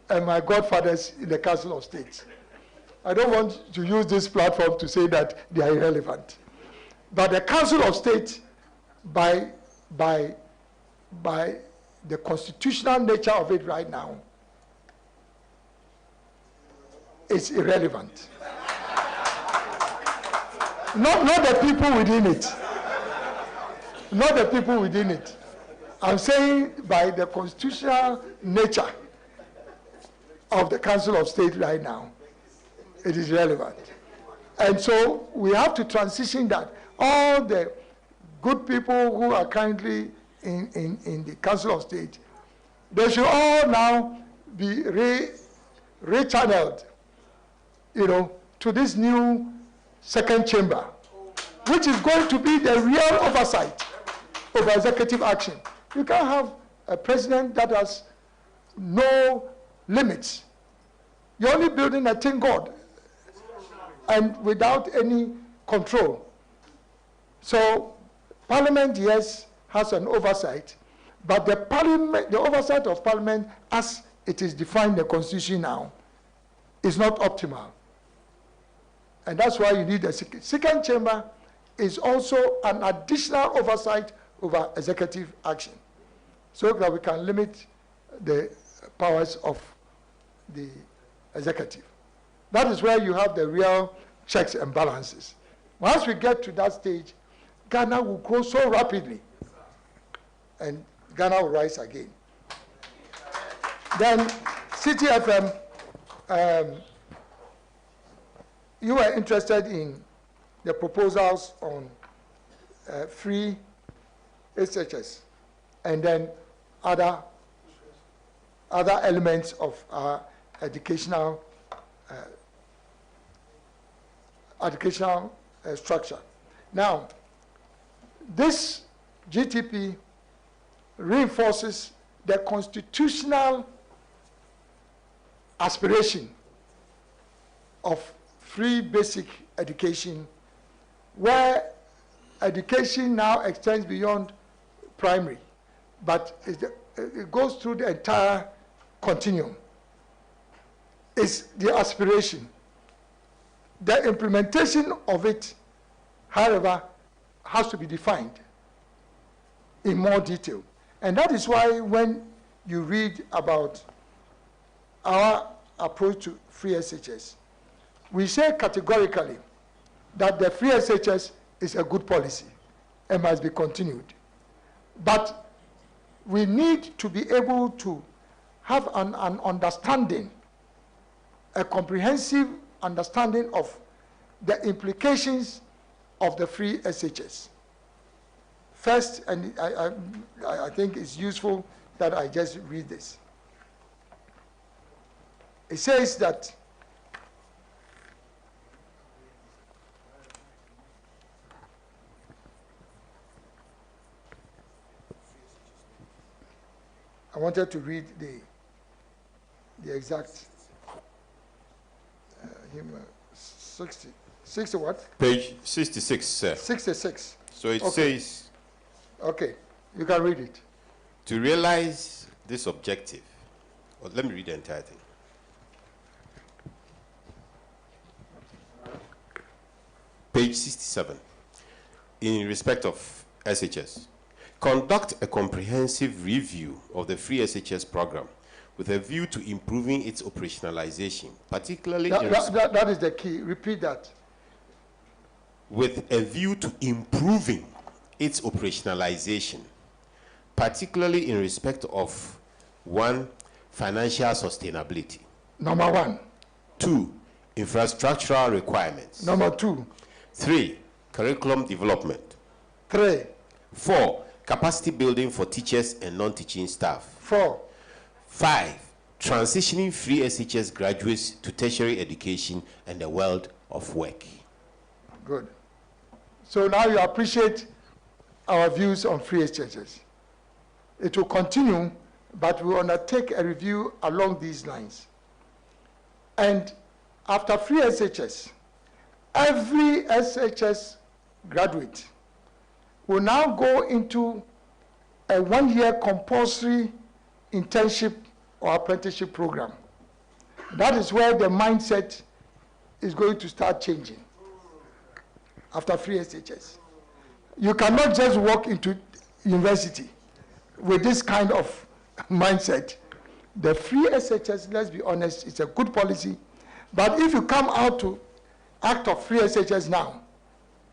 and my godfathers in the Council of State. I don't want to use this platform to say that they are irrelevant. But the Council of State, by the constitutional nature of it right now, is irrelevant. Not the people within it. Not the people within it. I'm saying by the constitutional nature of the Council of State right now, it is relevant. And so we have to transition that. All the good people who are currently in the Council of State, they should all now be rechanneled, to this new second chamber, which is going to be the real oversight over executive action. You can't have a president that has no limits. You're only building a thing God, and without any control. So Parliament, yes, has an oversight, but the oversight of Parliament as it is defined in the Constitution now is not optimal. And that's why you need a second chamber is also an additional oversight over executive action, so that we can limit the powers of the executive. That is where you have the real checks and balances. Once we get to that stage, Ghana will grow so rapidly, and Ghana will rise again. Then, City FM, you were interested in the proposals on free SHS, and then other elements of our educational structure. Now, this GTP reinforces the constitutional aspiration of free basic education, where education now extends beyond primary, but it goes through the entire continuum. It's the aspiration. The implementation of it, however, has to be defined in more detail. And that is why when you read about our approach to free SHS, we say categorically that the free SHS is a good policy and must be continued. But we need to be able to have an understanding, a comprehensive understanding of the implications of the free SHS. First, and I think it's useful that I just read this. It says that I wanted to read the exact 60 what? Page 66, sir. 66. So it Okay. says, Okay, you can read it. to realize this objective, let me read the entire thing. Page 67, in respect of SHS, conduct a comprehensive review of the free SHS program with a view to improving its operationalization, particularly that is the key. Repeat that. With a view to improving its operationalization, particularly in respect of 1, financial sustainability. Number 1. 2, infrastructural requirements. Number 2. 3, curriculum development. 3. 4, capacity building for teachers and non-teaching staff. 4. 5, transitioning free SHS graduates to tertiary education and the world of work. Good. So now you appreciate our views on free SHS. It will continue, but we will undertake a review along these lines. And after free SHS, every SHS graduate will now go into a 1-year compulsory internship or apprenticeship program. That is where the mindset is going to start changing after free SHS. You cannot just walk into university with this kind of mindset. The free SHS, let's be honest, it's a good policy, but if you come out to act of free SHS now,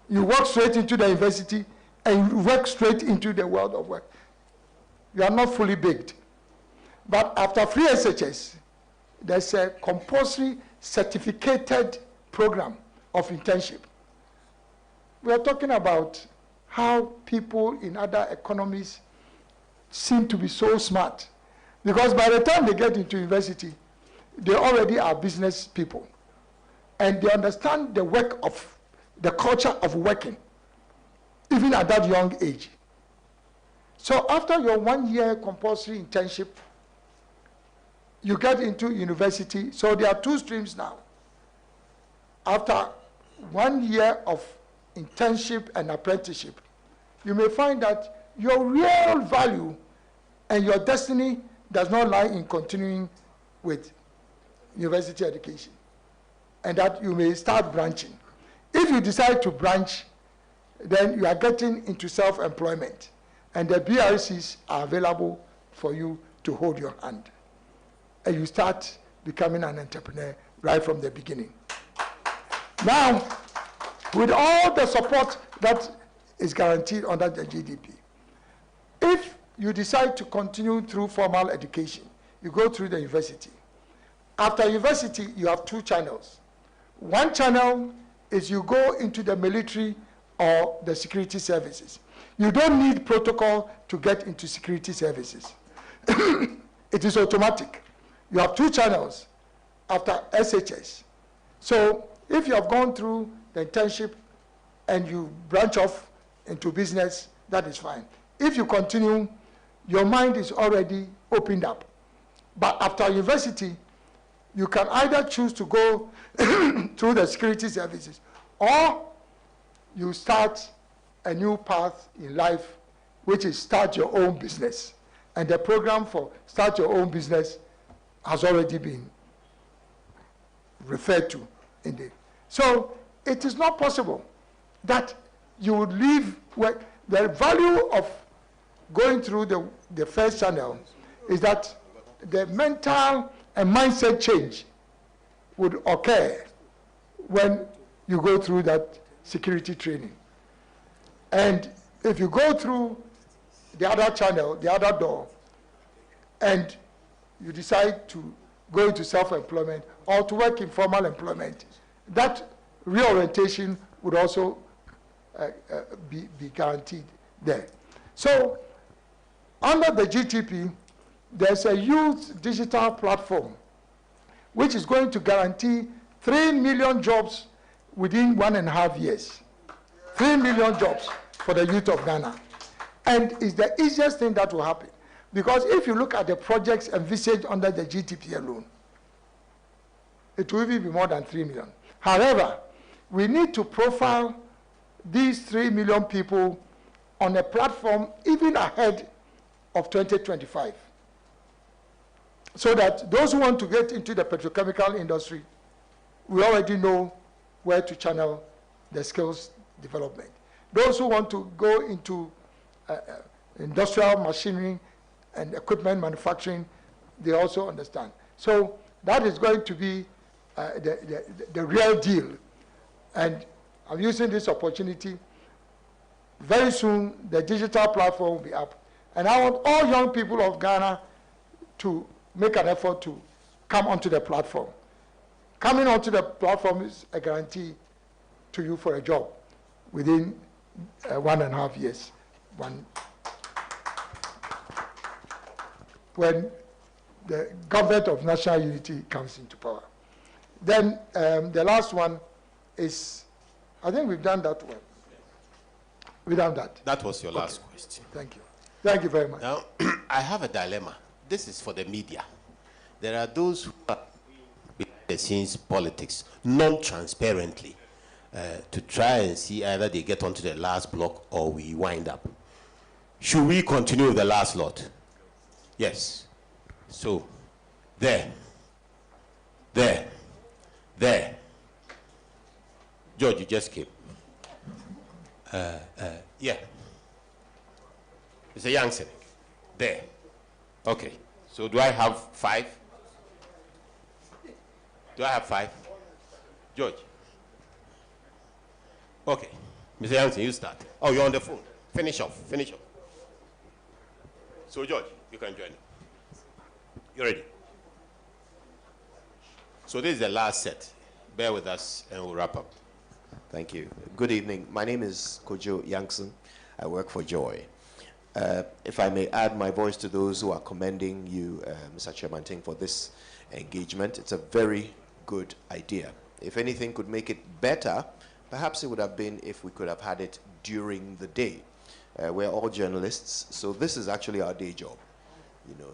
you walk straight into the university and you work straight into the world of work. You are not fully baked. But after free SHS, there's a compulsory certificated program of internship. We are talking about how people in other economies seem to be so smart. Because by the time they get into university, they already are business people. And they understand the work of, the culture of working, even at that young age. So after your 1 year compulsory internship, you get into university. So there are 2 streams now. After 1 year of internship and apprenticeship, you may find that your real value and your destiny does not lie in continuing with university education, and that you may start branching. If you decide to branch, then you are getting into self-employment, and the BRCs are available for you to hold your hand, and you start becoming an entrepreneur right from the beginning. Now, with all the support that is guaranteed under the GDP, if you decide to continue through formal education, you go through the university. After university, you have 2 channels. One channel is you go into the military or the security services. You don't need protocol to get into security services. It is automatic. You have 2 channels after SHS. So if you have gone through the internship and you branch off into business, that is fine. If you continue, your mind is already opened up. But after university, you can either choose to go through the security services, or you start a new path in life, which is start your own business. And the program for start your own business has already been referred to in the. So it is not possible that you would leave where the value of going through the first channel is that the mental and mindset change would occur when you go through that security training. And if you go through the other channel, the other door, and you decide to go into self-employment or to work in formal employment, that reorientation would also be guaranteed there. So under the GTP, there's a youth digital platform which is going to guarantee 3 million jobs within 1.5 years. 3 million jobs for the youth of Ghana. And it's the easiest thing that will happen. Because if you look at the projects envisaged under the GTP alone, it will even be more than 3 million. However, we need to profile these 3 million people on a platform even ahead of 2025. So that those who want to get into the petrochemical industry, we already know where to channel the skills development. Those who want to go into industrial machinery and equipment manufacturing, they also understand. So that is going to be the real deal. And I'm using this opportunity. Very soon, the digital platform will be up. And I want all young people of Ghana to make an effort to come onto the platform. Coming onto the platform is a guarantee to you for a job within 1.5 years. When the government of national unity comes into power. Then the last one is, I think we've done that one. We've done that. That was your last question. Thank you. Thank you very much. Now, I have a dilemma. This is for the media. There are those who are behind the scenes politics, non-transparently, to try and see either they get onto the last block or we wind up. Should we continue with the last lot? Yes. So, there. George, you just came. Yeah. Mr. Youngson, there. Okay. So do I have 5? Do I have 5? George. Okay. Mr. Youngson, you start. Oh, you're on the phone. Finish off. So, George, you can join. You ready? So this is the last set. Bear with us and we'll wrap up. Thank you. Good evening. My name is Kojo Youngson. I work for joy. If I may add my voice to those who are commending you, Mr. Kyeremanteng, for this engagement, it's a very good idea. If anything could make it better, perhaps it would have been if we could have had it during the day. We're all journalists, so this is actually our day job.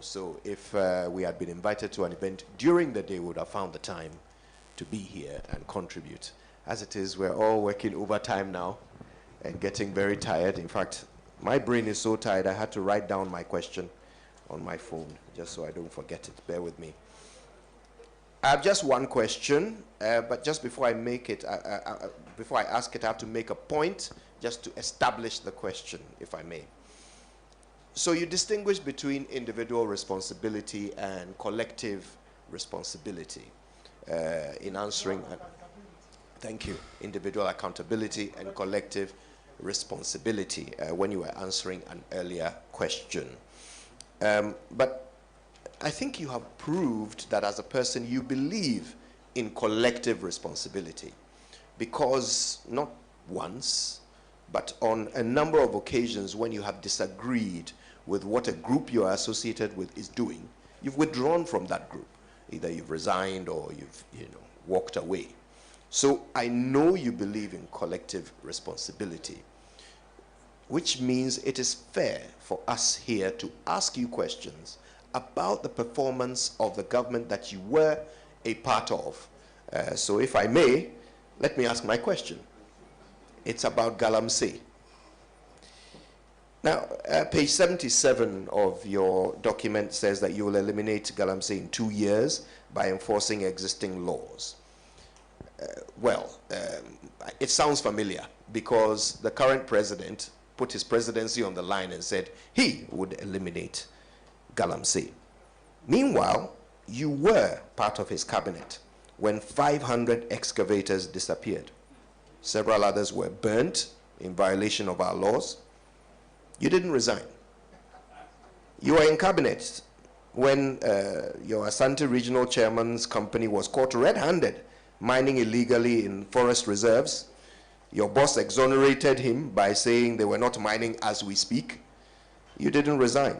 So if we had been invited to an event during the day, we would have found the time to be here and contribute. As it is, we're all working overtime now and getting very tired. In fact, my brain is so tired, I had to write down my question on my phone, just so I don't forget it. Bear with me. I have just one question, but just before I make it, before I ask it, I have to make a point just to establish the question, if I may. So you distinguish between individual responsibility and collective responsibility in answering. Thank you. Individual accountability and collective responsibility when you were answering an earlier question. But I think you have proved that as a person you believe in collective responsibility, because not once, but on a number of occasions when you have disagreed with what a group you are associated with is doing, you've withdrawn from that group. Either you've resigned or you've walked away. So I know you believe in collective responsibility, which means it is fair for us here to ask you questions about the performance of the government that you were a part of. So if I may, let me ask my question. It's about Galamsey. Now, page 77 of your document says that you will eliminate Galamsey in 2 years by enforcing existing laws. It sounds familiar because the current president put his presidency on the line and said he would eliminate Galamsey. Meanwhile, you were part of his cabinet when 500 excavators disappeared. Several others were burnt in violation of our laws. You didn't resign. You were in cabinet when your Asante regional chairman's company was caught red-handed mining illegally in forest reserves. Your boss exonerated him by saying they were not mining as we speak. You didn't resign.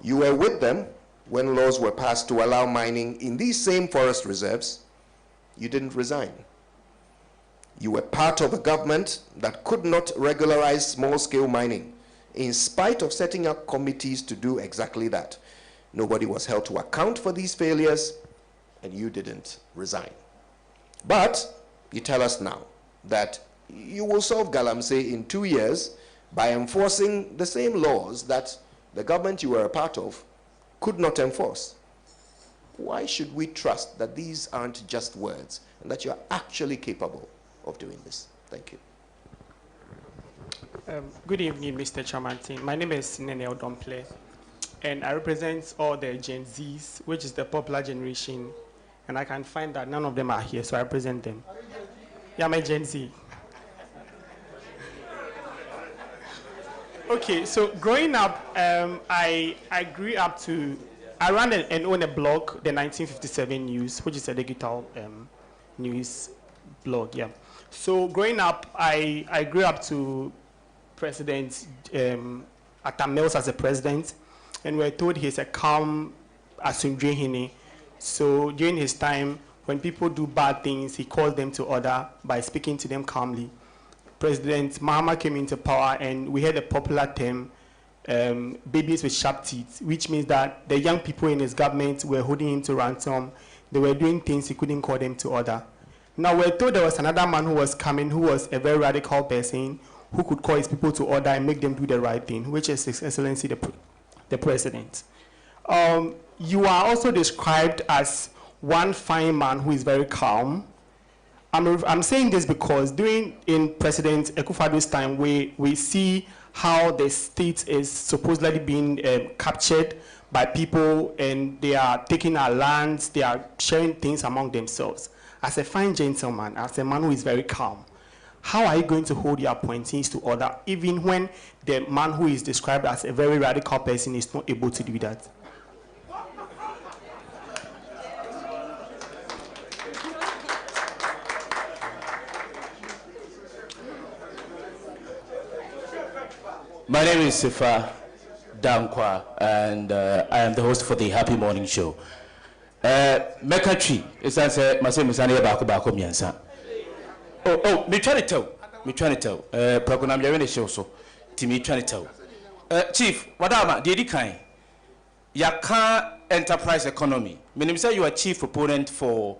You were with them when laws were passed to allow mining in these same forest reserves. You didn't resign. You were part of a government that could not regularize small-scale mining, in spite of setting up committees to do exactly that. Nobody was held to account for these failures, and you didn't resign. But you tell us now that you will solve Galamsey in 2 years by enforcing the same laws that the government you were a part of could not enforce. Why should we trust that these aren't just words and that you're actually capable of doing this? Thank you. Good evening, Mr. Kyeremanteng. My name is Nene Odomple, and I represent all the Gen Zs, which is the popular generation, and I can find that none of them are here, so I represent them. Yeah, I'm a Gen Z. Okay, so growing up, I grew up to, I ran and own a blog, the 1957 News, which is a digital news blog, yeah. So growing up, I grew up to President Atta Mills as a president, and we're told he's a calm Asundwehene. So during his time, when people do bad things, he calls them to order by speaking to them calmly. President Mahama came into power, and we had a popular term, babies with sharp teeth, which means that the young people in his government were holding him to ransom. They were doing things he couldn't call them to order. Now we're told there was another man who was coming, who was a very radical person, who could call his people to order and make them do the right thing, which is His Excellency the President. You are also described as one fine man who is very calm. I'm saying this because in President Akufo-Addo's time, we see how the state is supposedly being captured by people, and they are taking our lands, they are sharing things among themselves. As a fine gentleman, as a man who is very calm, how are you going to hold your appointees to order, even when the man who is described as a very radical person is not able to do that? My name is Sifa Dankwa, and I am the host for the Happy Morning Show. Mekatri, it's answer, Masem Misani Bako Miansa. Oh, me trying to tell. Program you're in the show, so Timmy trying to tell. Chief, Wadama, Didi Kai, Yaka enterprise economy. Meaning, say you are chief proponent for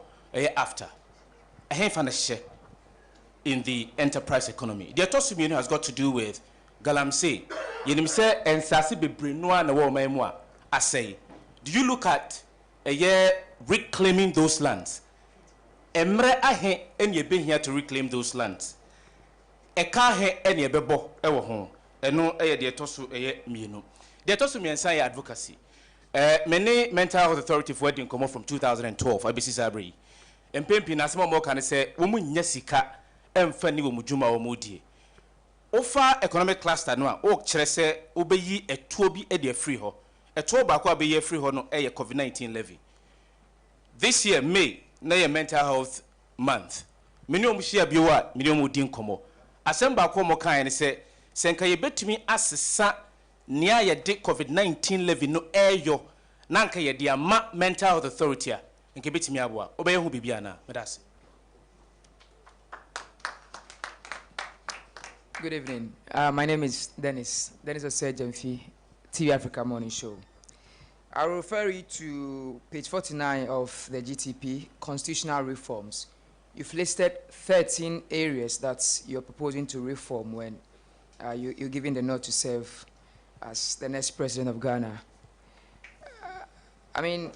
after. I have found a share in the enterprise economy. The autonomy has got to do with Galamsey. You say, and Sasi be Brinoa and Womemwa. I say, do you look at a year reclaiming those lands? Emre ahe enye be here to reclaim those lands. Eka he enye bebo ewo ho. Eno eye de etoso eye mienu. De etoso miensa ya advocacy. Many mental health authority for wedding come from 2012 abisi sabri. Empempi na asema mo kan se wo mu nya sika emfa ni wo mudwuma wo mudie. Ofa economic cluster no a o kire se obeyi etuo bi e de free ho. Etuo ba kwa be ye free ho no eye COVID-19 levy. This year May na ye mental health month. Many omu share biwa, many omu din komo. Asemba ko mo kan se senka ye betumi asesa nia ye de COVID-19 levy no eyo nanka ye de ama mental health authority a nke betumi aboa. Obeye hu bibia na medase. Good evening. My name is Dennis Osejemfi, TV Africa Morning Show. I will refer you to page 49 of the GTP, Constitutional Reforms. You've listed 13 areas that you're proposing to reform when you're giving the nod to serve as the next president of Ghana. I mean,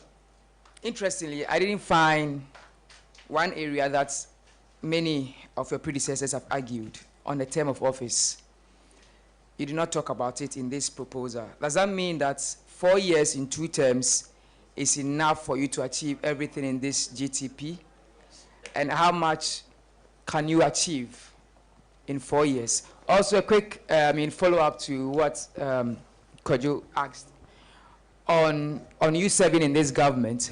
interestingly, I didn't find one area that many of your predecessors have argued on the term of office. You did not talk about it in this proposal. Does that mean that 4 years in 2 terms is enough for you to achieve everything in this GTP? And how much can you achieve in 4 years? Also, a quick follow-up to what Kojo asked. On you serving in this government,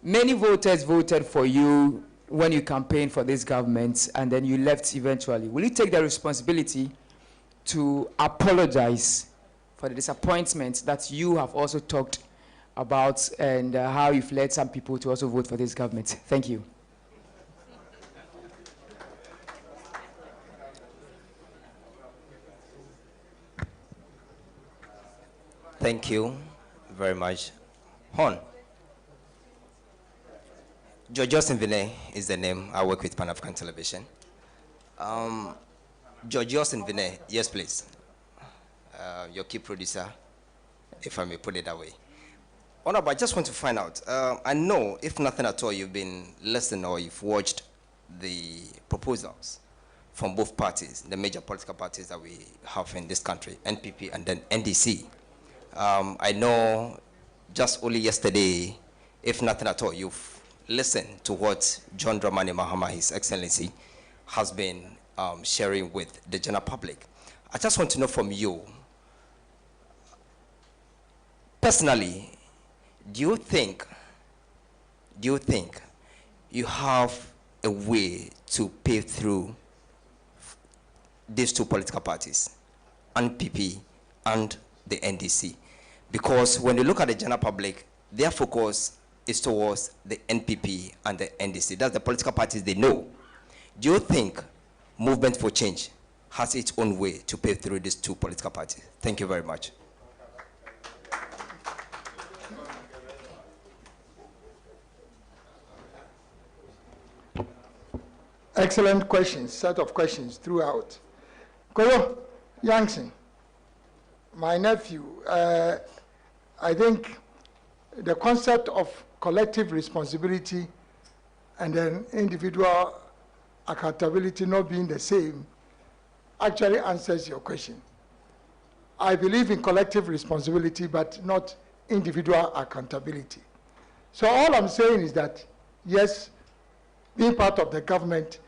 many voters voted for you when you campaigned for this government, and then you left eventually. Will you take the responsibility to apologize for the disappointment that you have also talked about, and how you've led some people to also vote for this government? Thank you. Thank you very much. Hon. George Austin Vinay is the name. I work with Pan-African Television. George Austin Vinay, yes please. Your key producer, if I may put it that way. Honorable, I just want to find out. I know, if nothing at all, you've been listening or you've watched the proposals from both parties, the major political parties that we have in this country, NPP and then NDC. I know just only yesterday, if nothing at all, you've listened to what John Dramani Mahama, His Excellency, has been sharing with the general public. I just want to know from you, personally, do you think you have a way to pave through these two political parties, NPP and the NDC? Because when you look at the general public, their focus is towards the NPP and the NDC. That's the political parties they know. Do you think Movement for Change has its own way to pave through these two political parties? Thank you very much. Excellent questions, set of questions throughout. Koyo Yangson, my nephew, I think the concept of collective responsibility and then individual accountability not being the same actually answers your question. I believe in collective responsibility, but not individual accountability. So all I'm saying is that, yes, being part of the government,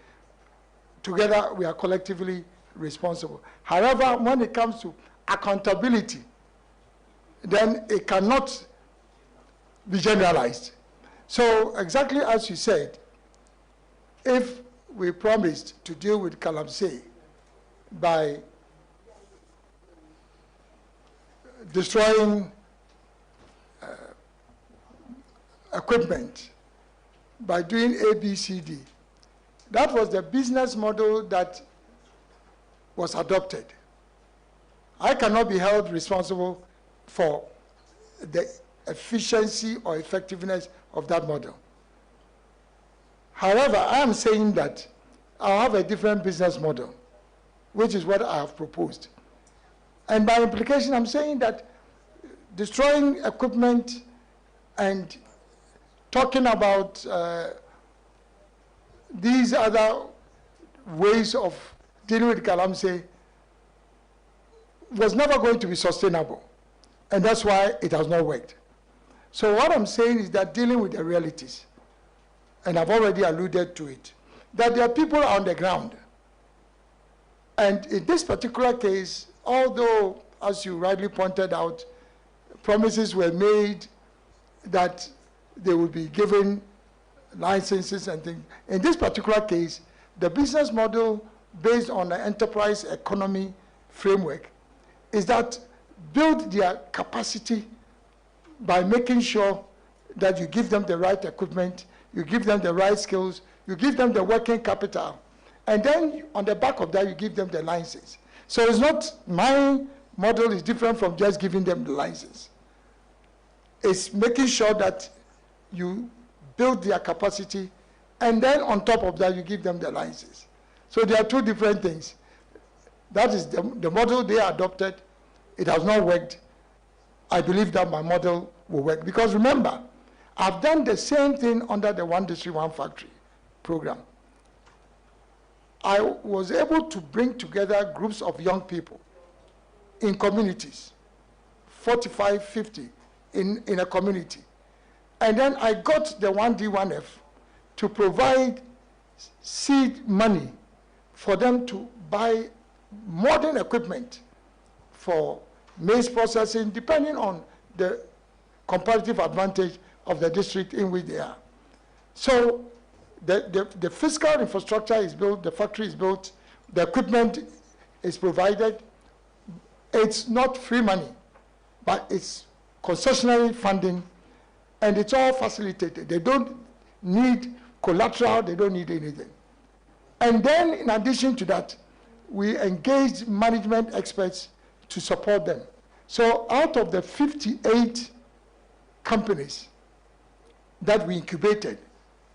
together we are collectively responsible. However, when it comes to accountability, then it cannot be generalized. So exactly as you said, if we promised to deal with Galamsey by destroying equipment by doing A, B, C, D. That was the business model that was adopted. I cannot be held responsible for the efficiency or effectiveness of that model. However, I am saying that I'll have a different business model, which is what I have proposed. And by implication, I'm saying that destroying equipment and talking about these other ways of dealing with Galamsey was never going to be sustainable. And that's why it has not worked. So what I'm saying is that dealing with the realities, and I've already alluded to it, that there are people on the ground. And in this particular case, although, as you rightly pointed out, promises were made that they would be given licenses and things, in this particular case, the business model based on the enterprise economy framework is that build their capacity by making sure that you give them the right equipment, you give them the right skills, you give them the working capital, and then on the back of that, you give them the license. So it's not, my model is different from just giving them the license. It's making sure that you build their capacity, and then on top of that, you give them the license. So there are two different things. That is the model they adopted. It has not worked. I believe that my model will work. Because remember, I've done the same thing under the One District, One Factory program. I was able to bring together groups of young people in communities, 45, 50 in a community. And then I got the 1D, 1F to provide seed money for them to buy modern equipment for maize processing, depending on the comparative advantage of the district in which they are. So the fiscal infrastructure is built, the factory is built, the equipment is provided. It's not free money, but it's concessionary funding, and it's all facilitated. They don't need collateral, they don't need anything. And then, in addition to that, we engaged management experts to support them. So out of the 58 companies that we incubated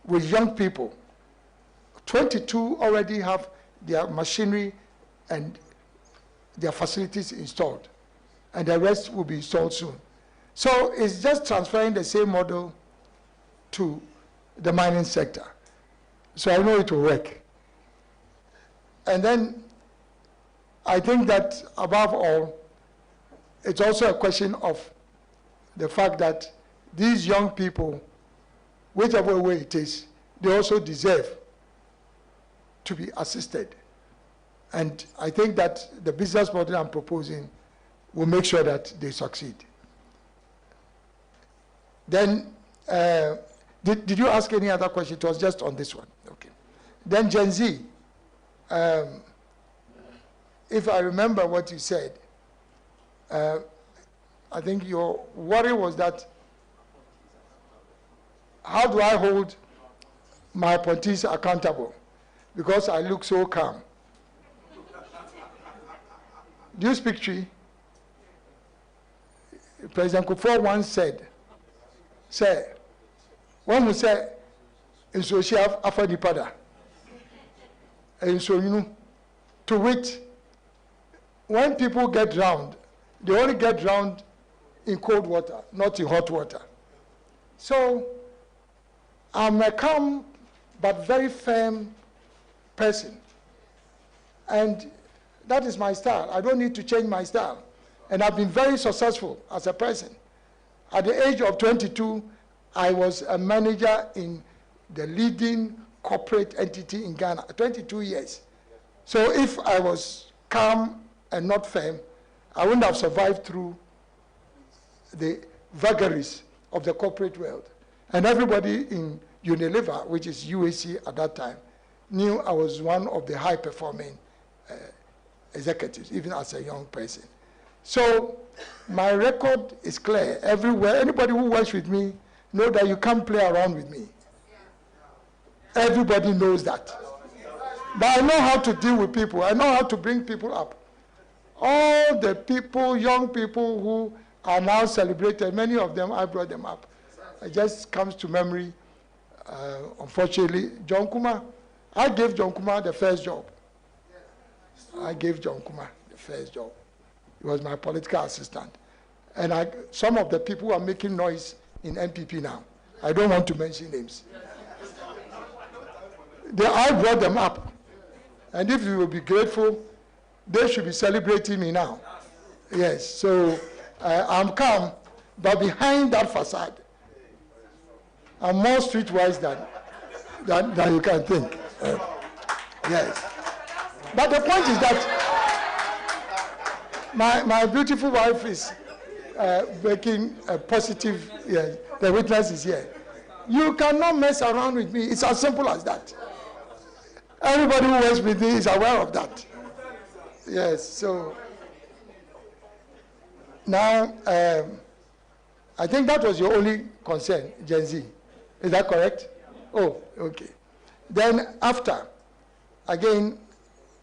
with young people, 22 already have their machinery and their facilities installed, and the rest will be installed soon. So it's just transferring the same model to the mining sector. So I know it will work. And then I think that above all, it's also a question of the fact that these young people, whichever way it is, they also deserve to be assisted. And I think that the business model I'm proposing will make sure that they succeed. Then, did you ask any other question? It was just on this one. Okay. Then Gen Z, if I remember what you said, I think your worry was that, how do I hold my appointees accountable? Because I look so calm. Do you speak Twi? President Kufuor once said, when we say, in social afadipada, and so you know, to which, when people get drowned, they only get drowned in cold water, not in hot water. So I'm a calm but very firm person. And that is my style. I don't need to change my style. And I've been very successful as a person. At the age of 22, I was a manager in the leading corporate entity in Ghana, 22 years. So if I was calm and not firm, I wouldn't have survived through the vagaries of the corporate world. And everybody in Unilever, which is UAC at that time, knew I was one of the high-performing executives, even as a young person. So my record is clear everywhere. Anybody who works with me know that you can't play around with me. Everybody knows that. But I know how to deal with people. I know how to bring people up. All the people, young people who are now celebrated, many of them, I brought them up. It just comes to memory, unfortunately, John Kuma. I gave John Kuma the first job. I gave John Kuma the first job. He was my political assistant. And some of the people who are making noise in MPP now, I don't want to mention names. I brought them up. And if you will be grateful, they should be celebrating me now. Yes, so I'm calm, but behind that facade, I'm more streetwise than you can think. Yes. But the point is that my beautiful wife is making a positive, yes, the witness is here. You cannot mess around with me. It's as simple as that. Everybody who works with me is aware of that. Yes, so now I think that was your only concern, Gen Z. Is that correct? Oh, okay. Then after, again,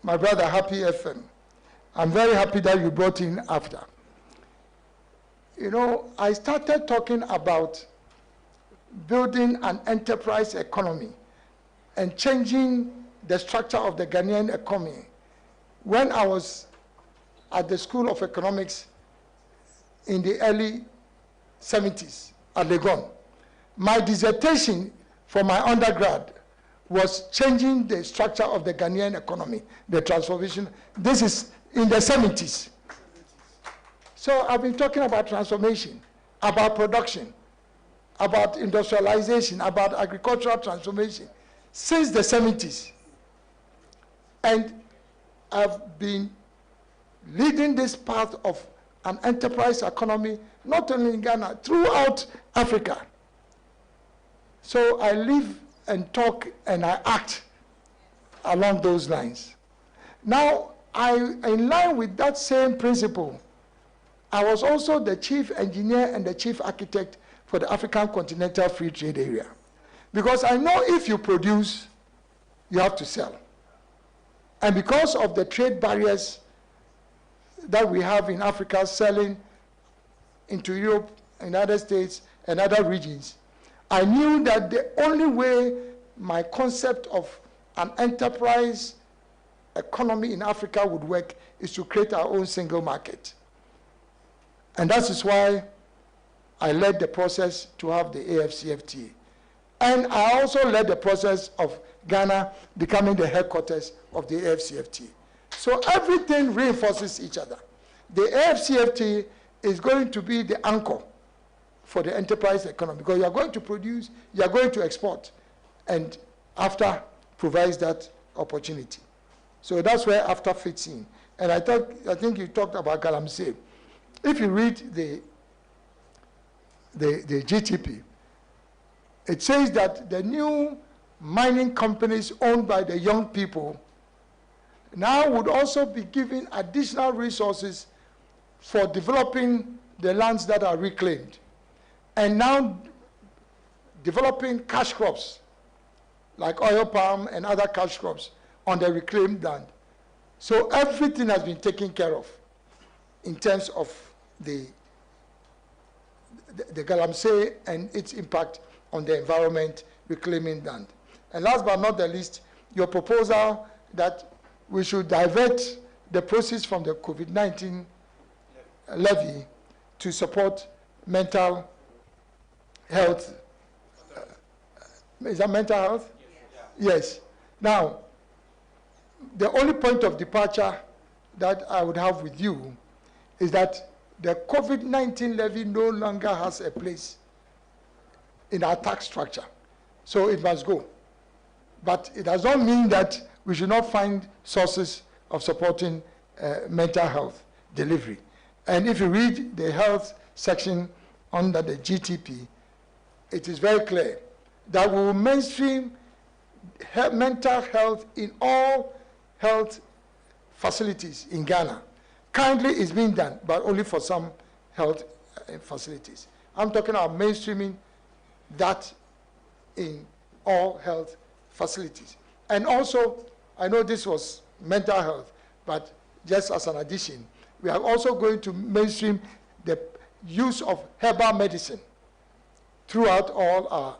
my brother, Happy FM. I'm very happy that you brought in after. You know, I started talking about building an enterprise economy and changing the structure of the Ghanaian economy when I was at the School of Economics in the early 70s at Legon. My dissertation for my undergrad was changing the structure of the Ghanaian economy, the transformation. This is in the 70s. So I've been talking about transformation, about production, about industrialization, about agricultural transformation since the 70s. And I've been leading this path of an enterprise economy, not only in Ghana, throughout Africa. So I live and talk and I act along those lines. Now, in line with that same principle, I was also the chief engineer and the chief architect for the African Continental Free Trade Area. Because I know if you produce, you have to sell. And because of the trade barriers that we have in Africa selling into Europe, United States, and other regions, I knew that the only way my concept of an enterprise economy in Africa would work is to create our own single market. And that is why I led the process to have the AFCFTA. And I also led the process of Ghana becoming the headquarters of the AFCFTA. So everything reinforces each other. The AFCFTA is going to be the anchor for the enterprise economy because you are going to produce, you are going to export, and AFTA provides that opportunity. So that's where AFTA fits in. And I think you talked about Galamsey. If you read the GTP, it says that the new mining companies owned by the young people now would also be given additional resources for developing the lands that are reclaimed and now developing cash crops like oil palm and other cash crops on the reclaimed land. So everything has been taken care of in terms of the Galamsey and its impact on the environment, reclaiming land. And last but not the least, your proposal that we should divert the proceeds from the COVID-19 levy to support mental health. Is that mental health? Yes. Now, the only point of departure that I would have with you is that the COVID-19 levy no longer has a place in our tax structure. So it must go. But it does not mean that we should not find sources of supporting mental health delivery. And if you read the health section under the GTP, it is very clear that we will mainstream mental health in all health facilities in Ghana. Currently, it's being done, but only for some health facilities. I'm talking about mainstreaming that in all health facilities. And also, I know this was mental health, but just as an addition, we are also going to mainstream the use of herbal medicine throughout all our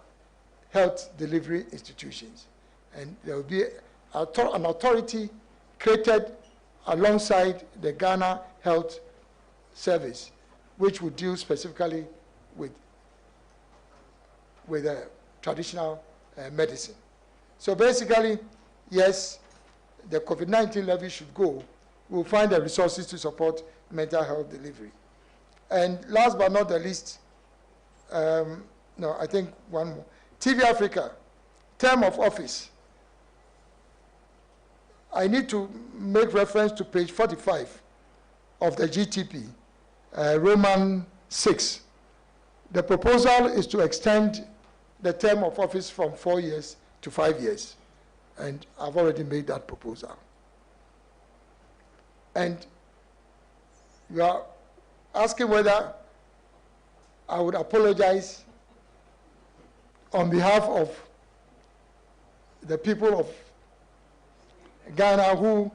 health delivery institutions. And there will be an authority created alongside the Ghana Health Service, which would deal specifically with traditional medicine. So basically, yes, the COVID-19 levy should go. We'll find the resources to support mental health delivery. And last but not the least, no, I think one more. TV Africa, term of office. I need to make reference to page 45 of the GTP, Roman 6. The proposal is to extend the term of office from 4 years to 5 years. And I've already made that proposal. And you are asking whether I would apologize on behalf of the people of Ghana who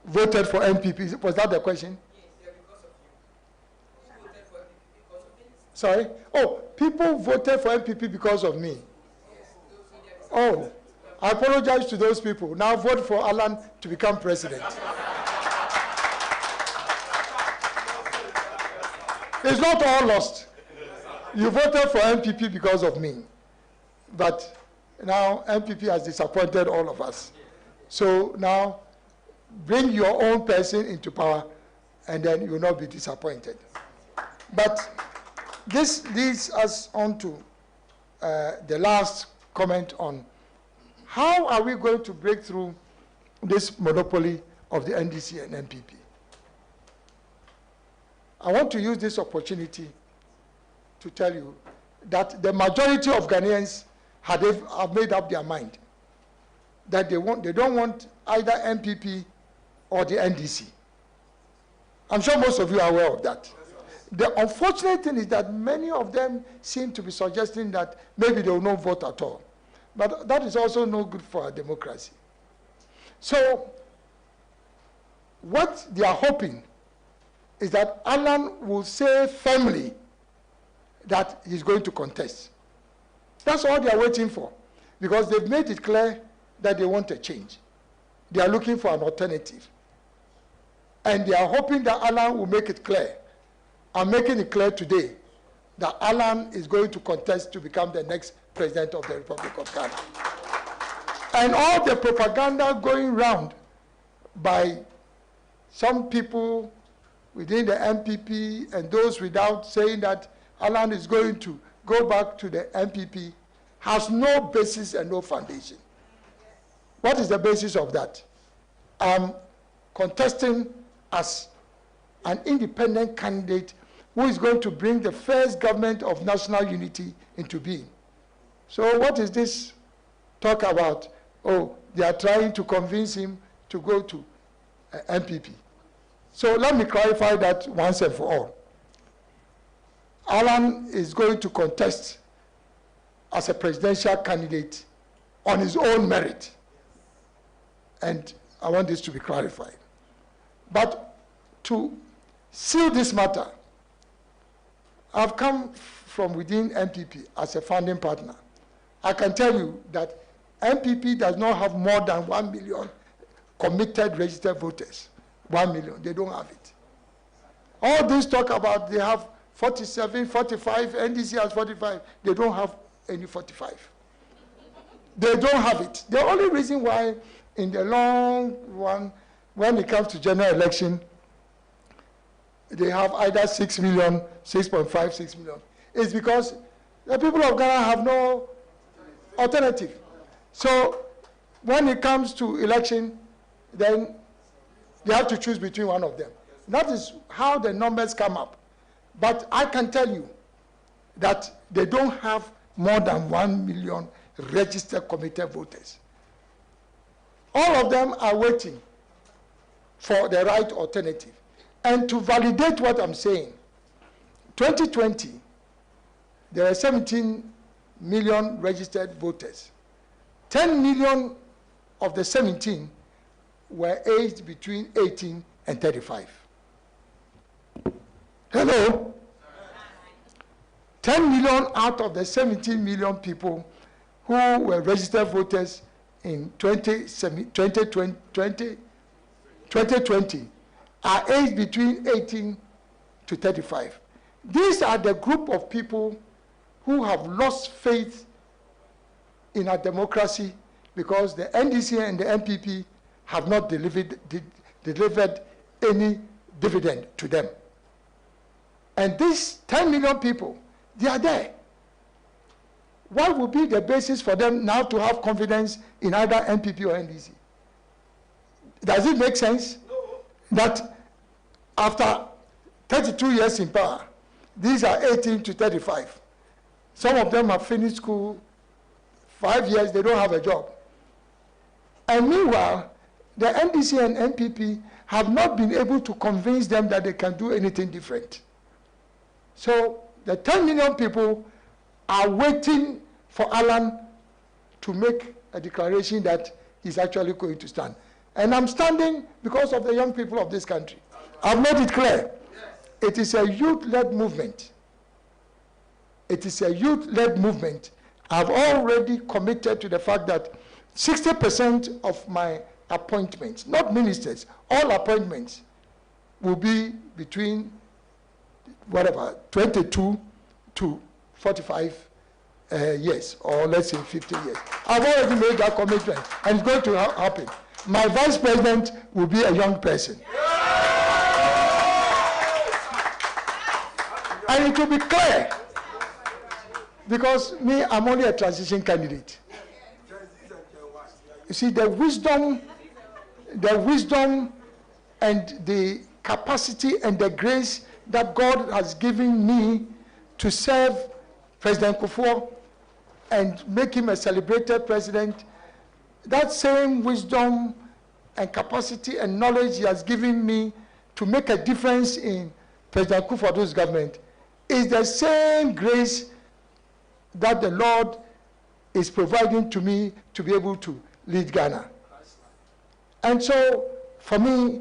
voted for MPP. Was that the question? Yes, because of you. Who voted for MPP because of me? Sorry? Oh, people voted for MPP because of me. Oh, I apologize to those people. Now vote for Alan to become president. It's not all lost. You voted for MPP because of me. But now MPP has disappointed all of us. So now bring your own person into power and then you will not be disappointed. But this leads us on to the last comment on how are we going to break through this monopoly of the NDC and MPP. I want to use this opportunity to tell you that the majority of Ghanaians have made up their mind that they don't want either MPP or the NDC. I'm sure most of you are aware of that. The unfortunate thing is that many of them seem to be suggesting that maybe they will not vote at all. But that is also no good for our democracy. So what they are hoping is that Alan will say firmly that he's going to contest. That's all they are waiting for, because they've made it clear that they want a change. They are looking for an alternative. And they are hoping that Alan will make it clear. I'm making it clear today that Alan is going to contest to become the next president of the Republic of Ghana. And all the propaganda going round by some people within the MPP and those without, saying that Alan is going to go back to the MPP has no basis and no foundation. What is the basis of that? I'm contesting as an independent candidate who is going to bring the first government of national unity into being. So what is this talk about? Oh, they are trying to convince him to go to MPP. So let me clarify that once and for all. Alan is going to contest as a presidential candidate on his own merit. And I want this to be clarified. But to seal this matter, I've come from within MPP as a founding partner. I can tell you that MPP does not have more than 1 million committed registered voters. 1 million, they don't have it. All this talk about they have 47, 45, NDC has 45, they don't have any 45. They don't have it. The only reason why in the long run, when it comes to general election, they have either 6 million, 6.5, 6 million, is because the people of Ghana have no alternative. So when it comes to election, then they have to choose between one of them. That is how the numbers come up. But I can tell you that they don't have more than 1 million registered committed voters. All of them are waiting for the right alternative. And to validate what I'm saying, 2020, there are 17 million registered voters. 10 million of the 17 were aged between 18 and 35. Hello? 10 million out of the 17 million people who were registered voters in 2020 are aged between 18 to 35. These are the group of people who have lost faith in our democracy because the NDC and the MPP have not delivered any dividend to them. And these 10 million people, they are there. What would be the basis for them now to have confidence in either MPP or NDC? Does it make sense that after 32 years in power, these are 18 to 35. Some of them have finished school, 5 years, they don't have a job. And meanwhile, the NDC and NPP have not been able to convince them that they can do anything different. So the 10 million people are waiting for Alan to make a declaration that he's actually going to stand. And I'm standing because of the young people of this country. I've made it clear. It is a youth-led movement. It is a youth-led movement. I've already committed to the fact that 60% of my appointments, not ministers, all appointments will be between 22 to 45 years, or let's say 50 years. I've already made that commitment, and it's going to happen. My vice president will be a young person. And it will be clear, because me, I'm only a transition candidate. You see, the wisdom and the capacity and the grace that God has given me to serve President Kufuor and make him a celebrated president, that same wisdom and capacity and knowledge he has given me to make a difference in President Kufuor's government is the same grace that the Lord is providing to me to be able to lead Ghana. And so, for me,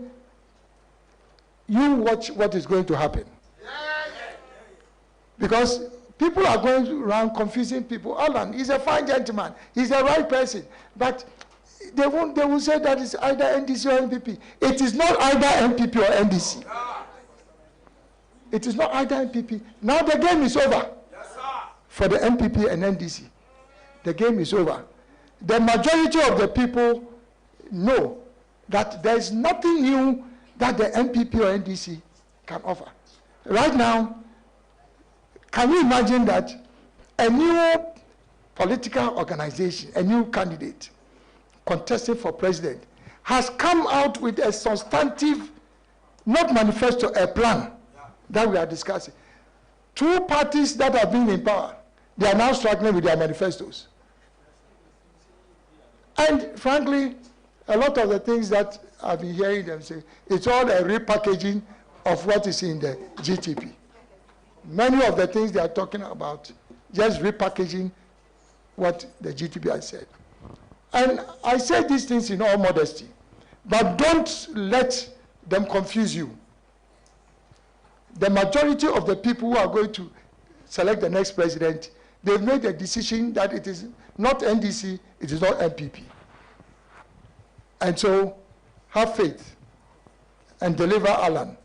you watch what is going to happen. Because people are going around confusing people. Alan, he's a fine gentleman. He's the right person. But they will say that it's either NDC or MPP. It is not either MPP or NDC. It is not either MPP. Now the game is over. For the MPP and NDC. The game is over. The majority of the people know that there is nothing new that the MPP or NDC can offer. Right now, can you imagine that a new political organization, a new candidate contesting for president, has come out with a substantive, not manifesto, a plan that we are discussing. Two parties that have been in power, they are now struggling with their manifestos. And frankly, a lot of the things that I've been hearing them say, it's all a repackaging of what is in the GTP. Many of the things they are talking about, just repackaging what the GTP has said. And I say these things in all modesty, but don't let them confuse you. The majority of the people who are going to select the next president, they've made a decision that it is not NDC, it is not MPP. And so, have faith and deliver Alan.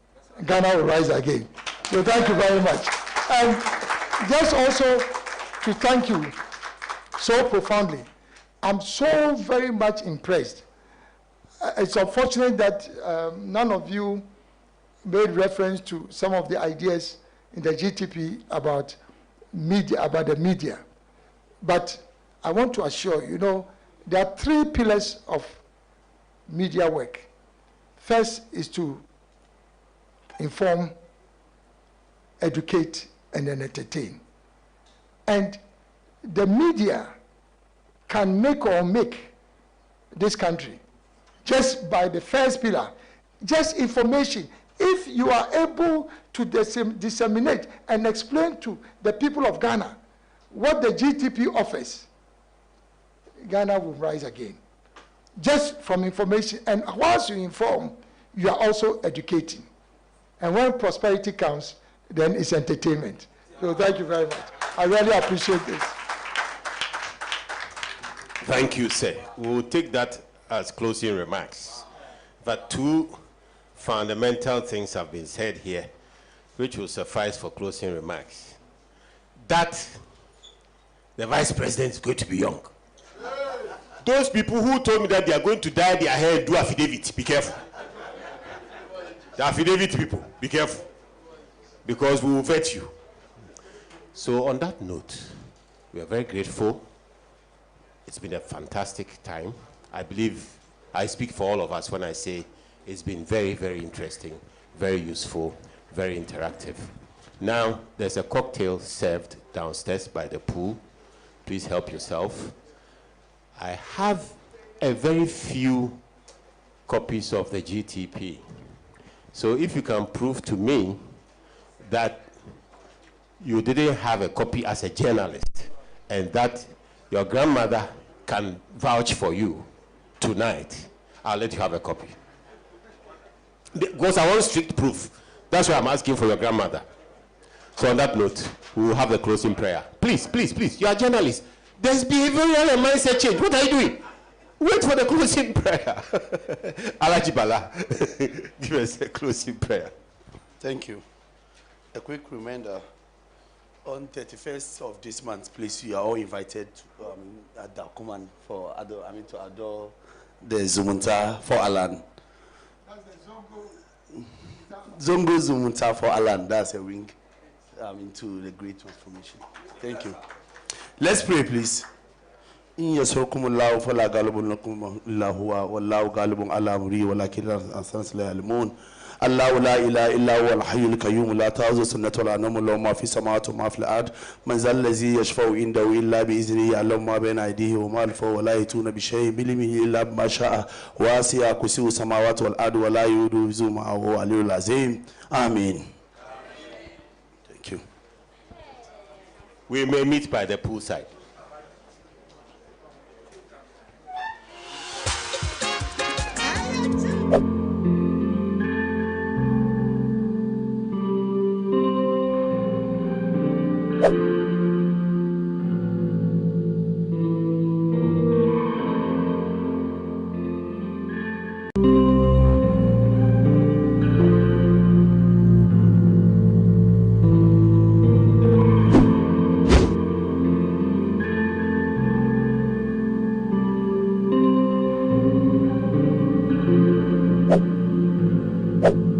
Ghana will rise again. So thank you very much. And just also to thank you so profoundly. I'm so very much impressed. It's unfortunate that none of you made reference to some of the ideas in the GTP about media, about the media. But I want to assure you, there are three pillars of media work. First is to inform, educate, and then entertain. And the media can make or make this country just by the first pillar, just information. If if you are able to disseminate and explain to the people of Ghana what the GTP offers, Ghana will rise again. Just from information, and once you inform, you are also educating. And when prosperity comes, then it's entertainment. So thank you very much. I really appreciate this. Thank you, sir. We'll take that as closing remarks. But two fundamental things have been said here, which will suffice for closing remarks. That the vice president is going to be young. Those people who told me that they are going to dye their hair and do affidavit, be careful. The affidavit people, be careful. Because we will vet you. So on that note, we are very grateful. It's been a fantastic time. I believe I speak for all of us when I say it's been very, very interesting, very useful, very interactive. Now, there's a cocktail served downstairs by the pool. Please help yourself. I have a very few copies of the GTP. So if you can prove to me that you didn't have a copy as a journalist and that your grandmother can vouch for you tonight, I'll let you have a copy. Because I want strict proof. That's why I'm asking for your grandmother. So on that note, we will have the closing prayer. Please, please, please, you are journalists. There's behavioral and mindset change. What are you doing? Wait for the closing prayer. Alaji Bala, give us a closing prayer. Thank you. A quick reminder, on 31st of this month, please, you are all invited to at the command for to adore the Zumunta for Alan. Zongo Zumunta for Alan, that's a ring into the great transformation. Thank you. Let's pray, please. In yasrukum Allah fa la galibun lakum illa huwa wallahu galibun ala amri walakin asans la ya'lamun. الله لا إله إلا هو الحي القيوم لا تأخذه سنة ولا نوم له ما في السماوات وما في الأرض من ذا الذي يشفع عنده إلا بإذنه يعلم ما بين أيديه وما خلفه ولا يأتون بشيء من علمه إلا بما شاء وسع كرسيه السماوات والأرض ولا يؤوده حفظهما وهو العلي العظيم آمين. Thank you. We may meet by the poolside. You